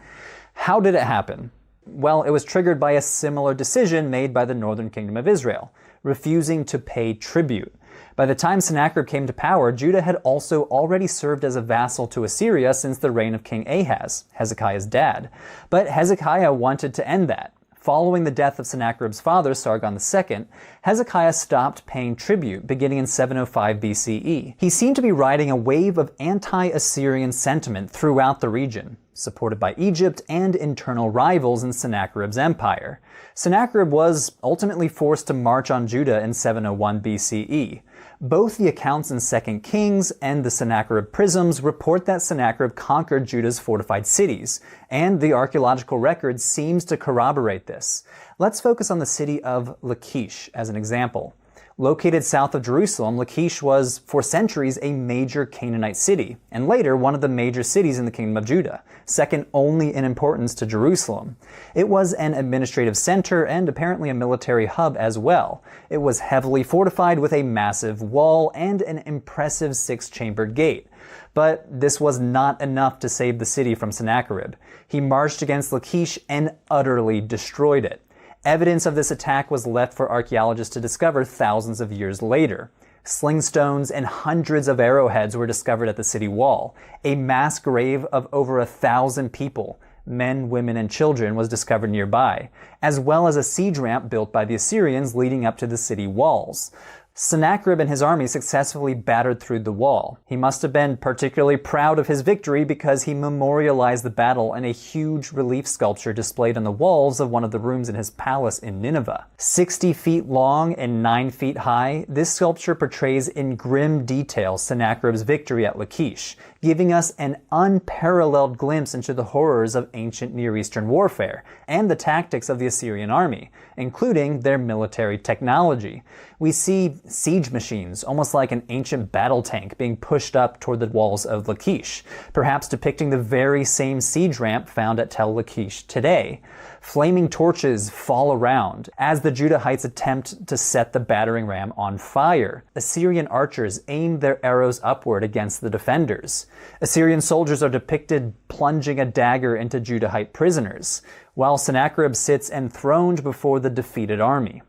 How did it happen? Well, it was triggered by a similar decision made by the northern kingdom of Israel, refusing to pay tribute. By the time Sennacherib came to power, Judah had also already served as a vassal to Assyria since the reign of King Ahaz, Hezekiah's dad. But Hezekiah wanted to end that. Following the death of Sennacherib's father, Sargon II, Hezekiah stopped paying tribute beginning in 705 BCE. He seemed to be riding a wave of anti-Assyrian sentiment throughout the region, supported by Egypt and internal rivals in Sennacherib's empire. Sennacherib was ultimately forced to march on Judah in 701 BCE. Both the accounts in 2 Kings and the Sennacherib prisms report that Sennacherib conquered Judah's fortified cities, and the archaeological record seems to corroborate this. Let's focus on the city of Lachish as an example. Located south of Jerusalem, Lachish was, for centuries, a major Canaanite city, and later one of the major cities in the kingdom of Judah, second only in importance to Jerusalem. It was an administrative center and apparently a military hub as well. It was heavily fortified with a massive wall and an impressive 6-chambered gate. But this was not enough to save the city from Sennacherib. He marched against Lachish and utterly destroyed it. Evidence of this attack was left for archaeologists to discover thousands of years later. Sling stones and hundreds of arrowheads were discovered at the city wall. A mass grave of over 1,000 people, men, women, and children, was discovered nearby, as well as a siege ramp built by the Assyrians leading up to the city walls. Sennacherib and his army successfully battered through the wall. He must have been particularly proud of his victory because he memorialized the battle in a huge relief sculpture displayed on the walls of one of the rooms in his palace in Nineveh. 60 feet long and 9 feet high, this sculpture portrays in grim detail Sennacherib's victory at Lachish, giving us an unparalleled glimpse into the horrors of ancient Near Eastern warfare and the tactics of the Assyrian army, including their military technology. We see siege machines, almost like an ancient battle tank, being pushed up toward the walls of Lachish, perhaps depicting the very same siege ramp found at Tel Lachish today. Flaming torches fall around as the Judahites attempt to set the battering ram on fire. Assyrian archers aim their arrows upward against the defenders. Assyrian soldiers are depicted plunging a dagger into Judahite prisoners, while Sennacherib sits enthroned before the defeated army.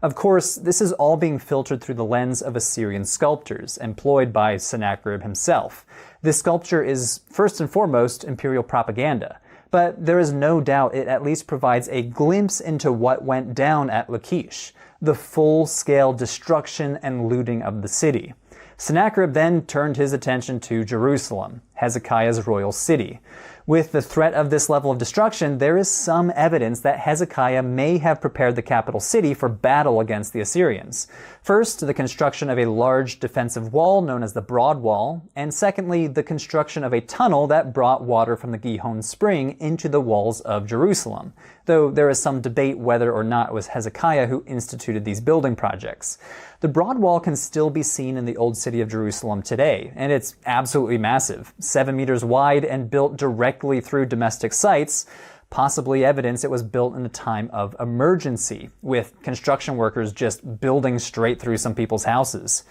Of course, this is all being filtered through the lens of Assyrian sculptors, employed by Sennacherib himself. This sculpture is, first and foremost, imperial propaganda, but there is no doubt it at least provides a glimpse into what went down at Lachish, the full-scale destruction and looting of the city. Sennacherib then turned his attention to Jerusalem, Hezekiah's royal city. With the threat of this level of destruction, there is some evidence that Hezekiah may have prepared the capital city for battle against the Assyrians. First, the construction of a large defensive wall known as the Broad Wall, and secondly, the construction of a tunnel that brought water from the Gihon Spring into the walls of Jerusalem, though there is some debate whether or not it was Hezekiah who instituted these building projects. The Broad Wall can still be seen in the old city of Jerusalem today, and it's absolutely massive, 7 meters wide and built directly through domestic sites, possibly evidence it was built in a time of emergency, with construction workers just building straight through some people's houses.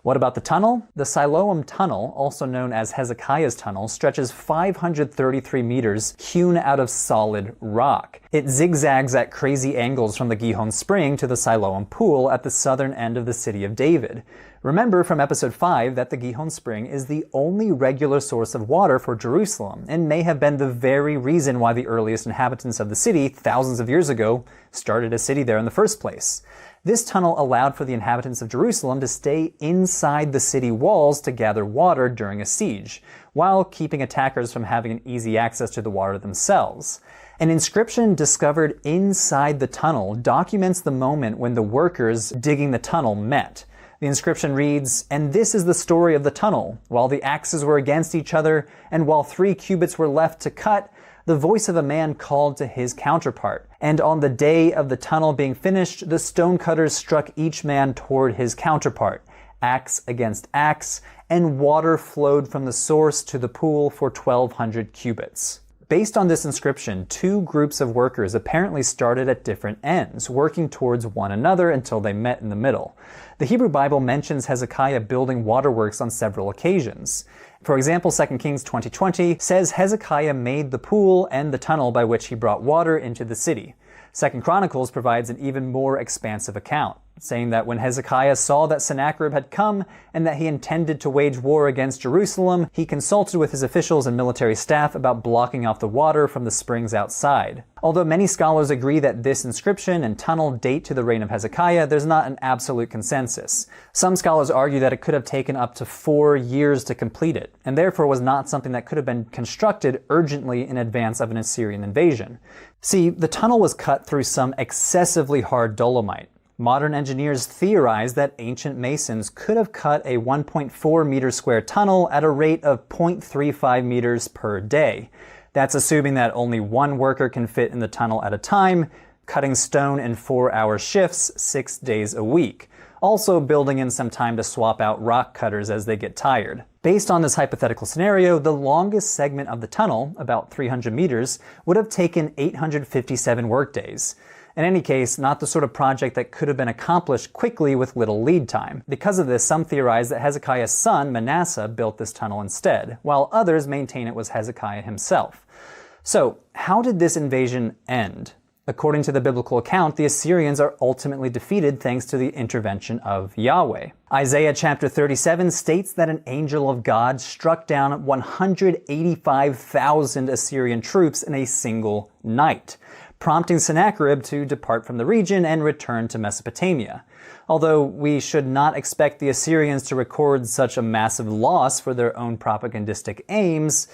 What about the tunnel? The Siloam Tunnel, also known as Hezekiah's Tunnel, stretches 533 meters hewn out of solid rock. It zigzags at crazy angles from the Gihon Spring to the Siloam Pool at the southern end of the city of David. Remember from episode 5 that the Gihon Spring is the only regular source of water for Jerusalem, and may have been the very reason why the earliest inhabitants of the city, thousands of years ago, started a city there in the first place. This tunnel allowed for the inhabitants of Jerusalem to stay inside the city walls to gather water during a siege, while keeping attackers from having an easy access to the water themselves. An inscription discovered inside the tunnel documents the moment when the workers digging the tunnel met. The inscription reads, "And this is the story of the tunnel. While the axes were against each other, and while 3 cubits were left to cut, the voice of a man called to his counterpart. And on the day of the tunnel being finished, the stonecutters struck each man toward his counterpart, axe against axe, and water flowed from the source to the pool for 1,200 cubits." Based on this inscription, 2 groups of workers apparently started at different ends, working towards one another until they met in the middle. The Hebrew Bible mentions Hezekiah building waterworks on several occasions. For example, 2 Kings 20:20 says Hezekiah made the pool and the tunnel by which he brought water into the city. 2 Chronicles provides an even more expansive account, saying that when Hezekiah saw that Sennacherib had come and that he intended to wage war against Jerusalem, he consulted with his officials and military staff about blocking off the water from the springs outside. Although many scholars agree that this inscription and tunnel date to the reign of Hezekiah, there's not an absolute consensus. Some scholars argue that it could have taken up to 4 years to complete it, and therefore was not something that could have been constructed urgently in advance of an Assyrian invasion. See, the tunnel was cut through some excessively hard dolomite. Modern engineers theorize that ancient masons could have cut a 1.4 meter square tunnel at a rate of 0.35 meters per day. That's assuming that only one worker can fit in the tunnel at a time, cutting stone in 4-hour shifts 6 days a week. Also building in some time to swap out rock cutters as they get tired. Based on this hypothetical scenario, the longest segment of the tunnel, about 300 meters, would have taken 857 workdays. In any case, not the sort of project that could have been accomplished quickly with little lead time. Because of this, some theorize that Hezekiah's son, Manasseh, built this tunnel instead, while others maintain it was Hezekiah himself. So, how did this invasion end? According to the biblical account, the Assyrians are ultimately defeated thanks to the intervention of Yahweh. Isaiah chapter 37 states that an angel of God struck down 185,000 Assyrian troops in a single night, prompting Sennacherib to depart from the region and return to Mesopotamia. Although we should not expect the Assyrians to record such a massive loss for their own propagandistic aims,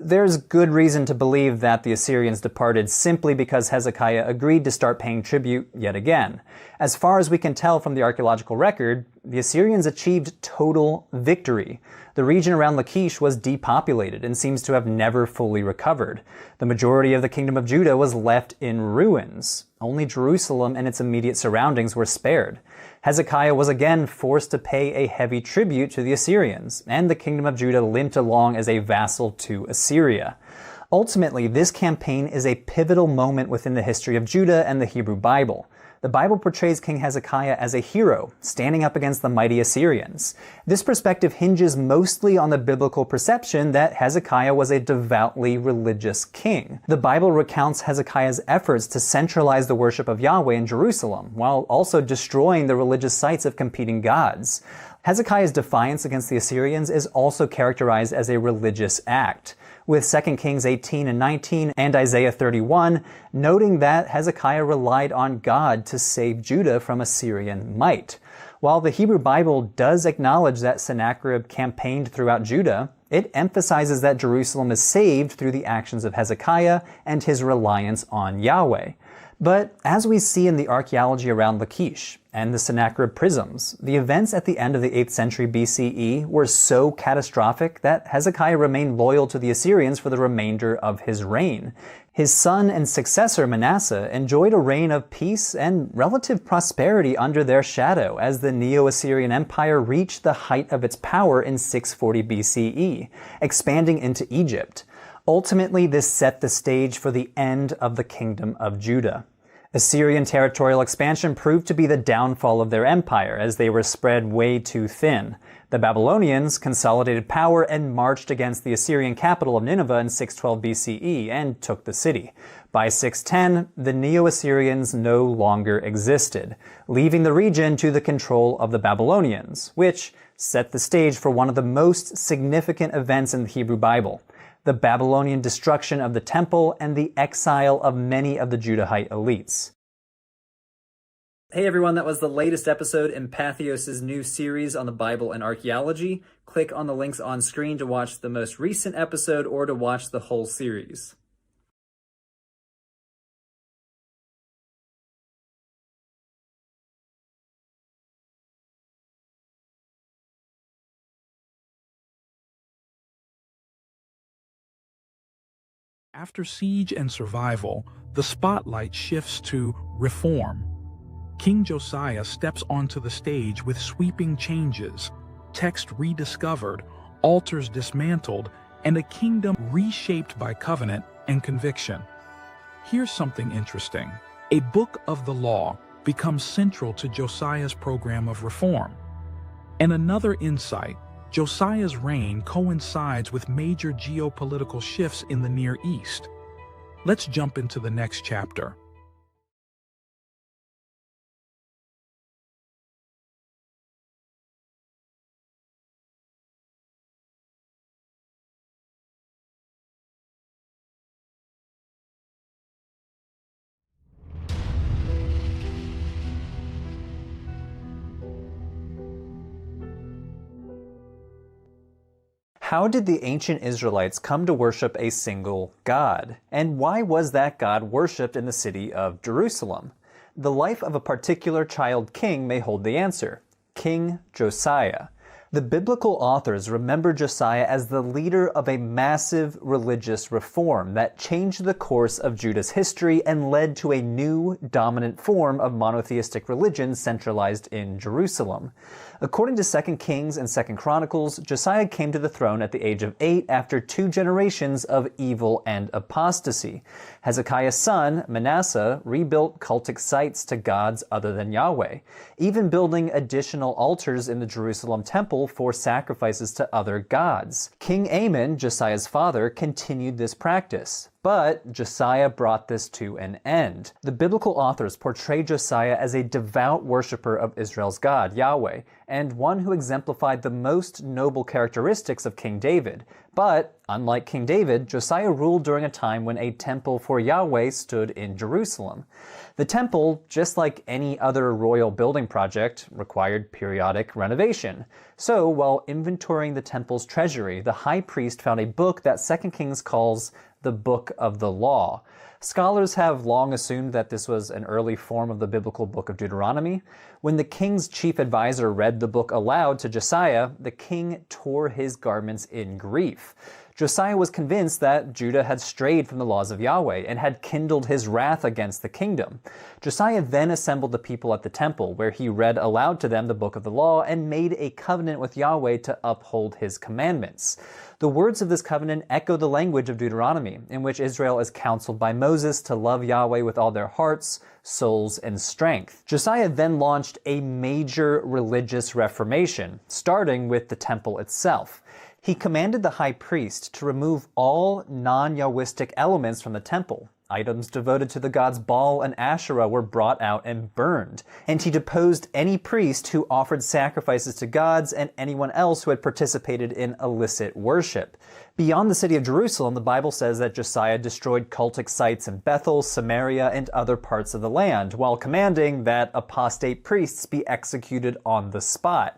there's good reason to believe that the Assyrians departed simply because Hezekiah agreed to start paying tribute yet again. As far as we can tell from the archaeological record, the Assyrians achieved total victory. The region around Lachish was depopulated and seems to have never fully recovered. The majority of the kingdom of Judah was left in ruins. Only Jerusalem and its immediate surroundings were spared. Hezekiah was again forced to pay a heavy tribute to the Assyrians, and the kingdom of Judah limped along as a vassal to Assyria. Ultimately, this campaign is a pivotal moment within the history of Judah and the Hebrew Bible. The Bible portrays King Hezekiah as a hero, standing up against the mighty Assyrians. This perspective hinges mostly on the biblical perception that Hezekiah was a devoutly religious king. The Bible recounts Hezekiah's efforts to centralize the worship of Yahweh in Jerusalem, while also destroying the religious sites of competing gods. Hezekiah's defiance against the Assyrians is also characterized as a religious act, with 2 Kings 18 and 19 and Isaiah 31 noting that Hezekiah relied on God to save Judah from Assyrian might. While the Hebrew Bible does acknowledge that Sennacherib campaigned throughout Judah, it emphasizes that Jerusalem is saved through the actions of Hezekiah and his reliance on Yahweh. But as we see in the archaeology around Lachish and the Sennacherib prisms, the events at the end of the 8th century BCE were so catastrophic that Hezekiah remained loyal to the Assyrians for the remainder of his reign. His son and successor Manasseh enjoyed a reign of peace and relative prosperity under their shadow as the Neo-Assyrian Empire reached the height of its power in 640 BCE, expanding into Egypt. Ultimately, this set the stage for the end of the Kingdom of Judah. Assyrian territorial expansion proved to be the downfall of their empire, as they were spread way too thin. The Babylonians consolidated power and marched against the Assyrian capital of Nineveh in 612 BCE and took the city. By 610, the Neo-Assyrians no longer existed, leaving the region to the control of the Babylonians, which set the stage for one of the most significant events in the Hebrew Bible: the Babylonian destruction of the temple and the exile of many of the Judahite elites. Hey everyone, that was the latest episode in Patheos' new series on the Bible and archaeology. Click on the links on screen to watch the most recent episode or to watch the whole series. After siege and survival, the spotlight shifts to reform. King Josiah steps onto the stage with sweeping changes, text rediscovered, altars dismantled, and a kingdom reshaped by covenant and conviction. Here's something interesting. A book of the law becomes central to Josiah's program of reform. And another insight: Josiah's reign coincides with major geopolitical shifts in the Near East. Let's jump into the next chapter. How did the ancient Israelites come to worship a single God? And why was that God worshipped in the city of Jerusalem? The life of a particular child king may hold the answer: King Josiah. The biblical authors remember Josiah as the leader of a massive religious reform that changed the course of Judah's history and led to a new dominant form of monotheistic religion centralized in Jerusalem. According to 2 Kings and 2 Chronicles, Josiah came to the throne at the age of 8 after 2 generations of evil and apostasy. Hezekiah's son, Manasseh, rebuilt cultic sites to gods other than Yahweh, even building additional altars in the Jerusalem temple for sacrifices to other gods. King Amon, Josiah's father, continued this practice. But Josiah brought this to an end. The biblical authors portray Josiah as a devout worshiper of Israel's God, Yahweh, and one who exemplified the most noble characteristics of King David. But, unlike King David, Josiah ruled during a time when a temple for Yahweh stood in Jerusalem. The temple, just like any other royal building project, required periodic renovation. So, while inventorying the temple's treasury, the high priest found a book that 2 Kings calls the Book of the Law. Scholars have long assumed that this was an early form of the biblical book of Deuteronomy. When the king's chief advisor read the book aloud to Josiah, the king tore his garments in grief. Josiah was convinced that Judah had strayed from the laws of Yahweh and had kindled his wrath against the kingdom. Josiah then assembled the people at the temple, where he read aloud to them the book of the law and made a covenant with Yahweh to uphold his commandments. The words of this covenant echo the language of Deuteronomy, in which Israel is counseled by Moses to love Yahweh with all their hearts, souls, and strength. Josiah then launched a major religious reformation, starting with the temple itself. He commanded the high priest to remove all non-Yahwistic elements from the temple. Items devoted to the gods Baal and Asherah were brought out and burned, and he deposed any priest who offered sacrifices to gods and anyone else who had participated in illicit worship. Beyond the city of Jerusalem, the Bible says that Josiah destroyed cultic sites in Bethel, Samaria, and other parts of the land, while commanding that apostate priests be executed on the spot.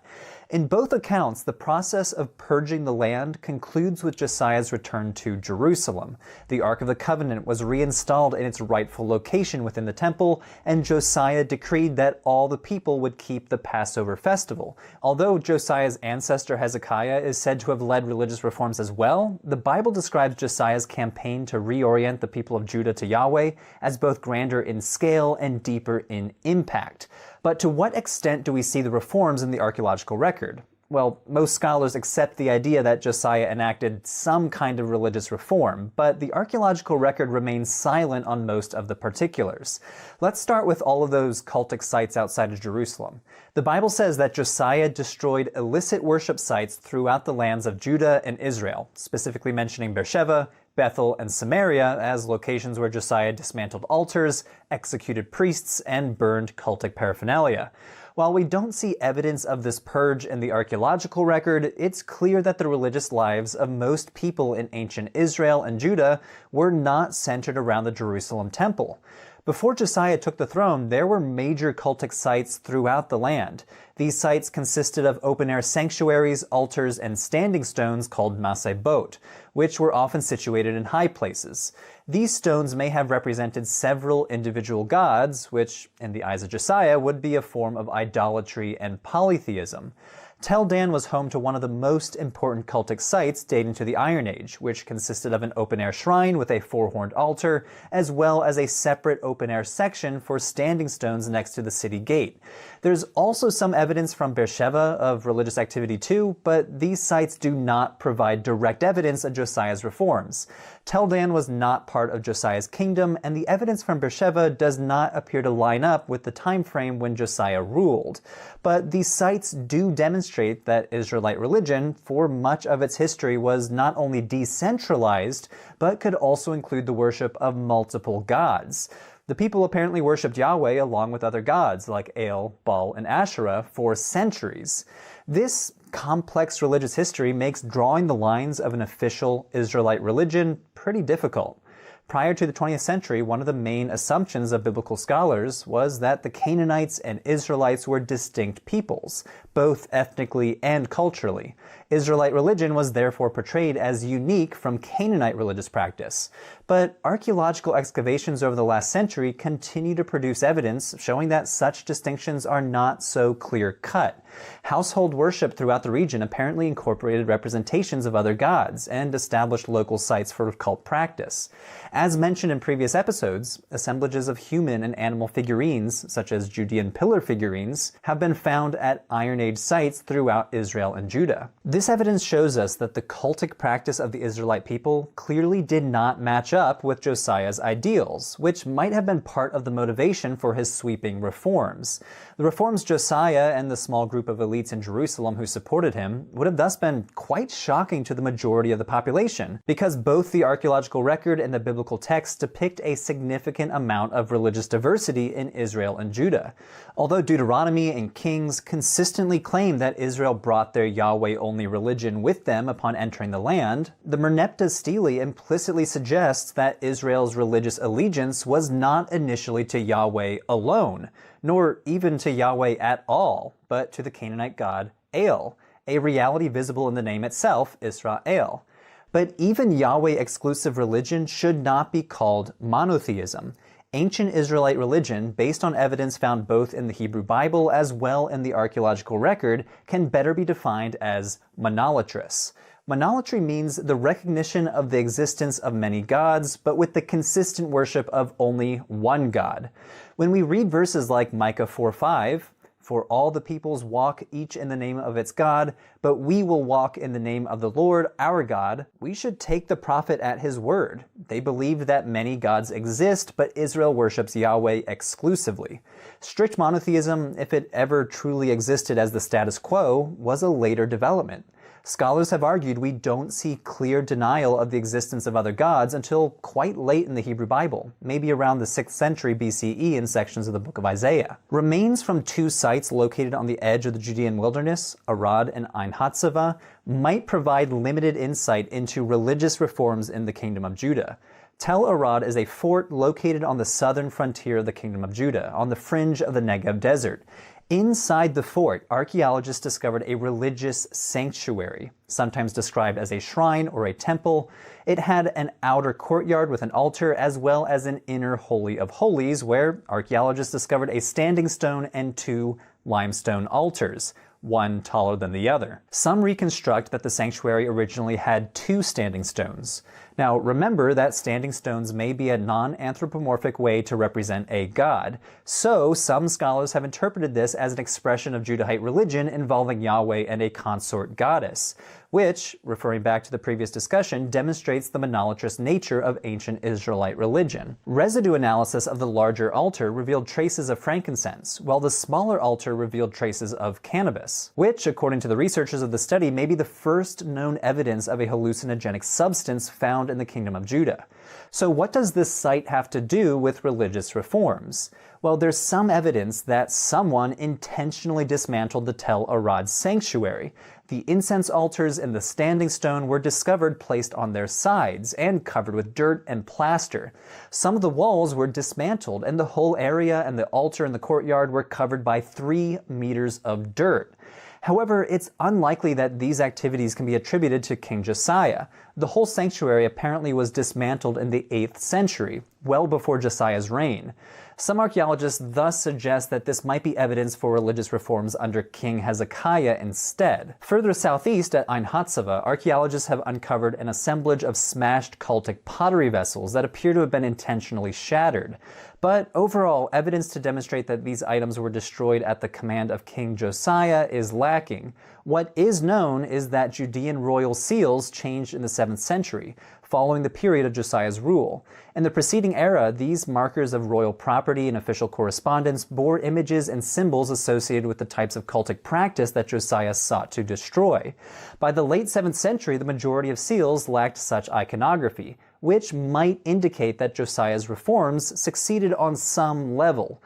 In both accounts, the process of purging the land concludes with Josiah's return to Jerusalem. The Ark of the Covenant was reinstalled in its rightful location within the temple, and Josiah decreed that all the people would keep the Passover festival. Although Josiah's ancestor Hezekiah is said to have led religious reforms as well, the Bible describes Josiah's campaign to reorient the people of Judah to Yahweh as both grander in scale and deeper in impact. But to what extent do we see the reforms in the archaeological record? Well, most scholars accept the idea that Josiah enacted some kind of religious reform, but the archaeological record remains silent on most of the particulars. Let's start with all of those cultic sites outside of Jerusalem. The Bible says that Josiah destroyed illicit worship sites throughout the lands of Judah and Israel, specifically mentioning Beersheba, Bethel, and Samaria as locations where Josiah dismantled altars, executed priests, and burned cultic paraphernalia. While we don't see evidence of this purge in the archaeological record, it's clear that the religious lives of most people in ancient Israel and Judah were not centered around the Jerusalem temple. Before Josiah took the throne, there were major cultic sites throughout the land. These sites consisted of open-air sanctuaries, altars, and standing stones called masebot, which were often situated in high places. These stones may have represented several individual gods, which, in the eyes of Josiah, would be a form of idolatry and polytheism. Tel Dan was home to one of the most important cultic sites dating to the Iron Age, which consisted of an open-air shrine with a four-horned altar, as well as a separate open-air section for standing stones next to the city gate. There's also some evidence from Beersheba of religious activity too, but these sites do not provide direct evidence of Josiah's reforms. Tel Dan was not part of Josiah's kingdom, and the evidence from Beersheba does not appear to line up with the time frame when Josiah ruled. But these sites do demonstrate that Israelite religion, for much of its history, was not only decentralized, but could also include the worship of multiple gods. The people apparently worshipped Yahweh along with other gods like El, Baal, and Asherah for centuries. This complex religious history makes drawing the lines of an official Israelite religion pretty difficult. Prior to the 20th century, one of the main assumptions of biblical scholars was that the Canaanites and Israelites were distinct peoples, both ethnically and culturally. Israelite religion was therefore portrayed as unique from Canaanite religious practice. But archaeological excavations over the last century continue to produce evidence showing that such distinctions are not so clear-cut. Household worship throughout the region apparently incorporated representations of other gods and established local sites for cult practice. As mentioned in previous episodes, assemblages of human and animal figurines, such as Judean pillar figurines, have been found at Iron Age sites throughout Israel and Judah. This evidence shows us that the cultic practice of the Israelite people clearly did not match up with Josiah's ideals, which might have been part of the motivation for his sweeping reforms. The reforms Josiah and the small group of elites in Jerusalem who supported him would have thus been quite shocking to the majority of the population, because both the archaeological record and the biblical texts depict a significant amount of religious diversity in Israel and Judah. Although Deuteronomy and Kings consistently claim that Israel brought their Yahweh-only religion with them upon entering the land, the Merneptah Stele implicitly suggests that Israel's religious allegiance was not initially to Yahweh alone, nor even to Yahweh at all, but to the Canaanite god El, a reality visible in the name itself, Israel. But even Yahweh-exclusive religion should not be called monotheism. Ancient Israelite religion, based on evidence found both in the Hebrew Bible as well in the archaeological record, can better be defined as monolatrous. Monolatry means the recognition of the existence of many gods, but with the consistent worship of only one God. When we read verses like Micah 4:5, "For all the peoples walk each in the name of its God, but we will walk in the name of the Lord our God," we should take the prophet at his word. They believed that many gods exist, but Israel worships Yahweh exclusively. Strict monotheism, if it ever truly existed as the status quo, was a later development. Scholars have argued we don't see clear denial of the existence of other gods until quite late in the Hebrew Bible, maybe around the 6th century BCE in sections of the book of Isaiah. Remains from two sites located on the edge of the Judean wilderness, Arad and Ein Hatzavah, might provide limited insight into religious reforms in the Kingdom of Judah. Tel Arad is a fort located on the southern frontier of the Kingdom of Judah, on the fringe of the Negev desert. Inside the fort, archaeologists discovered a religious sanctuary, sometimes described as a shrine or a temple. It had an outer courtyard with an altar, as well as an inner Holy of Holies, where archaeologists discovered a standing stone and two limestone altars, one taller than the other. Some reconstruct that the sanctuary originally had two standing stones. Now, remember that standing stones may be a non-anthropomorphic way to represent a god, so some scholars have interpreted this as an expression of Judahite religion involving Yahweh and a consort goddess, which, referring back to the previous discussion, demonstrates the monolatrous nature of ancient Israelite religion. Residue analysis of the larger altar revealed traces of frankincense, while the smaller altar revealed traces of cannabis, which, according to the researchers of the study, may be the first known evidence of a hallucinogenic substance found in the Kingdom of Judah. So what does this site have to do with religious reforms? Well, there's some evidence that someone intentionally dismantled the Tel Arad sanctuary. The incense altars and the standing stone were discovered placed on their sides and covered with dirt and plaster. Some of the walls were dismantled, and the whole area and the altar and the courtyard were covered by 3 meters of dirt. However, it's unlikely that these activities can be attributed to King Josiah. The whole sanctuary apparently was dismantled in the 8th century, well before Josiah's reign. Some archaeologists thus suggest that this might be evidence for religious reforms under King Hezekiah instead. Further southeast at Ein Hatzavah, archaeologists have uncovered an assemblage of smashed cultic pottery vessels that appear to have been intentionally shattered. But overall, evidence to demonstrate that these items were destroyed at the command of King Josiah is lacking. What is known is that Judean royal seals changed in the 7th century, following the period of Josiah's rule. In the preceding era, these markers of royal property and official correspondence bore images and symbols associated with the types of cultic practice that Josiah sought to destroy. By the late 7th century, the majority of seals lacked such iconography, which might indicate that Josiah's reforms succeeded on some level.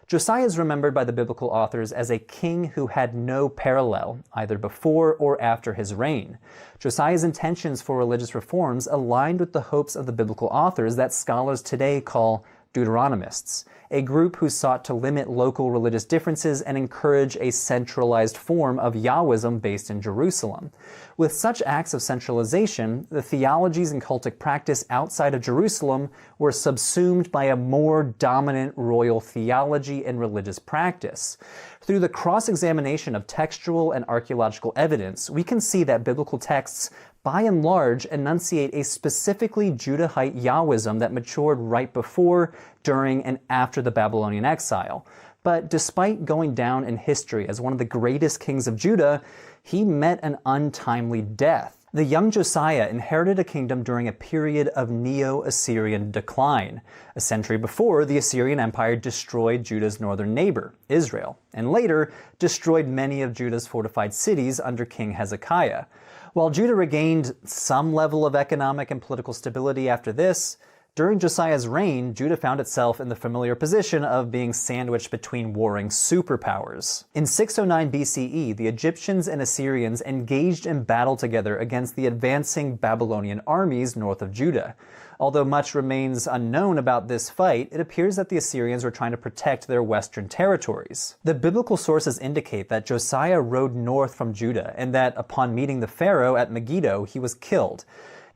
Josiah is remembered by the biblical authors as a king who had no parallel, either before or after his reign. Josiah's intentions for religious reforms aligned with the hopes of the biblical authors that scholars today call Deuteronomists, a group who sought to limit local religious differences and encourage a centralized form of Yahwism based in Jerusalem. With such acts of centralization, the theologies and cultic practice outside of Jerusalem were subsumed by a more dominant royal theology and religious practice. Through the cross-examination of textual and archaeological evidence, we can see that biblical texts by and large enunciate a specifically Judahite Yahwism that matured right before, during, and after the Babylonian exile. But despite going down in history as one of the greatest kings of Judah, he met an untimely death. The young Josiah inherited a kingdom during a period of Neo-Assyrian decline. A century before, the Assyrian Empire destroyed Judah's northern neighbor, Israel, and later destroyed many of Judah's fortified cities under King Hezekiah. While Judah regained some level of economic and political stability after this, during Josiah's reign, Judah found itself in the familiar position of being sandwiched between warring superpowers. In 609 BCE, the Egyptians and Assyrians engaged in battle together against the advancing Babylonian armies north of Judah. Although much remains unknown about this fight, it appears that the Assyrians were trying to protect their western territories. The biblical sources indicate that Josiah rode north from Judah and that upon meeting the Pharaoh at Megiddo, he was killed.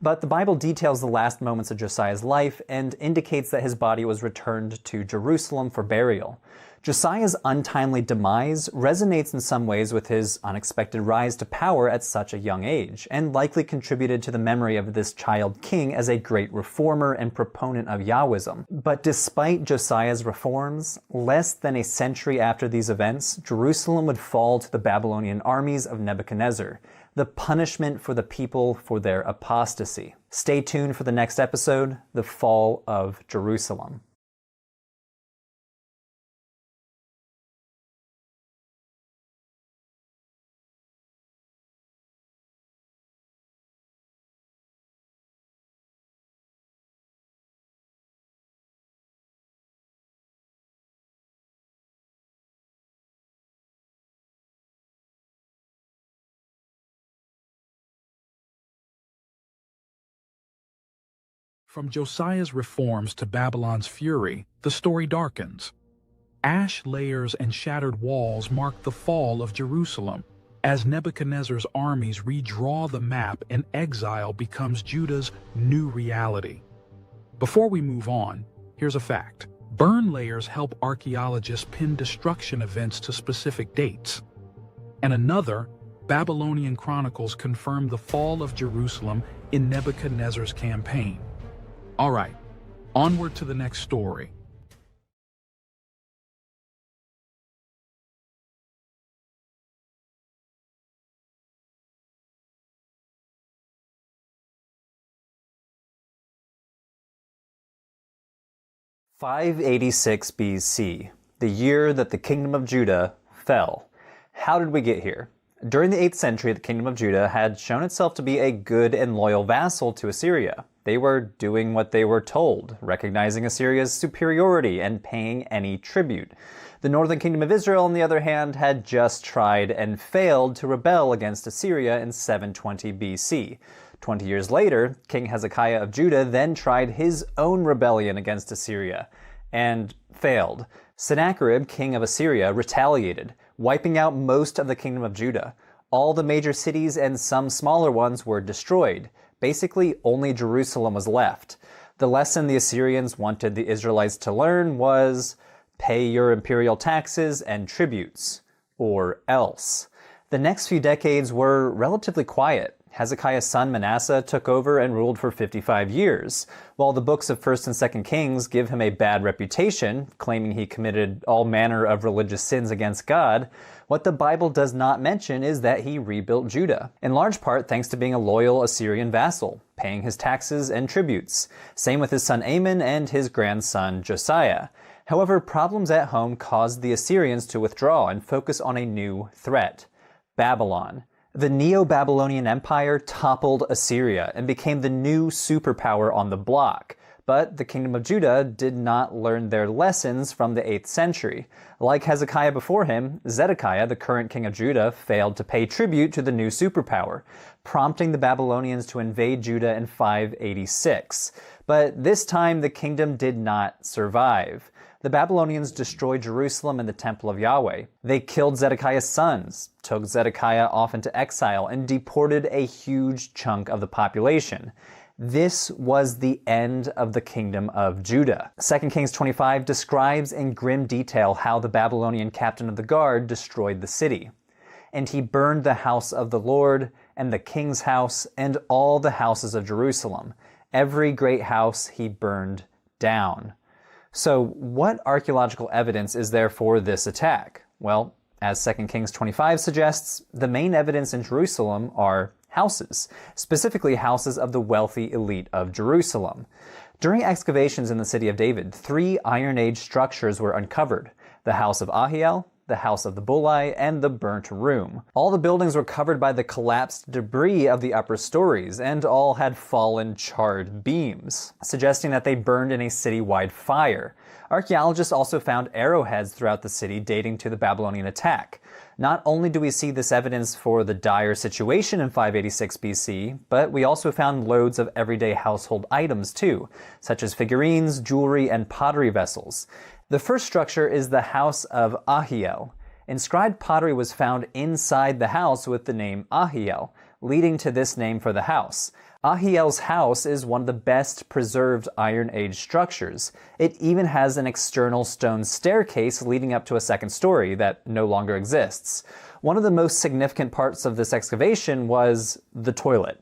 But the Bible details the last moments of Josiah's life and indicates that his body was returned to Jerusalem for burial. Josiah's untimely demise resonates in some ways with his unexpected rise to power at such a young age, and likely contributed to the memory of this child king as a great reformer and proponent of Yahwism. But despite Josiah's reforms, less than a century after these events, Jerusalem would fall to the Babylonian armies of Nebuchadnezzar, the punishment for the people for their apostasy. Stay tuned for the next episode, The Fall of Jerusalem. From Josiah's reforms to Babylon's fury, the story darkens. Ash layers and shattered walls mark the fall of Jerusalem, as Nebuchadnezzar's armies redraw the map and exile becomes Judah's new reality. Before we move on, here's a fact. Burn layers help archaeologists pin destruction events to specific dates. And another, Babylonian chronicles confirm the fall of Jerusalem in Nebuchadnezzar's campaign. All right, onward to the next story. "586 BC, the year that the kingdom of Judah fell." How did we get here? During the 8th century, the kingdom of Judah had shown itself to be a good and loyal vassal to Assyria. They were doing what they were told, recognizing Assyria's superiority and paying any tribute. The northern kingdom of Israel, on the other hand, had just tried and failed to rebel against Assyria in 720 BC. 20 years later, King Hezekiah of Judah then tried his own rebellion against Assyria and failed. Sennacherib, king of Assyria, retaliated, wiping out most of the kingdom of Judah. All the major cities and some smaller ones were destroyed. Basically, only Jerusalem was left. The lesson the Assyrians wanted the Israelites to learn was, pay your imperial taxes and tributes, or else. The next few decades were relatively quiet. Hezekiah's son Manasseh took over and ruled for 55 years. While the books of 1st and 2nd Kings give him a bad reputation, claiming he committed all manner of religious sins against God, what the Bible does not mention is that he rebuilt Judah, in large part thanks to being a loyal Assyrian vassal, paying his taxes and tributes. Same with his son Amon and his grandson Josiah. However, problems at home caused the Assyrians to withdraw and focus on a new threat: Babylon. The Neo-Babylonian Empire toppled Assyria and became the new superpower on the block. But the kingdom of Judah did not learn their lessons from the 8th century. Like Hezekiah before him, Zedekiah, the current king of Judah, failed to pay tribute to the new superpower, prompting the Babylonians to invade Judah in 586. But this time the kingdom did not survive. The Babylonians destroyed Jerusalem and the temple of Yahweh. They killed Zedekiah's sons, took Zedekiah off into exile, and deported a huge chunk of the population. This was the end of the kingdom of Judah. 2 Kings 25 describes in grim detail how the Babylonian captain of the guard destroyed the city. "And he burned the house of the Lord, and the king's house, and all the houses of Jerusalem. Every great house he burned down." So what archaeological evidence is there for this attack? Well, as 2 Kings 25 suggests, the main evidence in Jerusalem are houses, specifically houses of the wealthy elite of Jerusalem. During excavations in the city of David, 3 Iron Age structures were uncovered: the house of Ahiel, the house of the Bulai, and the burnt room. All the buildings were covered by the collapsed debris of the upper stories, and all had fallen charred beams, suggesting that they burned in a city-wide fire. Archaeologists also found arrowheads throughout the city dating to the Babylonian attack. Not only do we see this evidence for the dire situation in 586 BC, but we also found loads of everyday household items too, such as figurines, jewelry, and pottery vessels. The first structure is the house of Ahiel. Inscribed pottery was found inside the house with the name Ahiel, leading to this name for the house. Ahiel's house is one of the best preserved Iron Age structures. It even has an external stone staircase leading up to a second story that no longer exists. One of the most significant parts of this excavation was the toilet.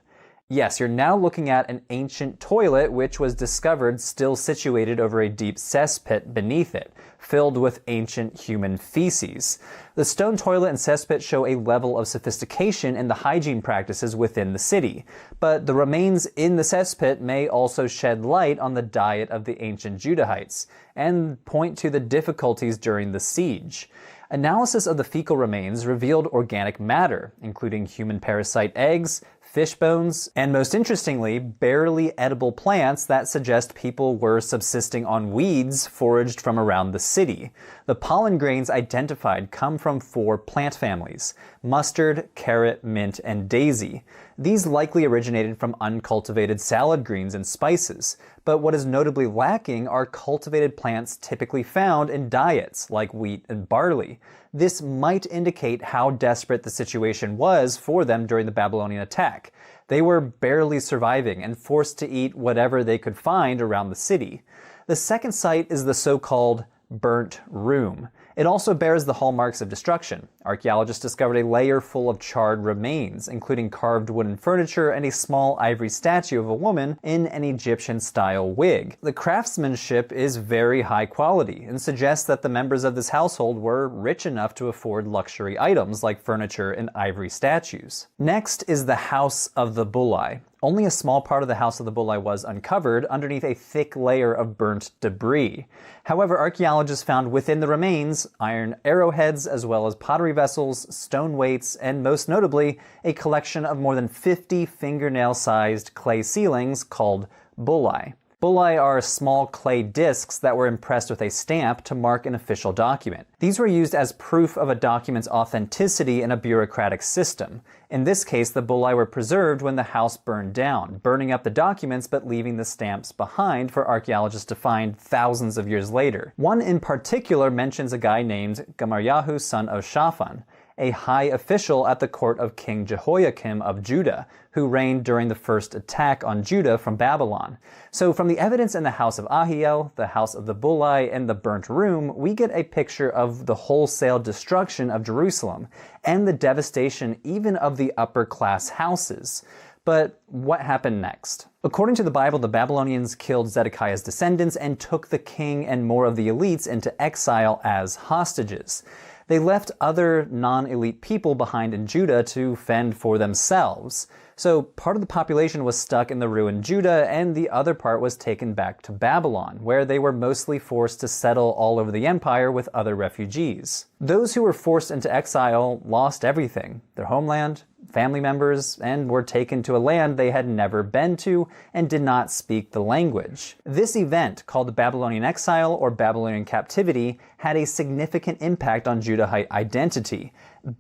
Yes, you're now looking at an ancient toilet which was discovered still situated over a deep cesspit beneath it, filled with ancient human feces. The stone toilet and cesspit show a level of sophistication in the hygiene practices within the city, but the remains in the cesspit may also shed light on the diet of the ancient Judahites and point to the difficulties during the siege. Analysis of the fecal remains revealed organic matter, including human parasite eggs, fish bones, and most interestingly, barely edible plants that suggest people were subsisting on weeds foraged from around the city. The pollen grains identified come from 4 plant families: mustard, carrot, mint, and daisy. These likely originated from uncultivated salad greens and spices, but what is notably lacking are cultivated plants typically found in diets like wheat and barley. This might indicate how desperate the situation was for them during the Babylonian attack. They were barely surviving and forced to eat whatever they could find around the city. The second site is the so-called burnt room. It also bears the hallmarks of destruction. Archaeologists discovered a layer full of charred remains, including carved wooden furniture and a small ivory statue of a woman in an Egyptian-style wig. The craftsmanship is very high quality and suggests that the members of this household were rich enough to afford luxury items like furniture and ivory statues. Next is the House of the Bulli. Only a small part of the House of the Bulli was uncovered underneath a thick layer of burnt debris. However, archaeologists found within the remains iron arrowheads as well as pottery vessels, stone weights, and most notably, a collection of more than 50 fingernail-sized clay ceilings called bulli. Bulli are small clay discs that were impressed with a stamp to mark an official document. These were used as proof of a document's authenticity in a bureaucratic system. In this case, the bulli were preserved when the house burned down, burning up the documents but leaving the stamps behind for archaeologists to find thousands of years later. One in particular mentions a guy named Gamaliel, son of Shaphan, a high official at the court of King Jehoiakim of Judah, who reigned during the first attack on Judah from Babylon. So from the evidence in the House of Ahiel, the House of the Bulli, and the Burnt Room, we get a picture of the wholesale destruction of Jerusalem, and the devastation even of the upper-class houses. But what happened next? According to the Bible, the Babylonians killed Zedekiah's descendants and took the king and more of the elites into exile as hostages. They left other non-elite people behind in Judah to fend for themselves. So part of the population was stuck in the ruined Judah, and the other part was taken back to Babylon, where they were mostly forced to settle all over the empire with other refugees. Those who were forced into exile lost everything: their homeland, family members, and were taken to a land they had never been to and did not speak the language. This event, called the Babylonian exile or Babylonian captivity, had a significant impact on Judahite identity.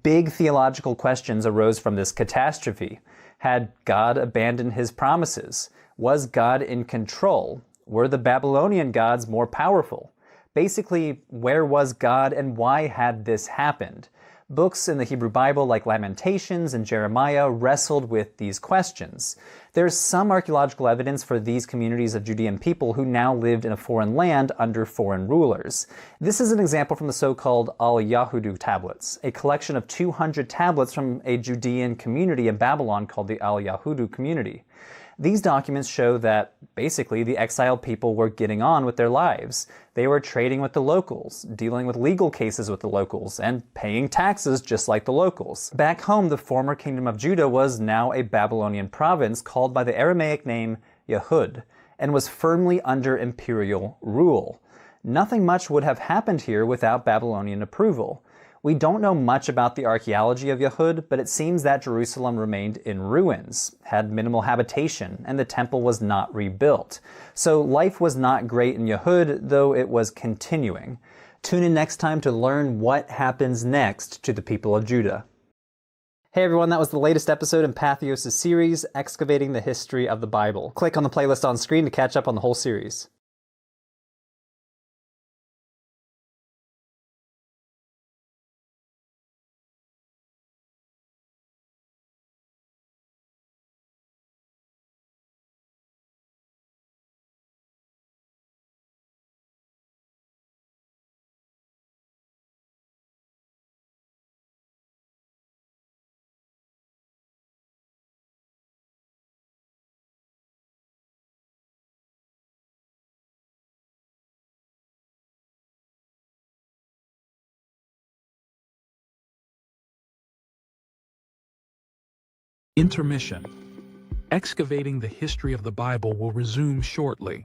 Big theological questions arose from this catastrophe. Had God abandoned his promises? Was God in control? Were the Babylonian gods more powerful? Basically, where was God and why had this happened? Books in the Hebrew Bible like Lamentations and Jeremiah wrestled with these questions. There's some archaeological evidence for these communities of Judean people who now lived in a foreign land under foreign rulers. This is an example from the so-called Al-Yahudu tablets, a collection of 200 tablets from a Judean community in Babylon called the Al-Yahudu community. These documents show that, basically, the exiled people were getting on with their lives. They were trading with the locals, dealing with legal cases with the locals, and paying taxes just like the locals. Back home, the former kingdom of Judah was now a Babylonian province called by the Aramaic name Yehud, and was firmly under imperial rule. Nothing much would have happened here without Babylonian approval. We don't know much about the archaeology of Yehud, but it seems that Jerusalem remained in ruins, had minimal habitation, and the temple was not rebuilt. So life was not great in Yehud, though it was continuing. Tune in next time to learn what happens next to the people of Judah. Hey everyone, that was the latest episode in Patheos' series, Excavating the History of the Bible. Click on the playlist on screen to catch up on the whole series. Intermission. Excavating the History of the Bible will resume shortly.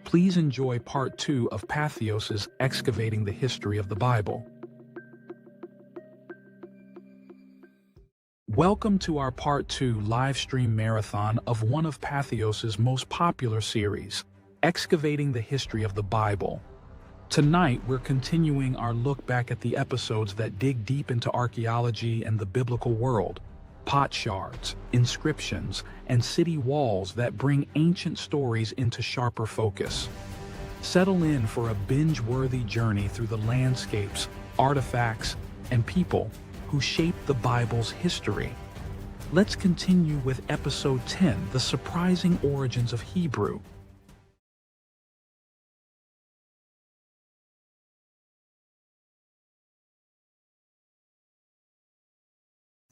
Please enjoy part 2 of Patheos' Excavating the History of the Bible. Welcome to our part 2 live stream marathon of one of Patheos' most popular series, Excavating the History of the Bible. Tonight, we're continuing our look back at the episodes that dig deep into archaeology and the biblical world. Pot shards, inscriptions, and city walls that bring ancient stories into sharper focus. Settle in for a binge-worthy journey through the landscapes, artifacts, and people who shaped the Bible's history. Let's continue with episode 10, The Surprising Origins of Hebrew.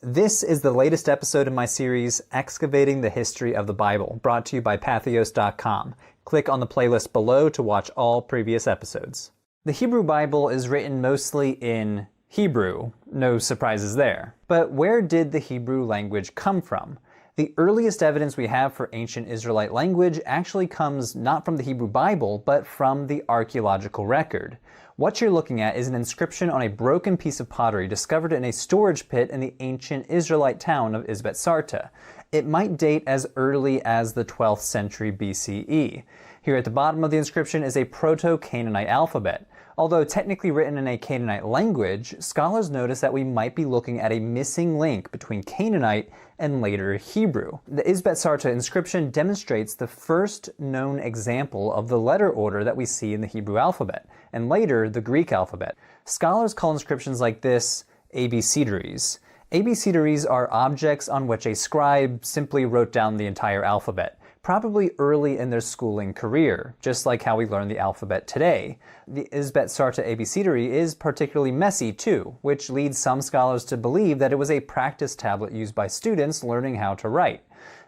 This is the latest episode in my series, Excavating the History of the Bible, brought to you by Patheos.com. Click on the playlist below to watch all previous episodes. The Hebrew Bible is written mostly in Hebrew, no surprises there. But where did the Hebrew language come from? The earliest evidence we have for ancient Israelite language actually comes not from the Hebrew Bible, but from the archaeological record. What you're looking at is an inscription on a broken piece of pottery discovered in a storage pit in the ancient Israelite town of Isbet-Sarta. It might date as early as the 12th century BCE. Here at the bottom of the inscription is a Proto-Canaanite alphabet. Although technically written in a Canaanite language, scholars notice that we might be looking at a missing link between Canaanite and later Hebrew. The Isbet-Sarta inscription demonstrates the first known example of the letter order that we see in the Hebrew alphabet, and later the Greek alphabet. Scholars call inscriptions like this abecedaries. Abecedaries are objects on which a scribe simply wrote down the entire alphabet, probably early in their schooling career, just like how we learn the alphabet today. The Isbet-Sarta abecedary is particularly messy too, which leads some scholars to believe that it was a practice tablet used by students learning how to write.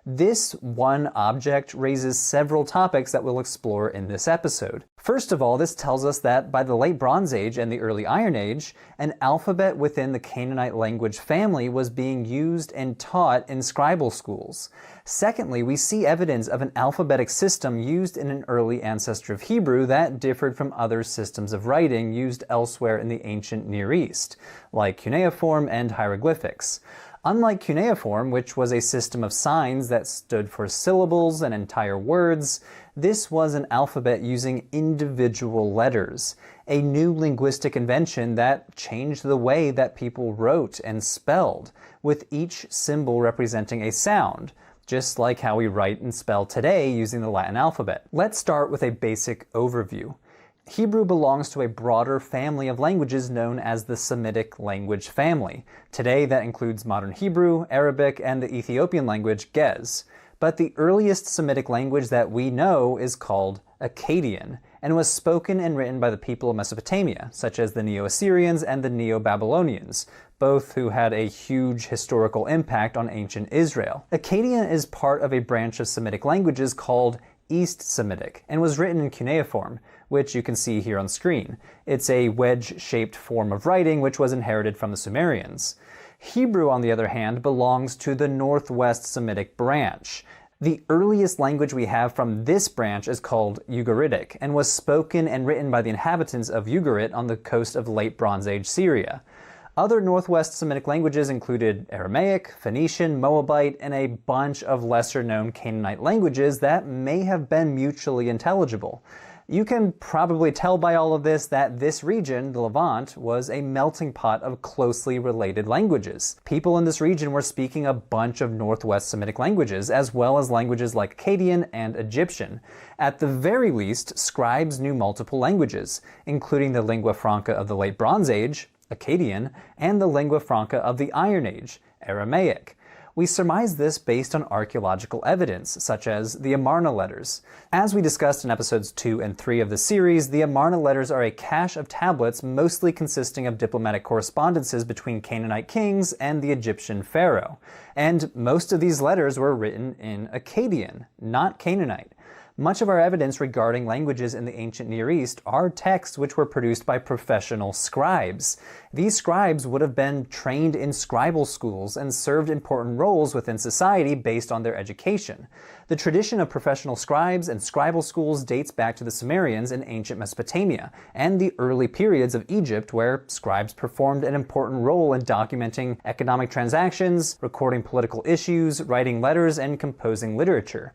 This one object raises several topics that we'll explore in this episode. First of all, this tells us that by the late Bronze Age and the early Iron Age, an alphabet within the Canaanite language family was being used and taught in scribal schools. Secondly, we see evidence of an alphabetic system used in an early ancestor of Hebrew that differed from other systems of writing used elsewhere in the ancient Near East, like cuneiform and hieroglyphics. Unlike cuneiform, which was a system of signs that stood for syllables and entire words, this was an alphabet using individual letters, a new linguistic invention that changed the way that people wrote and spelled, with each symbol representing a sound, just like how we write and spell today using the Latin alphabet. Let's start with a basic overview. Hebrew belongs to a broader family of languages known as the Semitic language family. Today that includes modern Hebrew, Arabic, and the Ethiopian language Ge'ez. But the earliest Semitic language that we know is called Akkadian, and was spoken and written by the people of Mesopotamia, such as the Neo-Assyrians and the Neo-Babylonians, both who had a huge historical impact on ancient Israel. Akkadian is part of a branch of Semitic languages called East Semitic, and was written in cuneiform, which you can see here on screen. It's a wedge-shaped form of writing which was inherited from the Sumerians. Hebrew, on the other hand, belongs to the Northwest Semitic branch. The earliest language we have from this branch is called Ugaritic, and was spoken and written by the inhabitants of Ugarit on the coast of late Bronze Age Syria. Other Northwest Semitic languages included Aramaic, Phoenician, Moabite, and a bunch of lesser-known Canaanite languages that may have been mutually intelligible. You can probably tell by all of this that this region, the Levant, was a melting pot of closely related languages. People in this region were speaking a bunch of Northwest Semitic languages, as well as languages like Akkadian and Egyptian. At the very least, scribes knew multiple languages, including the lingua franca of the late Bronze Age, Akkadian, and the lingua franca of the Iron Age, Aramaic. We surmise this based on archaeological evidence, such as the Amarna letters. As we discussed in episodes 2 and 3 of the series, the Amarna letters are a cache of tablets mostly consisting of diplomatic correspondences between Canaanite kings and the Egyptian pharaoh. And most of these letters were written in Akkadian, not Canaanite. Much of our evidence regarding languages in the ancient Near East are texts which were produced by professional scribes. These scribes would have been trained in scribal schools and served important roles within society based on their education. The tradition of professional scribes and scribal schools dates back to the Sumerians in ancient Mesopotamia and the early periods of Egypt, where scribes performed an important role in documenting economic transactions, recording political issues, writing letters, and composing literature.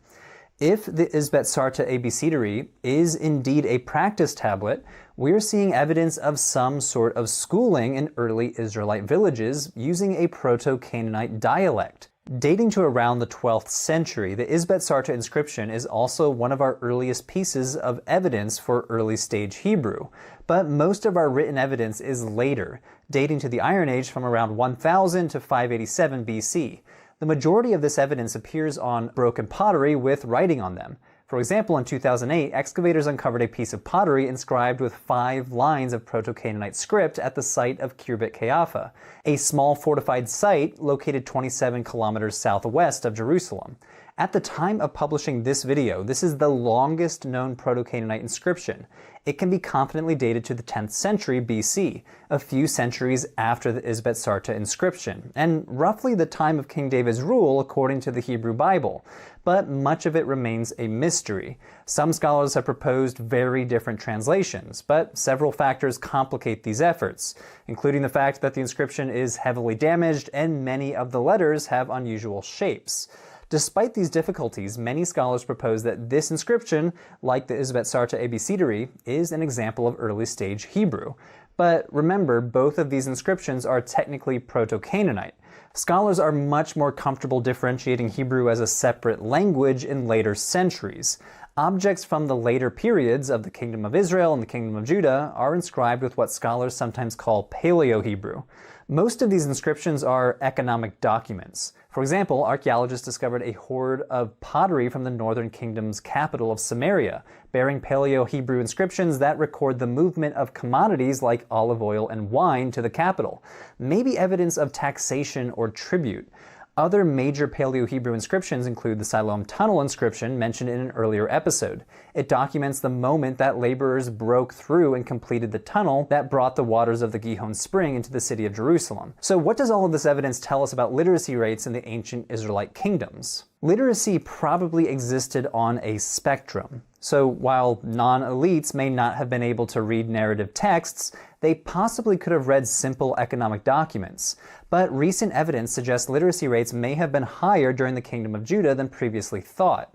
If the Isbet-Sarta Abecedary is indeed a practice tablet, we're seeing evidence of some sort of schooling in early Israelite villages using a Proto-Canaanite dialect. Dating to around the 12th century, the Isbet-Sarta inscription is also one of our earliest pieces of evidence for early stage Hebrew, but most of our written evidence is later, dating to the Iron Age from around 1000 to 587 BC. The majority of this evidence appears on broken pottery with writing on them. For example, in 2008, excavators uncovered a piece of pottery inscribed with 5 lines of Proto-Canaanite script at the site of Khirbet Qeiyafa, a small fortified site located 27 kilometers southwest of Jerusalem. At the time of publishing this video, this is the longest known Proto-Canaanite inscription. It can be confidently dated to the 10th century BC, a few centuries after the Isbet-Sarta inscription, and roughly the time of King David's rule according to the Hebrew Bible. But much of it remains a mystery. Some scholars have proposed very different translations, but several factors complicate these efforts, including the fact that the inscription is heavily damaged and many of the letters have unusual shapes. Despite these difficulties, many scholars propose that this inscription, like the Isbet-Sarta Abecedary, is an example of early stage Hebrew. But remember, both of these inscriptions are technically Proto-Canaanite. Scholars are much more comfortable differentiating Hebrew as a separate language in later centuries. Objects from the later periods of the Kingdom of Israel and the Kingdom of Judah are inscribed with what scholars sometimes call Paleo-Hebrew. Most of these inscriptions are economic documents. For example, archaeologists discovered a hoard of pottery from the northern kingdom's capital of Samaria, bearing Paleo-Hebrew inscriptions that record the movement of commodities like olive oil and wine to the capital, maybe evidence of taxation or tribute. Other major Paleo-Hebrew inscriptions include the Siloam Tunnel inscription mentioned in an earlier episode. It documents the moment that laborers broke through and completed the tunnel that brought the waters of the Gihon Spring into the city of Jerusalem. So what does all of this evidence tell us about literacy rates in the ancient Israelite kingdoms? Literacy probably existed on a spectrum. So while non-elites may not have been able to read narrative texts, they possibly could have read simple economic documents. But recent evidence suggests literacy rates may have been higher during the Kingdom of Judah than previously thought.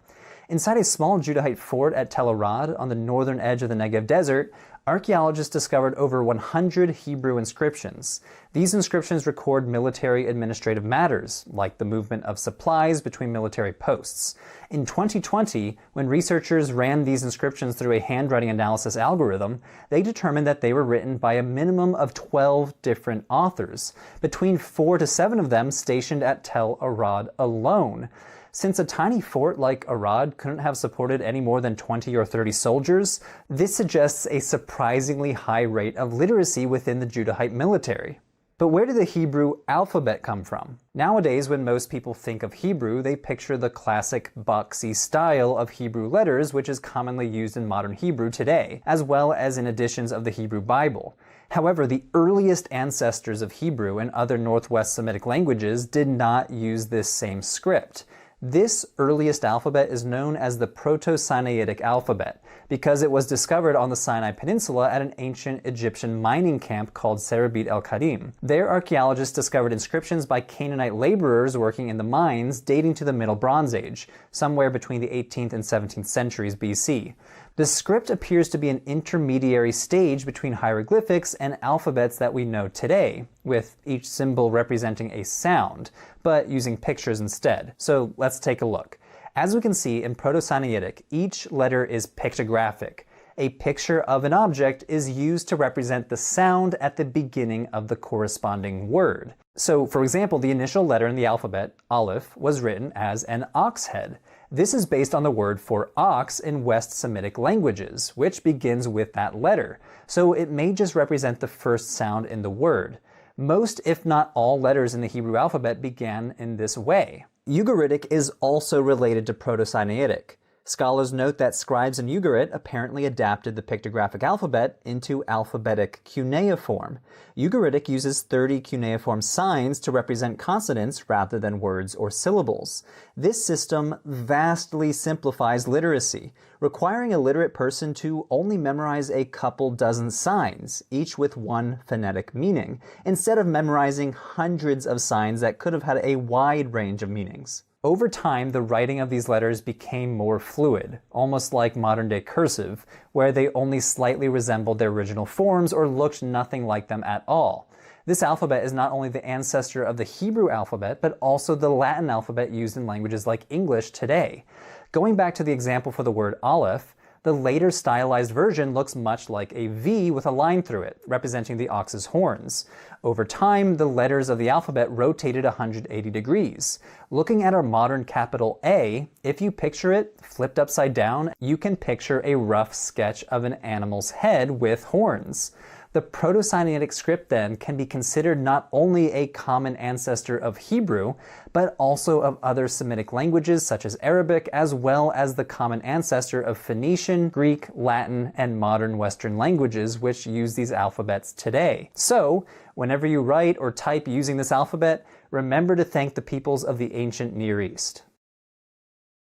Inside a small Judahite fort at Tel Arad on the northern edge of the Negev desert, archaeologists discovered over 100 Hebrew inscriptions. These inscriptions record military administrative matters, like the movement of supplies between military posts. In 2020, when researchers ran these inscriptions through a handwriting analysis algorithm, they determined that they were written by a minimum of 12 different authors, between 4 to 7 of them stationed at Tel Arad alone. Since a tiny fort like Arad couldn't have supported any more than 20 or 30 soldiers, this suggests a surprisingly high rate of literacy within the Judahite military. But where did the Hebrew alphabet come from? Nowadays, when most people think of Hebrew, they picture the classic boxy style of Hebrew letters, which is commonly used in modern Hebrew today, as well as in editions of the Hebrew Bible. However, the earliest ancestors of Hebrew and other Northwest Semitic languages did not use this same script. This earliest alphabet is known as the Proto-Sinaitic alphabet because it was discovered on the Sinai Peninsula at an ancient Egyptian mining camp called Serebit el-Kadim. There, archaeologists discovered inscriptions by Canaanite laborers working in the mines dating to the Middle Bronze Age, somewhere between the 18th and 17th centuries BC. The script appears to be an intermediary stage between hieroglyphics and alphabets that we know today, with each symbol representing a sound, but using pictures instead. So let's take a look. As we can see in Proto-Sinaitic, each letter is pictographic. A picture of an object is used to represent the sound at the beginning of the corresponding word. So, for example, the initial letter in the alphabet, Aleph, was written as an ox head. This is based on the word for ox in West Semitic languages, which begins with that letter, so it may just represent the first sound in the word. Most, if not all, letters in the Hebrew alphabet began in this way. Ugaritic is also related to Proto-Sinaitic. Scholars note that scribes in Ugarit apparently adapted the pictographic alphabet into alphabetic cuneiform. Ugaritic uses 30 cuneiform signs to represent consonants rather than words or syllables. This system vastly simplifies literacy, requiring a literate person to only memorize a couple dozen signs, each with one phonetic meaning, instead of memorizing hundreds of signs that could have had a wide range of meanings. Over time, the writing of these letters became more fluid, almost like modern-day cursive, where they only slightly resembled their original forms or looked nothing like them at all. This alphabet is not only the ancestor of the Hebrew alphabet, but also the Latin alphabet used in languages like English today. Going back to the example for the word aleph, the later stylized version looks much like a V with a line through it, representing the ox's horns. Over time, the letters of the alphabet rotated 180 degrees. Looking at our modern capital A, if you picture it flipped upside down, you can picture a rough sketch of an animal's head with horns. The Proto-Sinaitic script then can be considered not only a common ancestor of Hebrew, but also of other Semitic languages such as Arabic, as well as the common ancestor of Phoenician, Greek, Latin, and modern Western languages which use these alphabets today. So, whenever you write or type using this alphabet, remember to thank the peoples of the ancient Near East.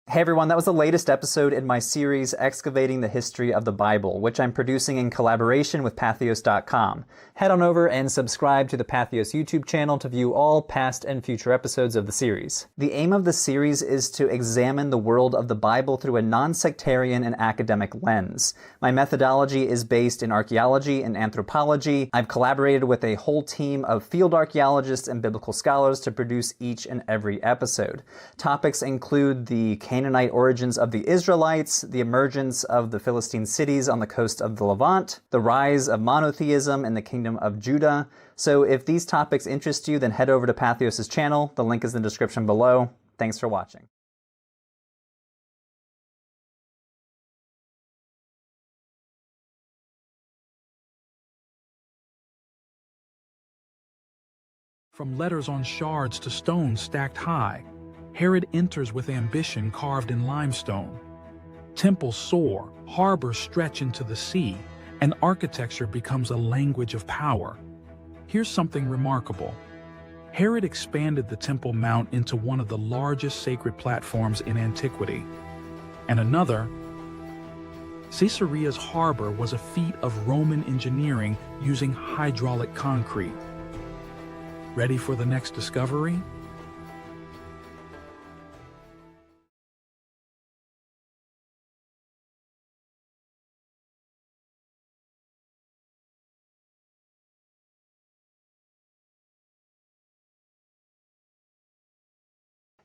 Hey everyone, that was the latest episode in my series Excavating the History of the Bible, which I'm producing in collaboration with Patheos.com. Head on over and subscribe to the Patheos YouTube channel to view all past and future episodes of the series. The aim of the series is to examine the world of the Bible through a non-sectarian and academic lens. My methodology is based in archaeology and anthropology. I've collaborated with a whole team of field archaeologists and biblical scholars to produce each and every episode. Topics include the Canaanite origins of the Israelites, the emergence of the Philistine cities on the coast of the Levant, the rise of monotheism in the kingdom of Judah. So if these topics interest you, then head over to Patheos' channel. The link is in the description below. Thanks for watching. From letters on shards to stones stacked high, Herod enters with ambition carved in limestone. Temples soar, harbors stretch into the sea, and architecture becomes a language of power. Here's something remarkable. Herod expanded the Temple Mount into one of the largest sacred platforms in antiquity. And another, Caesarea's harbor was a feat of Roman engineering using hydraulic concrete. Ready for the next discovery?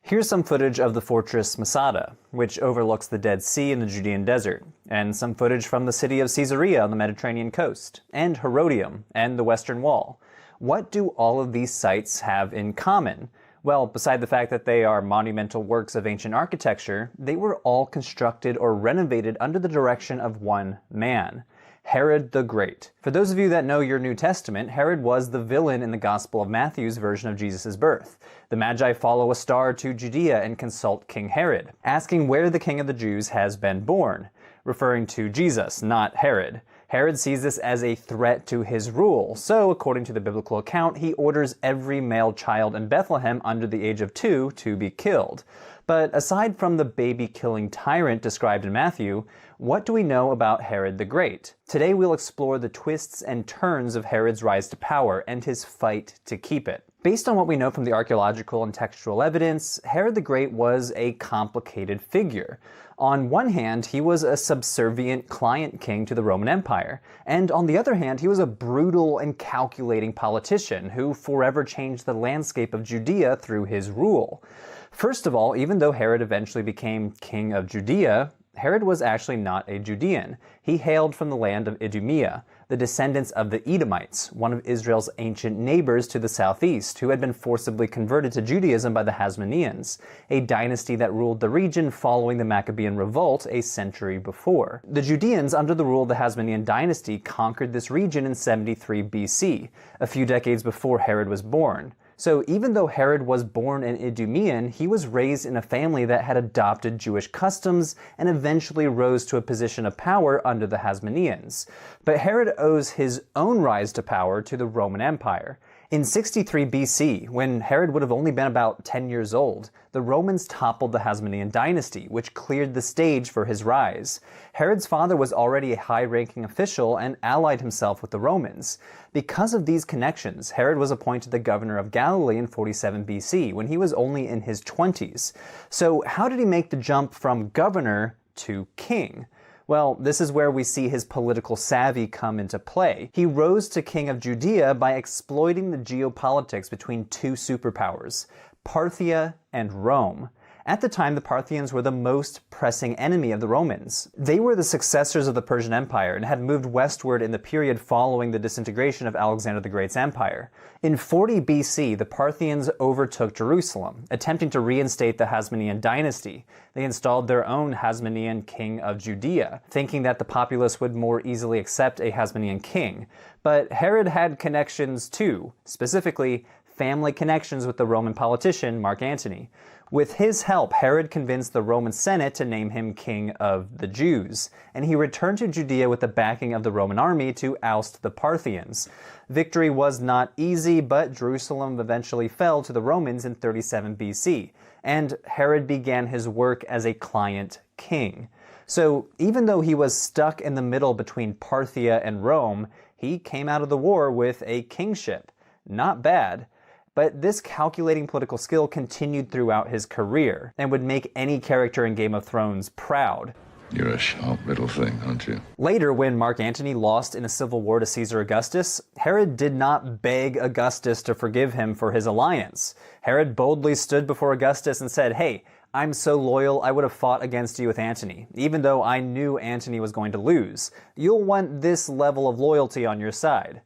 Here's some footage of the fortress Masada, which overlooks the Dead Sea and the Judean desert, and some footage from the city of Caesarea on the Mediterranean coast, and Herodium, and the Western Wall. What do all of these sites have in common? Well, beside the fact that they are monumental works of ancient architecture, they were all constructed or renovated under the direction of one man, Herod the Great. For those of you that know your New Testament, Herod was the villain in the Gospel of Matthew's version of Jesus' birth. The Magi follow a star to Judea and consult King Herod, asking where the King of the Jews has been born, referring to Jesus, not Herod. Herod sees this as a threat to his rule, so according to the biblical account, he orders every male child in Bethlehem under the age of 2 to be killed. But aside from the baby-killing tyrant described in Matthew, what do we know about Herod the Great? Today we'll explore the twists and turns of Herod's rise to power and his fight to keep it. Based on what we know from the archaeological and textual evidence, Herod the Great was a complicated figure. On one hand, he was a subservient client king to the Roman Empire, and on the other hand, he was a brutal and calculating politician who forever changed the landscape of Judea through his rule. First of all, even though Herod eventually became king of Judea, Herod was actually not a Judean. He hailed from the land of Idumea, the descendants of the Edomites, one of Israel's ancient neighbors to the southeast, who had been forcibly converted to Judaism by the Hasmoneans, a dynasty that ruled the region following the Maccabean revolt a century before. The Judeans, under the rule of the Hasmonean dynasty, conquered this region in 73 BC, a few decades before Herod was born. So even though Herod was born an Idumean, he was raised in a family that had adopted Jewish customs and eventually rose to a position of power under the Hasmoneans. But Herod owes his own rise to power to the Roman Empire. In 63 BC, when Herod would have only been about 10 years old, the Romans toppled the Hasmonean dynasty, which cleared the stage for his rise. Herod's father was already a high-ranking official and allied himself with the Romans. Because of these connections, Herod was appointed the governor of Galilee in 47 BC, when he was only in his 20s. So how did he make the jump from governor to king? Well, this is where we see his political savvy come into play. He rose to king of Judea by exploiting the geopolitics between two superpowers, Parthia and Rome. At the time, the Parthians were the most pressing enemy of the Romans. They were the successors of the Persian Empire and had moved westward in the period following the disintegration of Alexander the Great's empire. In 40 BC, the Parthians overtook Jerusalem, attempting to reinstate the Hasmonean dynasty. They installed their own Hasmonean king of Judea, thinking that the populace would more easily accept a Hasmonean king. But Herod had connections too, specifically family connections with the Roman politician Mark Antony. With his help, Herod convinced the Roman Senate to name him king of the Jews, and he returned to Judea with the backing of the Roman army to oust the Parthians. Victory was not easy, but Jerusalem eventually fell to the Romans in 37 BC, and Herod began his work as a client king. So even though he was stuck in the middle between Parthia and Rome, he came out of the war with a kingship. Not bad. But this calculating political skill continued throughout his career and would make any character in Game of Thrones proud. You're a sharp little thing, aren't you? Later, when Mark Antony lost in a civil war to Caesar Augustus, Herod did not beg Augustus to forgive him for his alliance. Herod boldly stood before Augustus and said, "Hey, I'm so loyal I would have fought against you with Antony, even though I knew Antony was going to lose. You'll want this level of loyalty on your side."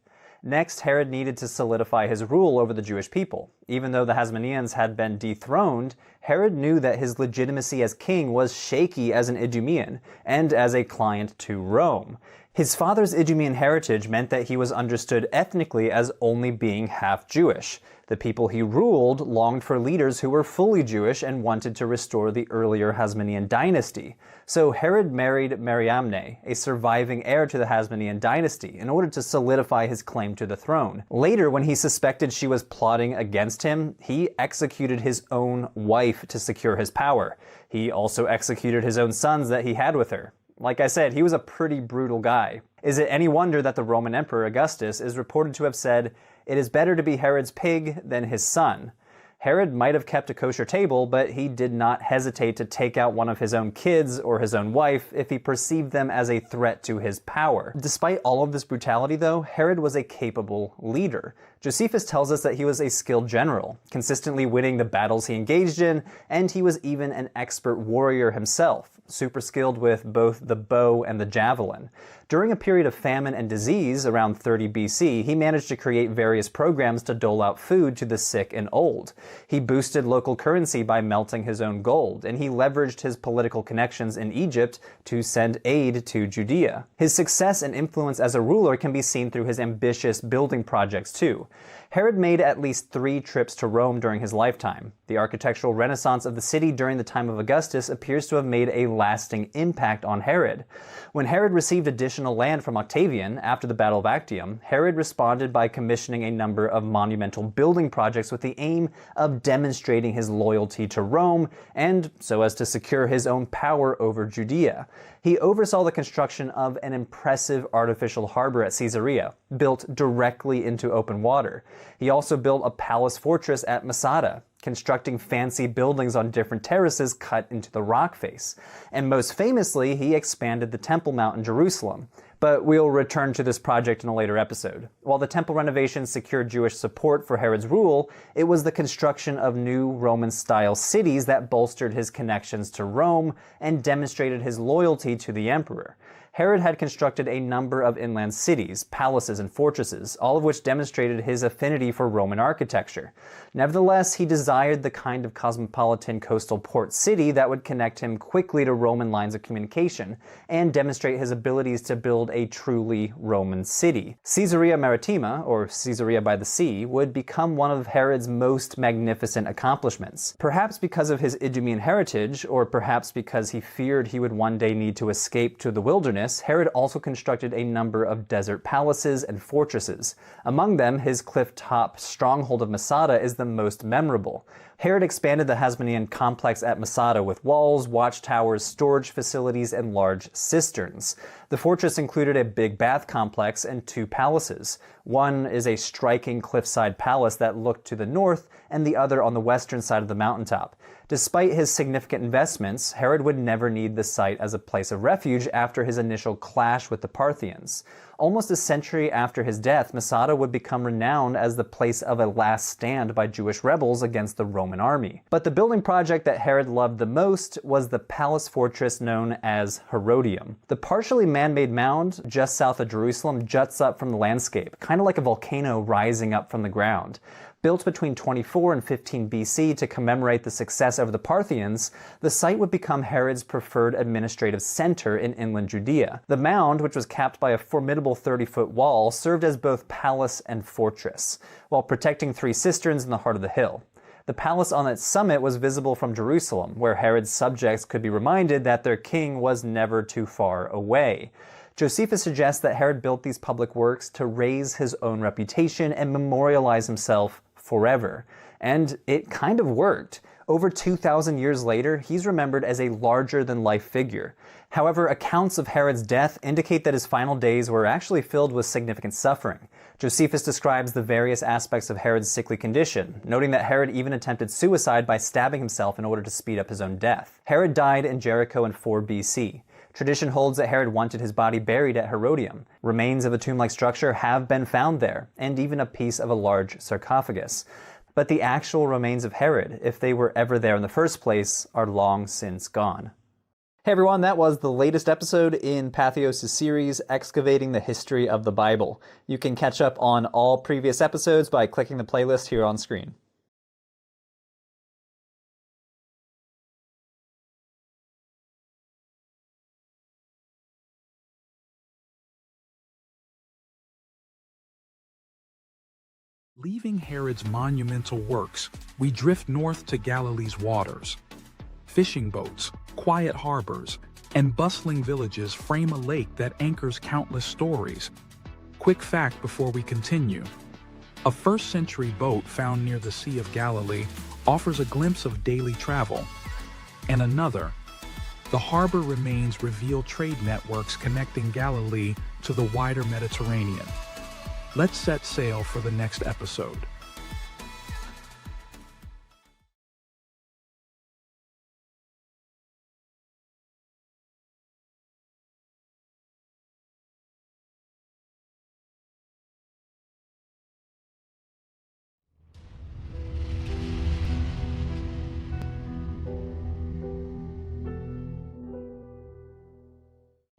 Next, Herod needed to solidify his rule over the Jewish people. Even though the Hasmoneans had been dethroned, Herod knew that his legitimacy as king was shaky as an Idumean, and as a client to Rome. His father's Idumean heritage meant that he was understood ethnically as only being half Jewish. The people he ruled longed for leaders who were fully Jewish and wanted to restore the earlier Hasmonean dynasty. So Herod married Mariamne, a surviving heir to the Hasmonean dynasty, in order to solidify his claim to the throne. Later, when he suspected she was plotting against him, he executed his own wife to secure his power. He also executed his own sons that he had with her. Like I said, he was a pretty brutal guy. Is it any wonder that the Roman Emperor Augustus is reported to have said, "It is better to be Herod's pig than his son"? Herod might have kept a kosher table, but he did not hesitate to take out one of his own kids or his own wife if he perceived them as a threat to his power. Despite all of this brutality, though, Herod was a capable leader. Josephus tells us that he was a skilled general, consistently winning the battles he engaged in, and he was even an expert warrior himself, super skilled with both the bow and the javelin. During a period of famine and disease around 30 BC, he managed to create various programs to dole out food to the sick and old. He boosted local currency by melting his own gold, and he leveraged his political connections in Egypt to send aid to Judea. His success and influence as a ruler can be seen through his ambitious building projects too. Herod made at least 3 trips to Rome during his lifetime. The architectural renaissance of the city during the time of Augustus appears to have made a lasting impact on Herod. When Herod received additional land from Octavian after the Battle of Actium, Herod responded by commissioning a number of monumental building projects with the aim of demonstrating his loyalty to Rome and so as to secure his own power over Judea. He oversaw the construction of an impressive artificial harbor at Caesarea, built directly into open water. He also built a palace fortress at Masada, constructing fancy buildings on different terraces cut into the rock face. And most famously, he expanded the Temple Mount in Jerusalem. But we'll return to this project in a later episode. While the temple renovations secured Jewish support for Herod's rule, it was the construction of new Roman-style cities that bolstered his connections to Rome and demonstrated his loyalty to the emperor. Herod had constructed a number of inland cities, palaces, and fortresses, all of which demonstrated his affinity for Roman architecture. Nevertheless, he desired the kind of cosmopolitan coastal port city that would connect him quickly to Roman lines of communication and demonstrate his abilities to build a truly Roman city. Caesarea Maritima, or Caesarea by the Sea, would become one of Herod's most magnificent accomplishments. Perhaps because of his Idumean heritage, or perhaps because he feared he would one day need to escape to the wilderness, Herod also constructed a number of desert palaces and fortresses. Among them, his cliff-top stronghold of Masada is the most memorable. Herod expanded the Hasmonean complex at Masada with walls, watchtowers, storage facilities, and large cisterns. The fortress included a big bath complex and 2 palaces. One is a striking cliffside palace that looked to the north, and the other on the western side of the mountaintop. Despite his significant investments, Herod would never need the site as a place of refuge after his initial clash with the Parthians. Almost a century after his death, Masada would become renowned as the place of a last stand by Jewish rebels against the Roman army. But the building project that Herod loved the most was the palace fortress known as Herodium. The partially man-made mound just south of Jerusalem juts up from the landscape, kind of like a volcano rising up from the ground. Built between 24 and 15 BC to commemorate the success over the Parthians, the site would become Herod's preferred administrative center in inland Judea. The mound, which was capped by a formidable 30-foot wall, served as both palace and fortress, while protecting 3 cisterns in the heart of the hill. The palace on its summit was visible from Jerusalem, where Herod's subjects could be reminded that their king was never too far away. Josephus suggests that Herod built these public works to raise his own reputation and memorialize himself forever. And it kind of worked. Over 2,000 years later, he's remembered as a larger-than-life figure. However, accounts of Herod's death indicate that his final days were actually filled with significant suffering. Josephus describes the various aspects of Herod's sickly condition, noting that Herod even attempted suicide by stabbing himself in order to speed up his own death. Herod died in Jericho in 4 BC. Tradition holds that Herod wanted his body buried at Herodium. Remains of a tomb-like structure have been found there, and even a piece of a large sarcophagus. But the actual remains of Herod, if they were ever there in the first place, are long since gone. Hey everyone, that was the latest episode in Patheos' series, Excavating the History of the Bible. You can catch up on all previous episodes by clicking the playlist here on screen. Leaving Herod's monumental works, we drift north to Galilee's waters. Fishing boats, quiet harbors, and bustling villages frame a lake that anchors countless stories. Quick fact before we continue. A first-century boat found near the Sea of Galilee offers a glimpse of daily travel. And another, the harbor remains reveal trade networks connecting Galilee to the wider Mediterranean. Let's set sail for the next episode.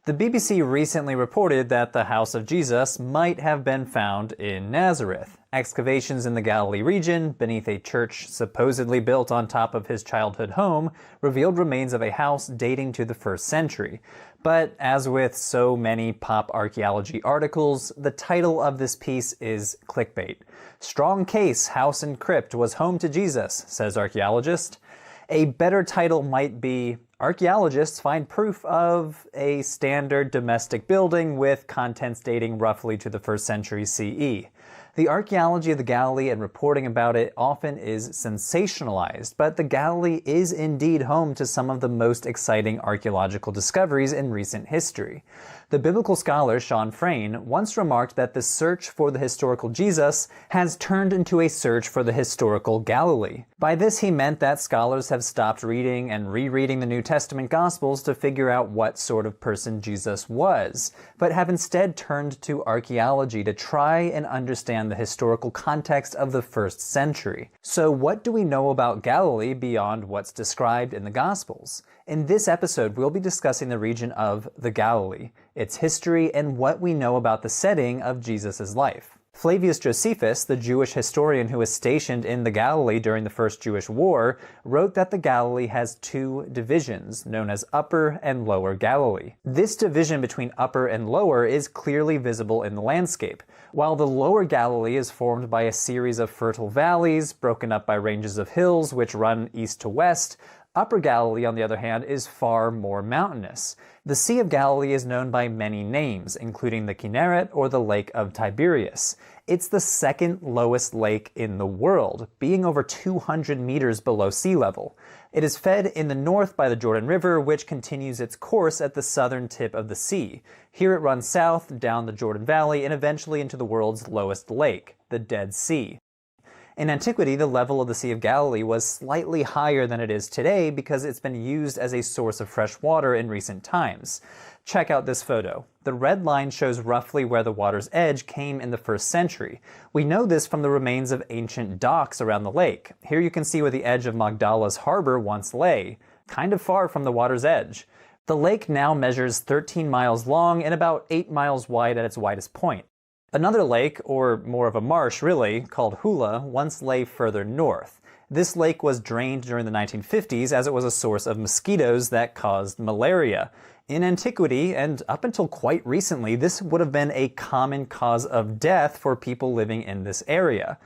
The BBC recently reported that the house of Jesus might have been found in Nazareth. Excavations in the Galilee region, beneath a church supposedly built on top of his childhood home, revealed remains of a house dating to the 1st century. But as with so many pop archaeology articles, the title of this piece is clickbait. Strong case house and crypt was home to Jesus, says archaeologist. A better title might be, archaeologists find proof of a standard domestic building with contents dating roughly to the 1st century CE. The archaeology of the Galilee and reporting about it often is sensationalized, but the Galilee is indeed home to some of the most exciting archaeological discoveries in recent history. The biblical scholar Sean Frayne once remarked that the search for the historical Jesus has turned into a search for the historical Galilee. By this he meant that scholars have stopped reading and rereading the New Testament Gospels to figure out what sort of person Jesus was, but have instead turned to archaeology to try and understand the historical context of the 1st century. So what do we know about Galilee beyond what's described in the Gospels? In this episode, we'll be discussing the region of the Galilee, its history, and what we know about the setting of Jesus' life. Flavius Josephus, the Jewish historian who was stationed in the Galilee during the First Jewish War, wrote that the Galilee has two divisions, known as Upper and Lower Galilee. This division between Upper and Lower is clearly visible in the landscape. While the Lower Galilee is formed by a series of fertile valleys, broken up by ranges of hills which run east to west, Upper Galilee, on the other hand, is far more mountainous. The Sea of Galilee is known by many names, including the Kinneret or the Lake of Tiberias. It's the second lowest lake in the world, being over 200 meters below sea level. It is fed in the north by the Jordan River, which continues its course at the southern tip of the sea. Here it runs south, down the Jordan Valley, and eventually into the world's lowest lake, the Dead Sea. In antiquity, the level of the Sea of Galilee was slightly higher than it is today because it's been used as a source of fresh water in recent times. Check out this photo. The red line shows roughly where the water's edge came in the 1st century. We know this from the remains of ancient docks around the lake. Here you can see where the edge of Magdala's harbor once lay, kind of far from the water's edge. The lake now measures 13 miles long and about 8 miles wide at its widest point. Another lake, or more of a marsh really, called Hula, once lay further north. This lake was drained during the 1950s as it was a source of mosquitoes that caused malaria. In antiquity, and up until quite recently, this would have been a common cause of death for people living in this area.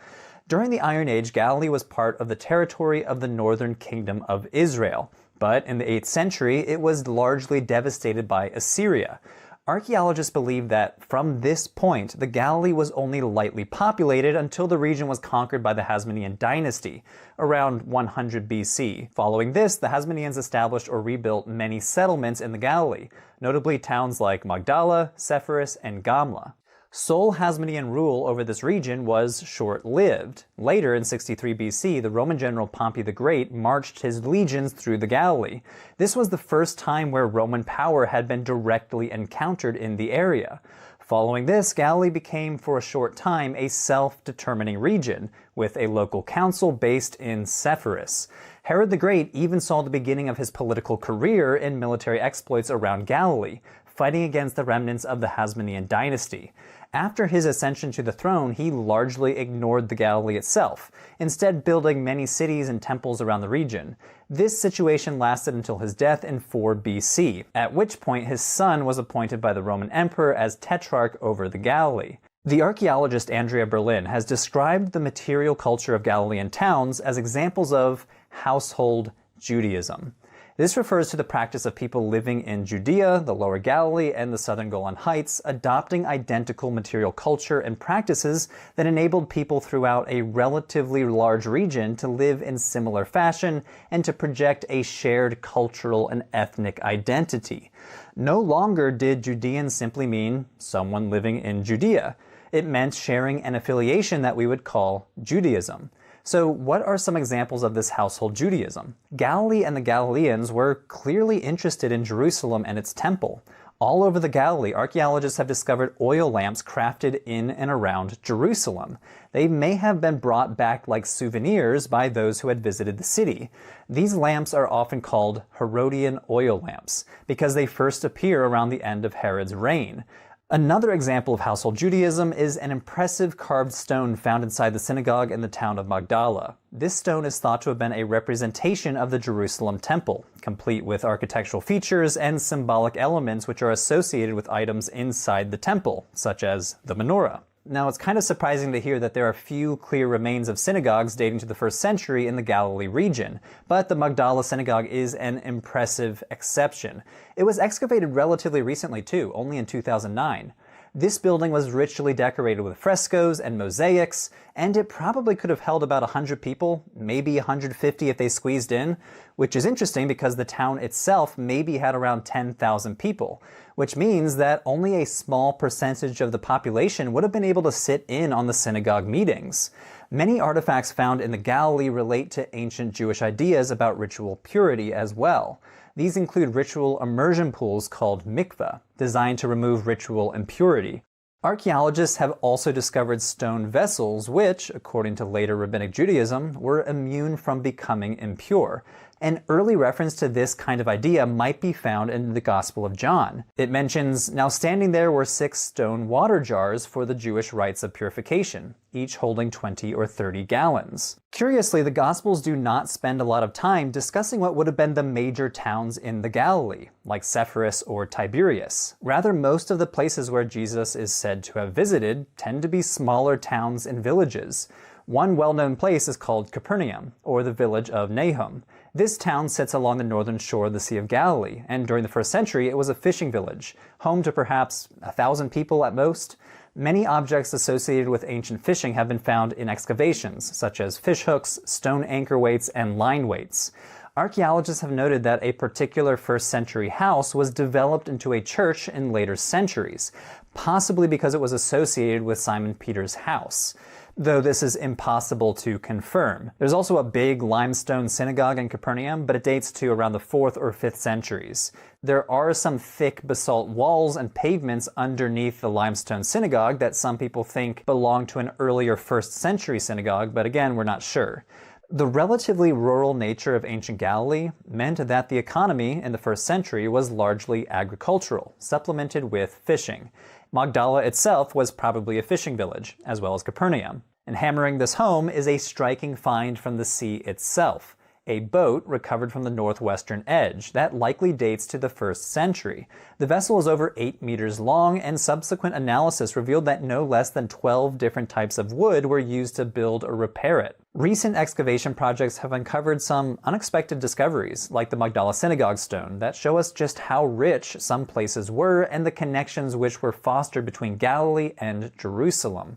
During the Iron Age, Galilee was part of the territory of the northern kingdom of Israel. But in the 8th century, it was largely devastated by Assyria. Archaeologists believe that from this point, the Galilee was only lightly populated until the region was conquered by the Hasmonean dynasty, around 100 BC. Following this, the Hasmoneans established or rebuilt many settlements in the Galilee, notably towns like Magdala, Sepphoris, and Gamla. Sole Hasmonean rule over this region was short-lived. Later, in 63 BC, the Roman general Pompey the Great marched his legions through the Galilee. This was the first time where Roman power had been directly encountered in the area. Following this, Galilee became, for a short time, a self-determining region, with a local council based in Sepphoris. Herod the Great even saw the beginning of his political career in military exploits around Galilee, fighting against the remnants of the Hasmonean dynasty. After his ascension to the throne, he largely ignored the Galilee itself, instead building many cities and temples around the region. This situation lasted until his death in 4 BC, at which point his son was appointed by the Roman emperor as tetrarch over the Galilee. The archaeologist Andrea Berlin has described the material culture of Galilean towns as examples of household Judaism. This refers to the practice of people living in Judea, the Lower Galilee, and the southern Golan Heights, adopting identical material culture and practices that enabled people throughout a relatively large region to live in similar fashion and to project a shared cultural and ethnic identity. No longer did Judean simply mean someone living in Judea. It meant sharing an affiliation that we would call Judaism. So what are some examples of this household Judaism? Galilee and the Galileans were clearly interested in Jerusalem and its temple. All over the Galilee, archaeologists have discovered oil lamps crafted in and around Jerusalem. They may have been brought back like souvenirs by those who had visited the city. These lamps are often called Herodian oil lamps because they first appear around the end of Herod's reign. Another example of household Judaism is an impressive carved stone found inside the synagogue in the town of Magdala. This stone is thought to have been a representation of the Jerusalem temple, complete with architectural features and symbolic elements which are associated with items inside the temple, such as the menorah. Now, it's kind of surprising to hear that there are few clear remains of synagogues dating to the 1st century in the Galilee region, but the Magdala synagogue is an impressive exception. It was excavated relatively recently too, only in 2009. This building was richly decorated with frescoes and mosaics, and it probably could have held about 100 people, maybe 150 if they squeezed in, which is interesting because the town itself maybe had around 10,000 people, which means that only a small percentage of the population would have been able to sit in on the synagogue meetings. Many artifacts found in the Galilee relate to ancient Jewish ideas about ritual purity as well. These include ritual immersion pools called mikveh, designed to remove ritual impurity. Archaeologists have also discovered stone vessels which, according to later rabbinic Judaism, were immune from becoming impure. An early reference to this kind of idea might be found in the Gospel of John. It mentions, "Now standing there were 6 stone water jars for the Jewish rites of purification, each holding 20 or 30 gallons. Curiously, the Gospels do not spend a lot of time discussing what would have been the major towns in the Galilee, like Sepphoris or Tiberias. Rather, most of the places where Jesus is said to have visited tend to be smaller towns and villages. One well-known place is called Capernaum, or the village of Nahum. This town sits along the northern shore of the Sea of Galilee, and during the 1st century it was a fishing village, home to perhaps 1,000 people at most. Many objects associated with ancient fishing have been found in excavations, such as fish hooks, stone anchor weights, and line weights. Archaeologists have noted that a particular 1st century house was developed into a church in later centuries, possibly because it was associated with Simon Peter's house, though this is impossible to confirm. There's also a big limestone synagogue in Capernaum, but it dates to around the 4th or 5th centuries. There are some thick basalt walls and pavements underneath the limestone synagogue that some people think belong to an earlier 1st century synagogue, but again, we're not sure. The relatively rural nature of ancient Galilee meant that the economy in the 1st century was largely agricultural, supplemented with fishing. Magdala itself was probably a fishing village, as well as Capernaum. And hammering this home is a striking find from the sea itself. A boat recovered from the northwestern edge that likely dates to the 1st century. The vessel is over 8 meters long, and subsequent analysis revealed that no less than 12 different types of wood were used to build or repair it. Recent excavation projects have uncovered some unexpected discoveries, like the Magdala Synagogue stone, that show us just how rich some places were and the connections which were fostered between Galilee and Jerusalem.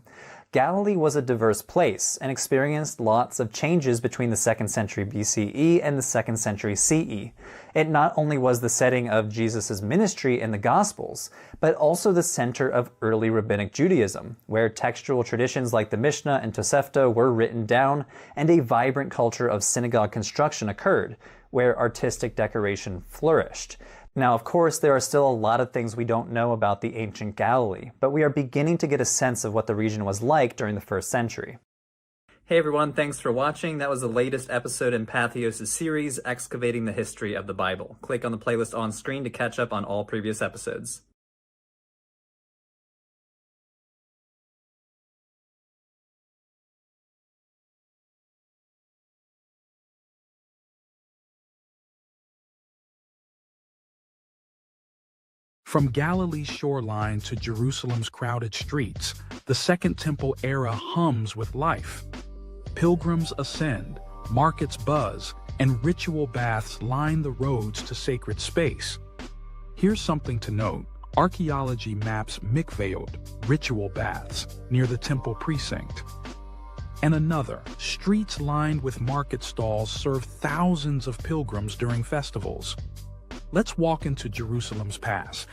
Galilee was a diverse place and experienced lots of changes between the 2nd century BCE and the 2nd century CE. It not only was the setting of Jesus' ministry in the Gospels, but also the center of early rabbinic Judaism, where textual traditions like the Mishnah and Tosefta were written down, and a vibrant culture of synagogue construction occurred, where artistic decoration flourished. Now, of course, there are still a lot of things we don't know about the ancient Galilee, but we are beginning to get a sense of what the region was like during the 1st century. Hey everyone, thanks for watching. That was the latest episode in Patheos' series, Excavating the History of the Bible. Click on the playlist on screen to catch up on all previous episodes. From Galilee's shoreline to Jerusalem's crowded streets, the Second Temple era hums with life. Pilgrims ascend, markets buzz, and ritual baths line the roads to sacred space. Here's something to note. Archaeology maps mikvaot, ritual baths, near the temple precinct. And another, streets lined with market stalls serve thousands of pilgrims during festivals. Let's walk into Jerusalem's past.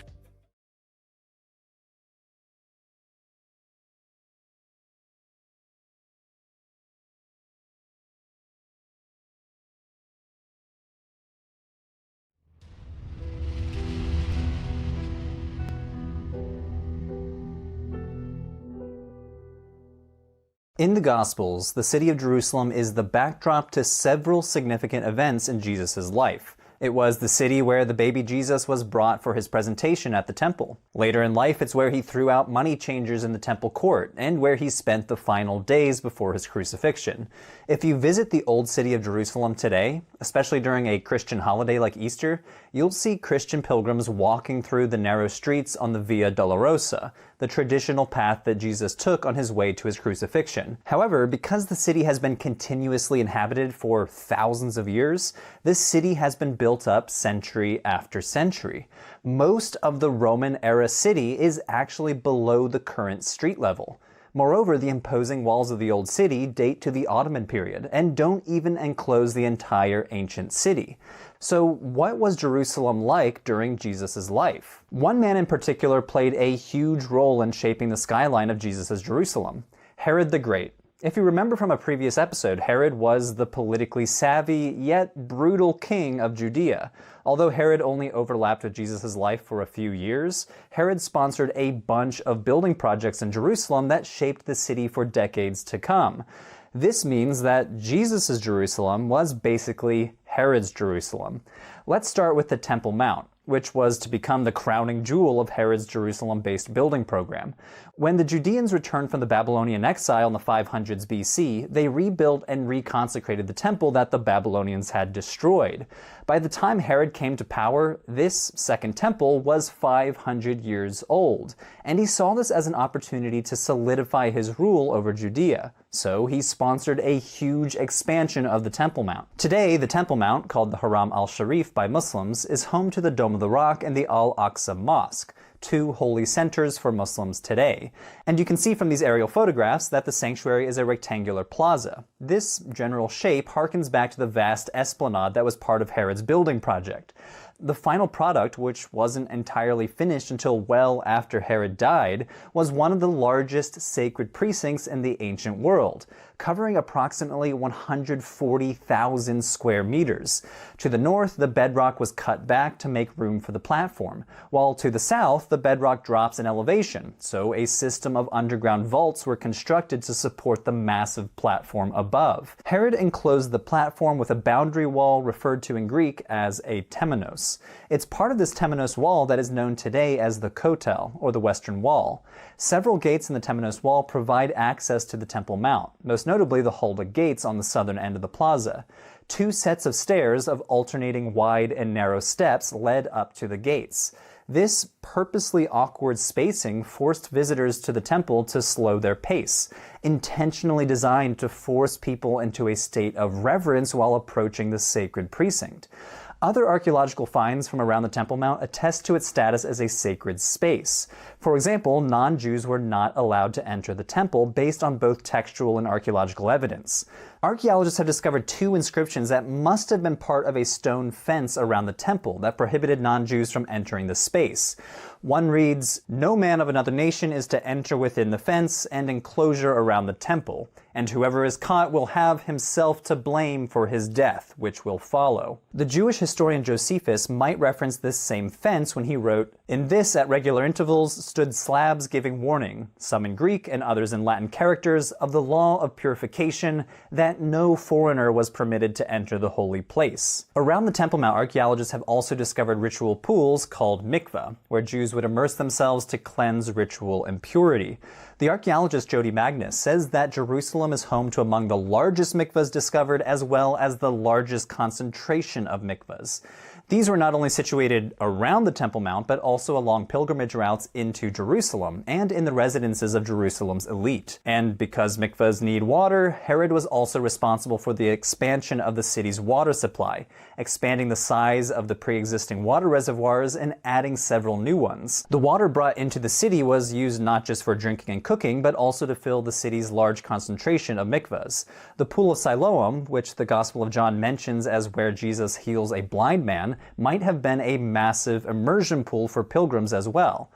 In the Gospels, the city of Jerusalem is the backdrop to several significant events in Jesus' life. It was the city where the baby Jesus was brought for his presentation at the temple. Later in life, it's where he threw out money changers in the temple court, and where he spent the final days before his crucifixion. If you visit the old city of Jerusalem today, especially during a Christian holiday like Easter, you'll see Christian pilgrims walking through the narrow streets on the Via Dolorosa, the traditional path that Jesus took on his way to his crucifixion. However, because the city has been continuously inhabited for thousands of years, this city has been built up century after century. Most of the Roman-era city is actually below the current street level. Moreover, the imposing walls of the old city date to the Ottoman period and don't even enclose the entire ancient city. So what was Jerusalem like during Jesus' life? One man in particular played a huge role in shaping the skyline of Jesus' Jerusalem: Herod the Great. If you remember from a previous episode, Herod was the politically savvy yet brutal king of Judea. Although Herod only overlapped with Jesus' life for a few years, Herod sponsored a bunch of building projects in Jerusalem that shaped the city for decades to come. This means that Jesus' Jerusalem was basically Herod's Jerusalem. Let's start with the Temple Mount, which was to become the crowning jewel of Herod's Jerusalem-based building program. When the Judeans returned from the Babylonian exile in the 500s BC, they rebuilt and reconsecrated the temple that the Babylonians had destroyed. By the time Herod came to power, this second temple was 500 years old, and he saw this as an opportunity to solidify his rule over Judea. So he sponsored a huge expansion of the Temple Mount. Today, the Temple Mount, called the Haram al-Sharif by Muslims, is home to the Dome of the Rock and the Al-Aqsa Mosque, two holy centers for Muslims today. And you can see from these aerial photographs that the sanctuary is a rectangular plaza. This general shape harkens back to the vast esplanade that was part of Herod's building project. The final product, which wasn't entirely finished until well after Herod died, was one of the largest sacred precincts in the ancient world, covering approximately 140,000 square meters. To the north, the bedrock was cut back to make room for the platform, while to the south, the bedrock drops in elevation, so a system of underground vaults were constructed to support the massive platform above. Herod enclosed the platform with a boundary wall referred to in Greek as a temenos. It's part of this temenos wall that is known today as the Kotel, or the Western Wall. Several gates in the temenos wall provide access to the Temple Mount, most notably the Hulda gates on the southern end of the plaza. Two sets of stairs of alternating wide and narrow steps led up to the gates. This purposely awkward spacing forced visitors to the temple to slow their pace, intentionally designed to force people into a state of reverence while approaching the sacred precinct. Other archaeological finds from around the Temple Mount attest to its status as a sacred space. For example, non-Jews were not allowed to enter the temple based on both textual and archaeological evidence. Archaeologists have discovered two inscriptions that must have been part of a stone fence around the temple that prohibited non-Jews from entering the space. One reads, "No man of another nation is to enter within the fence and enclosure around the temple, and whoever is caught will have himself to blame for his death, which will follow." The Jewish historian Josephus might reference this same fence when he wrote, "In this at regular intervals stood slabs giving warning, some in Greek and others in Latin characters, of the law of purification, that no foreigner was permitted to enter the holy place." Around the Temple Mount, archaeologists have also discovered ritual pools called mikveh, where Jews would immerse themselves to cleanse ritual impurity. The archaeologist Jody Magnus says that Jerusalem is home to among the largest mikvahs discovered, as well as the largest concentration of mikvahs. These were not only situated around the Temple Mount, but also along pilgrimage routes into Jerusalem and in the residences of Jerusalem's elite. And because mikvahs need water, Herod was also responsible for the expansion of the city's water supply, expanding the size of the pre-existing water reservoirs and adding several new ones. The water brought into the city was used not just for drinking and cooking, but also to fill the city's large concentration of mikvahs. The Pool of Siloam, which the Gospel of John mentions as where Jesus heals a blind man, might have been a massive immersion pool for pilgrims as well.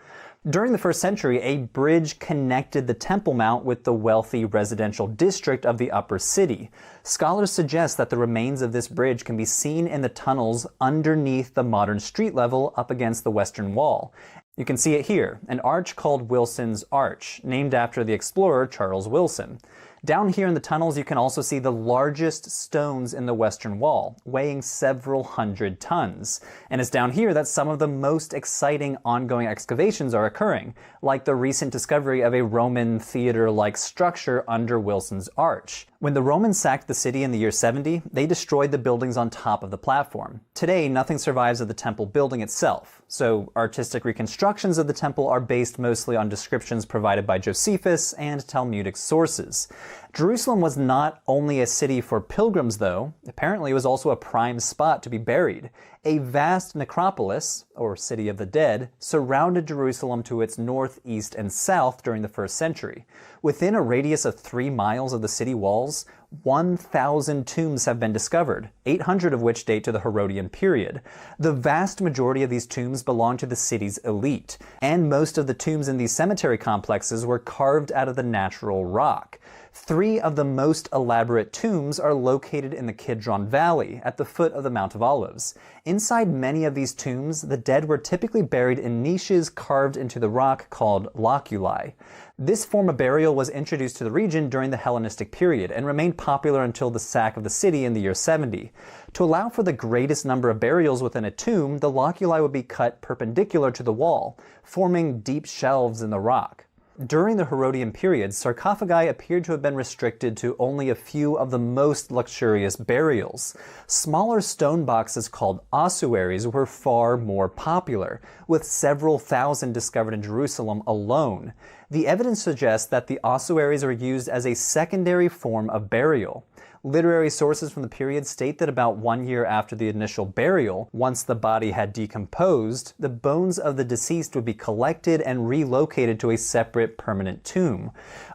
During the 1st century, a bridge connected the Temple Mount with the wealthy residential district of the upper city. Scholars suggest that the remains of this bridge can be seen in the tunnels underneath the modern street level up against the Western Wall. You can see it here, an arch called Wilson's Arch, named after the explorer Charles Wilson. Down here in the tunnels, you can also see the largest stones in the Western Wall, weighing several hundred tons. And it's down here that some of the most exciting ongoing excavations are occurring, like the recent discovery of a Roman theater-like structure under Wilson's Arch. When the Romans sacked the city in the year 70, they destroyed the buildings on top of the platform. Today, nothing survives of the temple building itself, so artistic reconstructions of the temple are based mostly on descriptions provided by Josephus and Talmudic sources. Jerusalem was not only a city for pilgrims, though. Apparently, it was also a prime spot to be buried. A vast necropolis, or city of the dead, surrounded Jerusalem to its north, east, and south during the 1st century. Within a radius of 3 miles of the city walls, 1,000 tombs have been discovered, 800 of which date to the Herodian period. The vast majority of these tombs belong to the city's elite, and most of the tombs in these cemetery complexes were carved out of the natural rock. 3 of the most elaborate tombs are located in the Kidron Valley, at the foot of the Mount of Olives. Inside many of these tombs, the dead were typically buried in niches carved into the rock called loculi. This form of burial was introduced to the region during the Hellenistic period and remained popular until the sack of the city in the year 70. To allow for the greatest number of burials within a tomb, the loculi would be cut perpendicular to the wall, forming deep shelves in the rock. During the Herodian period, sarcophagi appeared to have been restricted to only a few of the most luxurious burials. Smaller stone boxes called ossuaries were far more popular, with several thousand discovered in Jerusalem alone. The evidence suggests that the ossuaries were used as a secondary form of burial. Literary sources from the period state that about 1 year after the initial burial, once the body had decomposed, the bones of the deceased would be collected and relocated to a separate permanent tomb.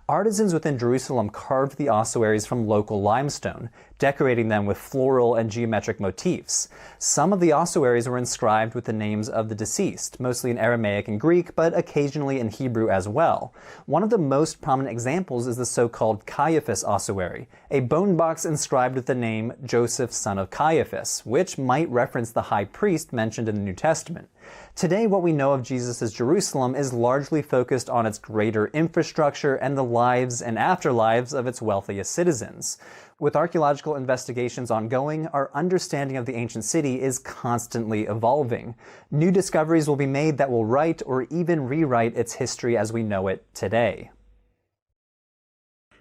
Artisans within Jerusalem carved the ossuaries from local limestone, decorating them with floral and geometric motifs. Some of the ossuaries were inscribed with the names of the deceased, mostly in Aramaic and Greek, but occasionally in Hebrew as well. One of the most prominent examples is the so-called Caiaphas ossuary, a bone box inscribed with the name Joseph, son of Caiaphas, which might reference the high priest mentioned in the New Testament. Today, what we know of Jesus' Jerusalem is largely focused on its greater infrastructure and the lives and afterlives of its wealthiest citizens. With archaeological investigations ongoing, our understanding of the ancient city is constantly evolving. New discoveries will be made that will write or even rewrite its history as we know it today.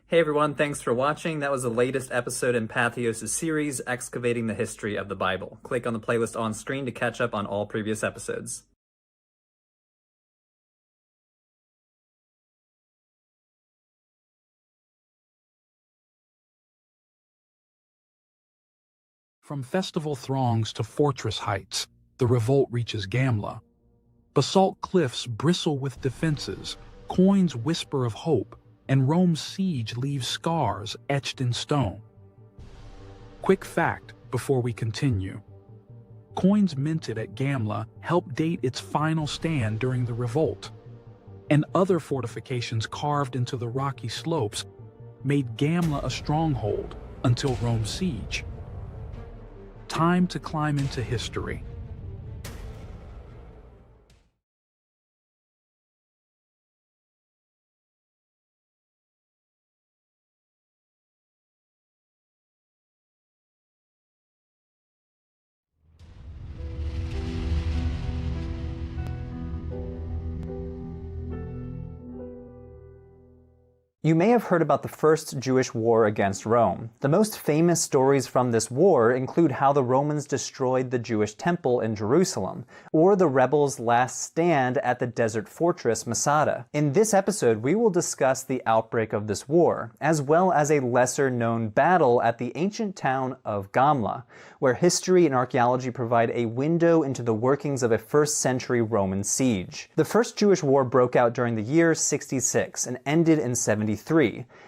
Hey everyone, thanks for watching. That was the latest episode in Patheos' series, Excavating the History of the Bible. Click on the playlist on screen to catch up on all previous episodes. From festival throngs to fortress heights, the revolt reaches Gamla. Basalt cliffs bristle with defenses, coins whisper of hope, and Rome's siege leaves scars etched in stone. Quick fact before we continue. Coins minted at Gamla help date its final stand during the revolt, and other fortifications carved into the rocky slopes made Gamla a stronghold until Rome's siege. Time to climb into history. You may have heard about the First Jewish War against Rome. The most famous stories from this war include how the Romans destroyed the Jewish temple in Jerusalem, or the rebels' last stand at the desert fortress Masada. In this episode, we will discuss the outbreak of this war, as well as a lesser-known battle at the ancient town of Gamla, where history and archaeology provide a window into the workings of a first-century Roman siege. The First Jewish War broke out during the year 66 and ended in 73.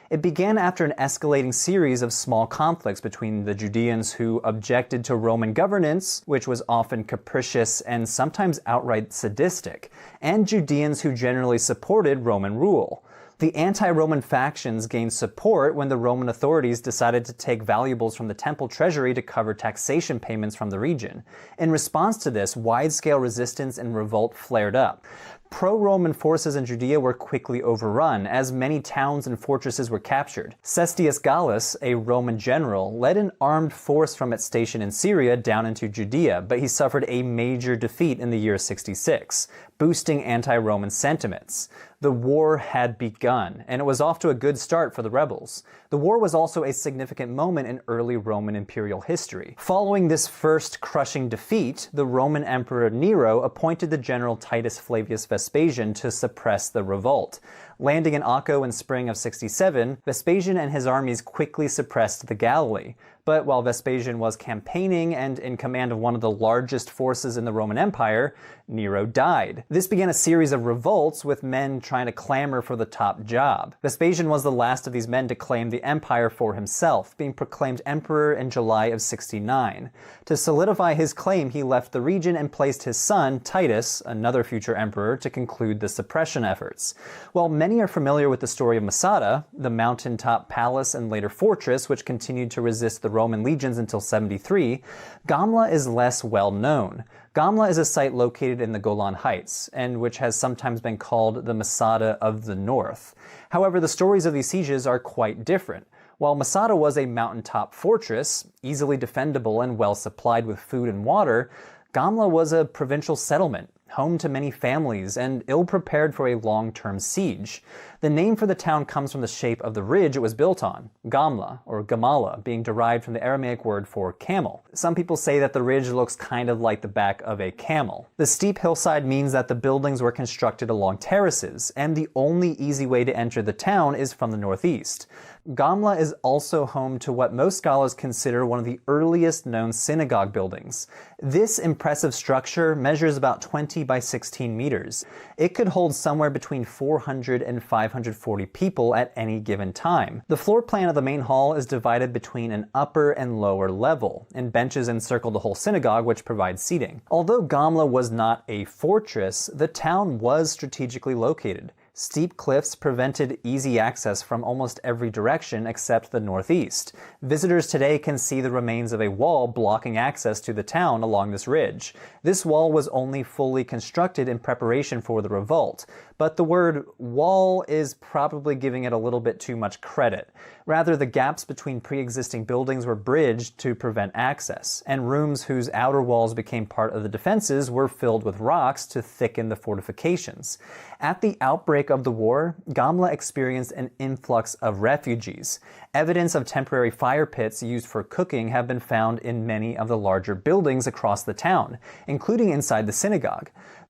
It began after an escalating series of small conflicts between the Judeans who objected to Roman governance, which was often capricious and sometimes outright sadistic, and Judeans who generally supported Roman rule. The anti-Roman factions gained support when the Roman authorities decided to take valuables from the temple treasury to cover taxation payments from the region. In response to this, wide-scale resistance and revolt flared up. Pro-Roman forces in Judea were quickly overrun, as many towns and fortresses were captured. Cestius Gallus, a Roman general, led an armed force from its station in Syria down into Judea, but he suffered a major defeat in the year 66, boosting anti-Roman sentiments. The war had begun, and it was off to a good start for the rebels. The war was also a significant moment in early Roman imperial history. Following this first crushing defeat, the Roman Emperor Nero appointed the general Titus Flavius Vespasian to suppress the revolt. Landing in Acco in spring of 67, Vespasian and his armies quickly suppressed the Galilee. But while Vespasian was campaigning and in command of one of the largest forces in the Roman Empire, Nero died. This began a series of revolts with men trying to clamor for the top job. Vespasian was the last of these men to claim the empire for himself, being proclaimed emperor in July of 69. To solidify his claim, he left the region and placed his son, Titus, another future emperor, to conclude the suppression efforts. While many are familiar with the story of Masada, the mountaintop palace and later fortress which continued to resist the Roman legions until 73, Gamla is less well known. Gamla is a site located in the Golan Heights, and which has sometimes been called the Masada of the North. However, the stories of these sieges are quite different. While Masada was a mountaintop fortress, easily defendable and well supplied with food and water, Gamla was a provincial settlement, home to many families and ill-prepared for a long-term siege. The name for the town comes from the shape of the ridge it was built on, Gamla, or Gamala, being derived from the Aramaic word for camel. Some people say that the ridge looks kind of like the back of a camel. The steep hillside means that the buildings were constructed along terraces, and the only easy way to enter the town is from the northeast. Gamla is also home to what most scholars consider one of the earliest known synagogue buildings. This impressive structure measures about 20 by 16 meters. It could hold somewhere between 400 and 540 people at any given time. The floor plan of the main hall is divided between an upper and lower level, and benches encircle the whole synagogue, which provides seating. Although Gamla was not a fortress, the town was strategically located. Steep cliffs prevented easy access from almost every direction except the northeast. Visitors today can see the remains of a wall blocking access to the town along this ridge. This wall was only fully constructed in preparation for the revolt, but the word wall is probably giving it a little bit too much credit. Rather, the gaps between pre-existing buildings were bridged to prevent access, and rooms whose outer walls became part of the defenses were filled with rocks to thicken the fortifications. At the outbreak of the war, Gamla experienced an influx of refugees. Evidence of temporary fire pits used for cooking have been found in many of the larger buildings across the town, including inside the synagogue.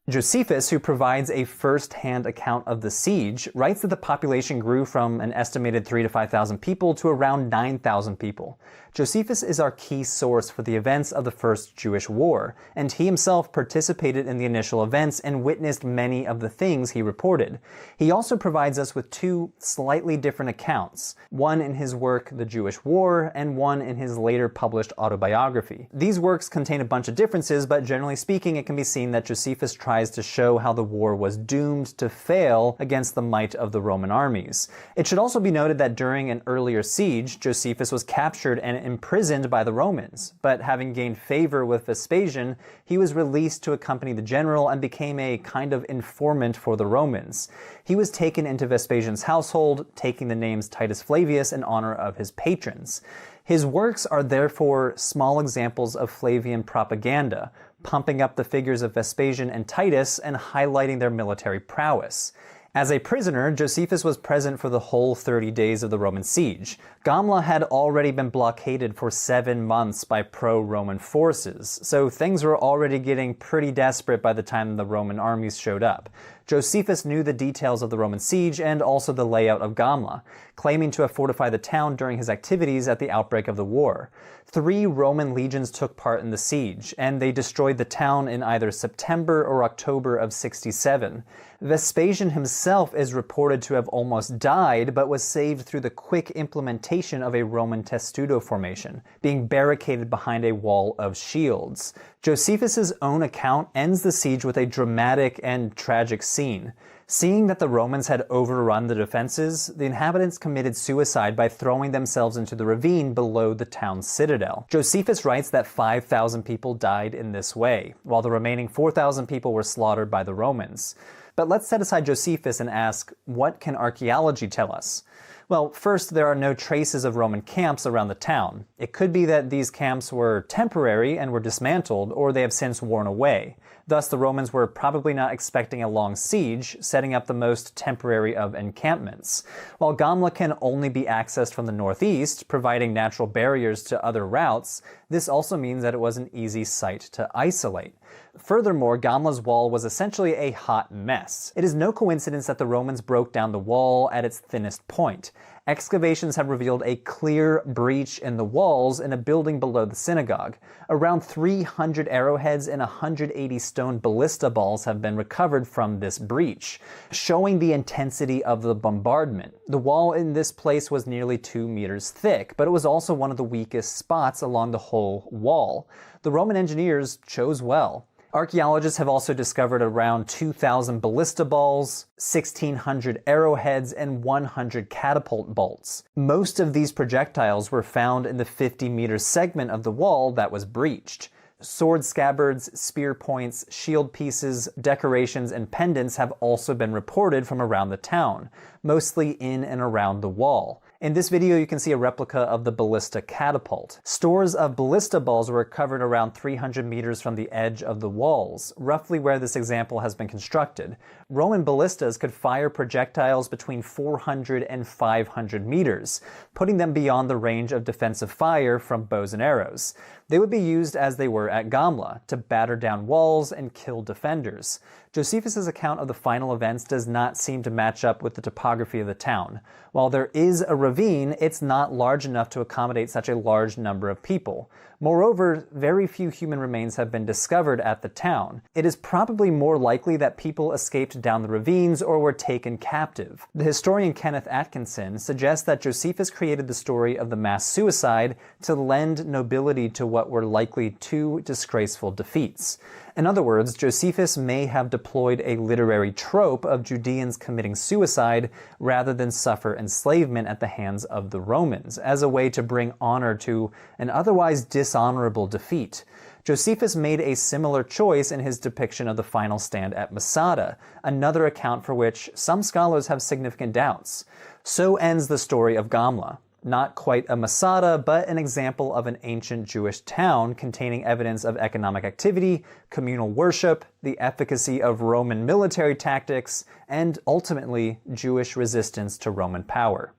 Josephus, who provides a first-hand account of the siege, writes that the population grew from an estimated 3,000 to 5,000 people to around 9,000 people. Josephus is our key source for the events of the First Jewish War, and he himself participated in the initial events and witnessed many of the things he reported. He also provides us with two slightly different accounts, one in his work The Jewish War and one in his later published autobiography. These works contain a bunch of differences, but generally speaking, it can be seen that Josephus tries to show how the war was doomed to fail against the might of the Roman armies. It should also be noted that during an earlier siege, Josephus was captured and imprisoned by the Romans, but having gained favor with Vespasian, he was released to accompany the general and became a kind of informant for the Romans. He was taken into Vespasian's household, taking the names Titus Flavius in honor of his patrons. His works are therefore small examples of Flavian propaganda, pumping up the figures of Vespasian and Titus and highlighting their military prowess. As a prisoner, Josephus was present for the whole 30 days of the Roman siege. Gamla had already been blockaded for 7 months by pro-Roman forces, so things were already getting pretty desperate by the time the Roman armies showed up. Josephus knew the details of the Roman siege and also the layout of Gamla, claiming to have fortified the town during his activities at the outbreak of the war. 3 Roman legions took part in the siege, and they destroyed the town in either September or October of 67. Vespasian himself is reported to have almost died, but was saved through the quick implementation of a Roman testudo formation, being barricaded behind a wall of shields. Josephus's own account ends the siege with a dramatic and tragic scene. Seeing that the Romans had overrun the defenses, the inhabitants committed suicide by throwing themselves into the ravine below the town's citadel. Josephus writes that 5,000 people died in this way, while the remaining 4,000 people were slaughtered by the Romans. But let's set aside Josephus and ask, what can archaeology tell us? Well, first, there are no traces of Roman camps around the town. It could be that these camps were temporary and were dismantled, or they have since worn away. Thus, the Romans were probably not expecting a long siege, setting up the most temporary of encampments. While Gamla can only be accessed from the northeast, providing natural barriers to other routes, this also means that it was an easy site to isolate. Furthermore, Gamla's wall was essentially a hot mess. It is no coincidence that the Romans broke down the wall at its thinnest point. Excavations have revealed a clear breach in the walls in a building below the synagogue. Around 300 arrowheads and 180 stone ballista balls have been recovered from this breach, showing the intensity of the bombardment. The wall in this place was nearly 2 meters thick, but it was also one of the weakest spots along the whole wall. The Roman engineers chose well. Archaeologists have also discovered around 2,000 ballista balls, 1,600 arrowheads, and 100 catapult bolts. Most of these projectiles were found in the 50-meter segment of the wall that was breached. Sword scabbards, spear points, shield pieces, decorations, and pendants have also been reported from around the town, mostly in and around the wall. In this video, you can see a replica of the ballista catapult. Stores of ballista balls were recovered around 300 meters from the edge of the walls, roughly where this example has been constructed. Roman ballistas could fire projectiles between 400 and 500 meters, putting them beyond the range of defensive fire from bows and arrows. They would be used as they were at Gamla, to batter down walls and kill defenders. Josephus' account of the final events does not seem to match up with the topography of the town. While there is a ravine, it's not large enough to accommodate such a large number of people. Moreover, very few human remains have been discovered at the town. It is probably more likely that people escaped down the ravines or were taken captive. The historian Kenneth Atkinson suggests that Josephus created the story of the mass suicide to lend nobility to what were likely two disgraceful defeats. In other words, Josephus may have deployed a literary trope of Judeans committing suicide rather than suffer enslavement at the hands of the Romans, as a way to bring honor to an otherwise dishonorable defeat. Josephus made a similar choice in his depiction of the final stand at Masada, another account for which some scholars have significant doubts. So ends the story of Gamla. Not quite a Masada, but an example of an ancient Jewish town containing evidence of economic activity, communal worship, the efficacy of Roman military tactics, and ultimately Jewish resistance to Roman power.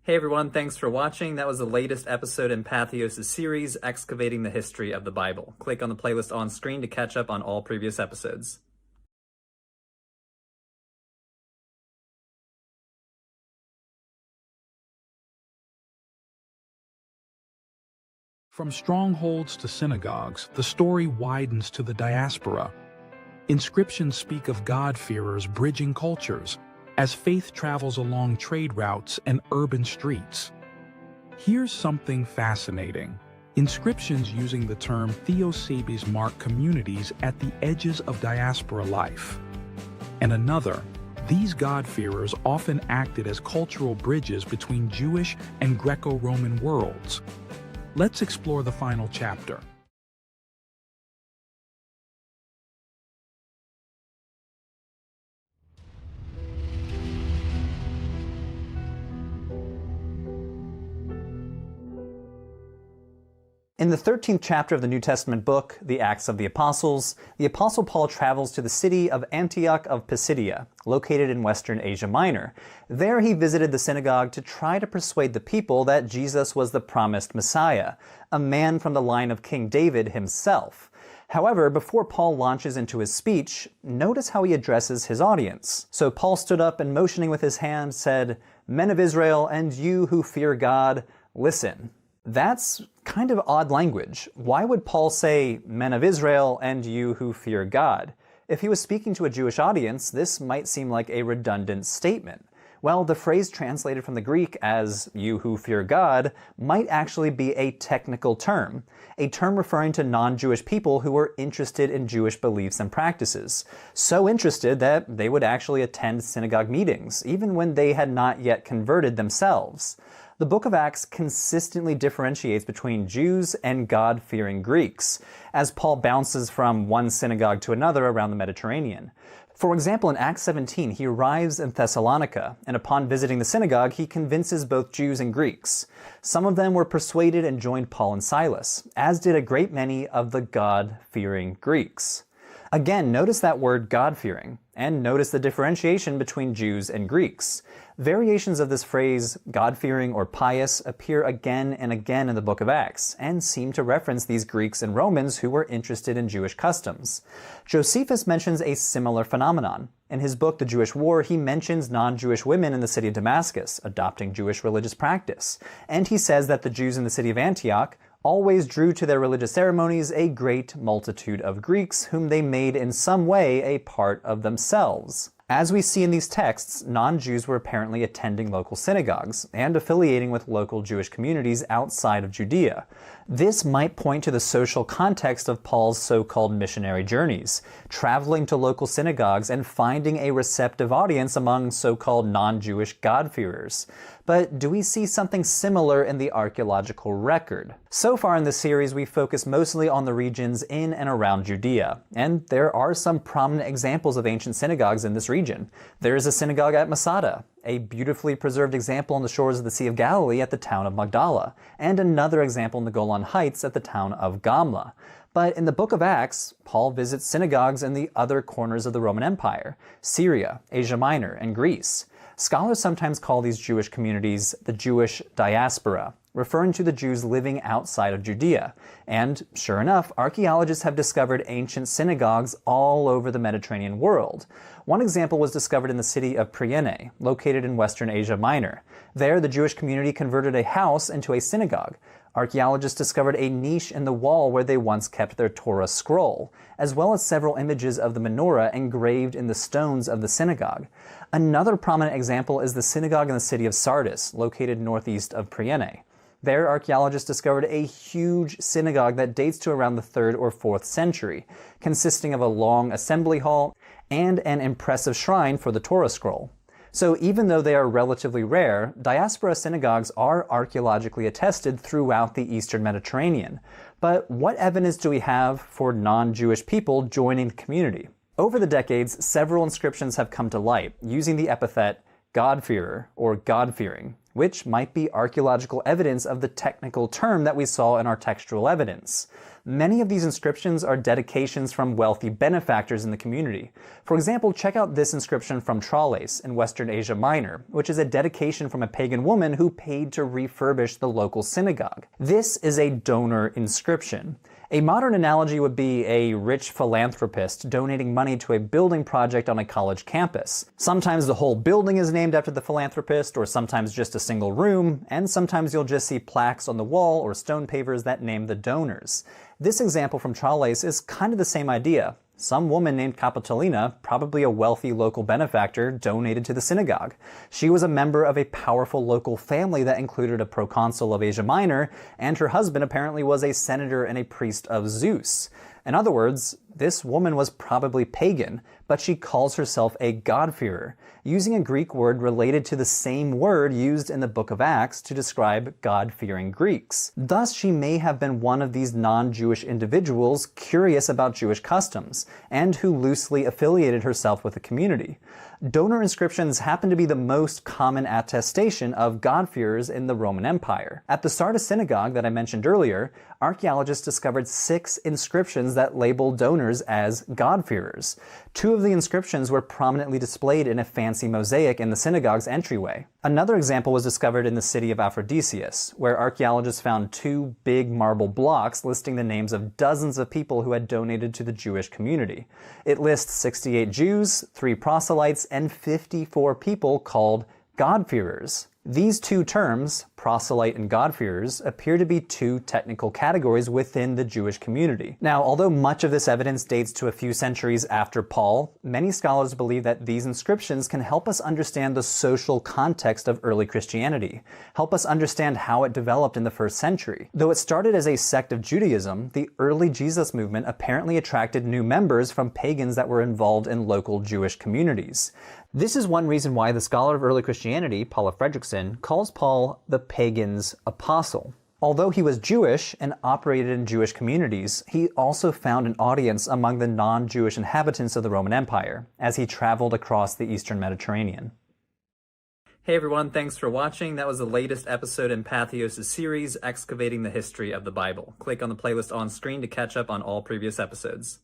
Hey everyone, thanks for watching. That was the latest episode in Patheos' series, Excavating the History of the Bible. Click on the playlist on screen to catch up on all previous episodes. From strongholds to synagogues, the story widens to the diaspora. Inscriptions speak of God-fearers bridging cultures as faith travels along trade routes and urban streets. Here's something fascinating. Inscriptions using the term Theosebes mark communities at the edges of diaspora life. And another, these God-fearers often acted as cultural bridges between Jewish and Greco-Roman worlds. Let's explore the final chapter. In the 13th chapter of the New Testament book, the Acts of the Apostles, the Apostle Paul travels to the city of Antioch of Pisidia, located in Western Asia Minor. There he visited the synagogue to try to persuade the people that Jesus was the promised Messiah, a man from the line of King David himself. However, before Paul launches into his speech, notice how he addresses his audience. So Paul stood up and motioning with his hand said, "Men of Israel, and you who fear God, listen." That's kind of odd language. Why would Paul say, "Men of Israel, and you who fear God"? If he was speaking to a Jewish audience, this might seem like a redundant statement. Well, the phrase translated from the Greek as "you who fear God" might actually be a technical term, a term referring to non-Jewish people who were interested in Jewish beliefs and practices. So interested that they would actually attend synagogue meetings, even when they had not yet converted themselves. The book of Acts consistently differentiates between Jews and God-fearing Greeks, as Paul bounces from one synagogue to another around the Mediterranean. For example, in Acts 17, he arrives in Thessalonica, and upon visiting the synagogue, he convinces both Jews and Greeks. Some of them were persuaded and joined Paul and Silas, as did a great many of the God-fearing Greeks. Again, notice that word God-fearing, and notice the differentiation between Jews and Greeks. Variations of this phrase, God-fearing or pious, appear again and again in the book of Acts, and seem to reference these Greeks and Romans who were interested in Jewish customs. Josephus mentions a similar phenomenon. In his book, The Jewish War, he mentions non-Jewish women in the city of Damascus adopting Jewish religious practice. And he says that the Jews in the city of Antioch always drew to their religious ceremonies a great multitude of Greeks whom they made in some way a part of themselves. As we see in these texts, non-Jews were apparently attending local synagogues and affiliating with local Jewish communities outside of Judea. This might point to the social context of Paul's so-called missionary journeys, traveling to local synagogues and finding a receptive audience among so-called non-Jewish God-fearers. But do we see something similar in the archaeological record? So far in this series, we focus mostly on the regions in and around Judea, and there are some prominent examples of ancient synagogues in this region. There is a synagogue at Masada, a beautifully preserved example on the shores of the Sea of Galilee at the town of Magdala, and another example in the Golan Heights at the town of Gamla. But in the book of Acts, Paul visits synagogues in the other corners of the Roman Empire, Syria, Asia Minor, and Greece. Scholars sometimes call these Jewish communities the Jewish diaspora, referring to the Jews living outside of Judea. And sure enough, archaeologists have discovered ancient synagogues all over the Mediterranean world. One example was discovered in the city of Priene, located in western Asia Minor. There, the Jewish community converted a house into a synagogue. Archaeologists discovered a niche in the wall where they once kept their Torah scroll, as well as several images of the menorah engraved in the stones of the synagogue. Another prominent example is the synagogue in the city of Sardis, located northeast of Priene. There, archaeologists discovered a huge synagogue that dates to around the 3rd or 4th century, consisting of a long assembly hall and an impressive shrine for the Torah scroll. So even though they are relatively rare, diaspora synagogues are archaeologically attested throughout the Eastern Mediterranean. But what evidence do we have for non-Jewish people joining the community? Over the decades, several inscriptions have come to light using the epithet God-fearer or God-fearing, which might be archaeological evidence of the technical term that we saw in our textual evidence. Many of these inscriptions are dedications from wealthy benefactors in the community. For example, check out this inscription from Tralles in Western Asia Minor, which is a dedication from a pagan woman who paid to refurbish the local synagogue. This is a donor inscription. A modern analogy would be a rich philanthropist donating money to a building project on a college campus. Sometimes the whole building is named after the philanthropist, or sometimes just a single room, and sometimes you'll just see plaques on the wall or stone pavers that name the donors. This example from Tralles is kind of the same idea. Some woman named Capitolina, probably a wealthy local benefactor, donated to the synagogue. She was a member of a powerful local family that included a proconsul of Asia Minor, and her husband apparently was a senator and a priest of Zeus. In other words, this woman was probably pagan, but she calls herself a God-fearer, using a Greek word related to the same word used in the book of Acts to describe God-fearing Greeks. Thus, she may have been one of these non-Jewish individuals curious about Jewish customs, and who loosely affiliated herself with the community. Donor inscriptions happen to be the most common attestation of God-fearers in the Roman Empire. At the Sardis synagogue that I mentioned earlier, archaeologists discovered 6 inscriptions that labeled donors as God-fearers. 2 of the inscriptions were prominently displayed in a fancy mosaic in the synagogue's entryway. Another example was discovered in the city of Aphrodisias, where archaeologists found 2 big marble blocks listing the names of dozens of people who had donated to the Jewish community. It lists 68 Jews, 3 proselytes, and 54 people called God-fearers. These 2 terms, proselyte and God-fearers, appear to be 2 technical categories within the Jewish community. Now, although much of this evidence dates to a few centuries after Paul, many scholars believe that these inscriptions can help us understand the social context of early Christianity, help us understand how it developed in the 1st century. Though it started as a sect of Judaism, the early Jesus movement apparently attracted new members from pagans that were involved in local Jewish communities. This is one reason why the scholar of early Christianity, Paula Fredrickson, calls Paul the pagan's apostle. Although he was Jewish and operated in Jewish communities, he also found an audience among the non-Jewish inhabitants of the Roman Empire as he traveled across the Eastern Mediterranean. Hey everyone, thanks for watching. That was the latest episode in Patheos' series, Excavating the History of the Bible. Click on the playlist on screen to catch up on all previous episodes.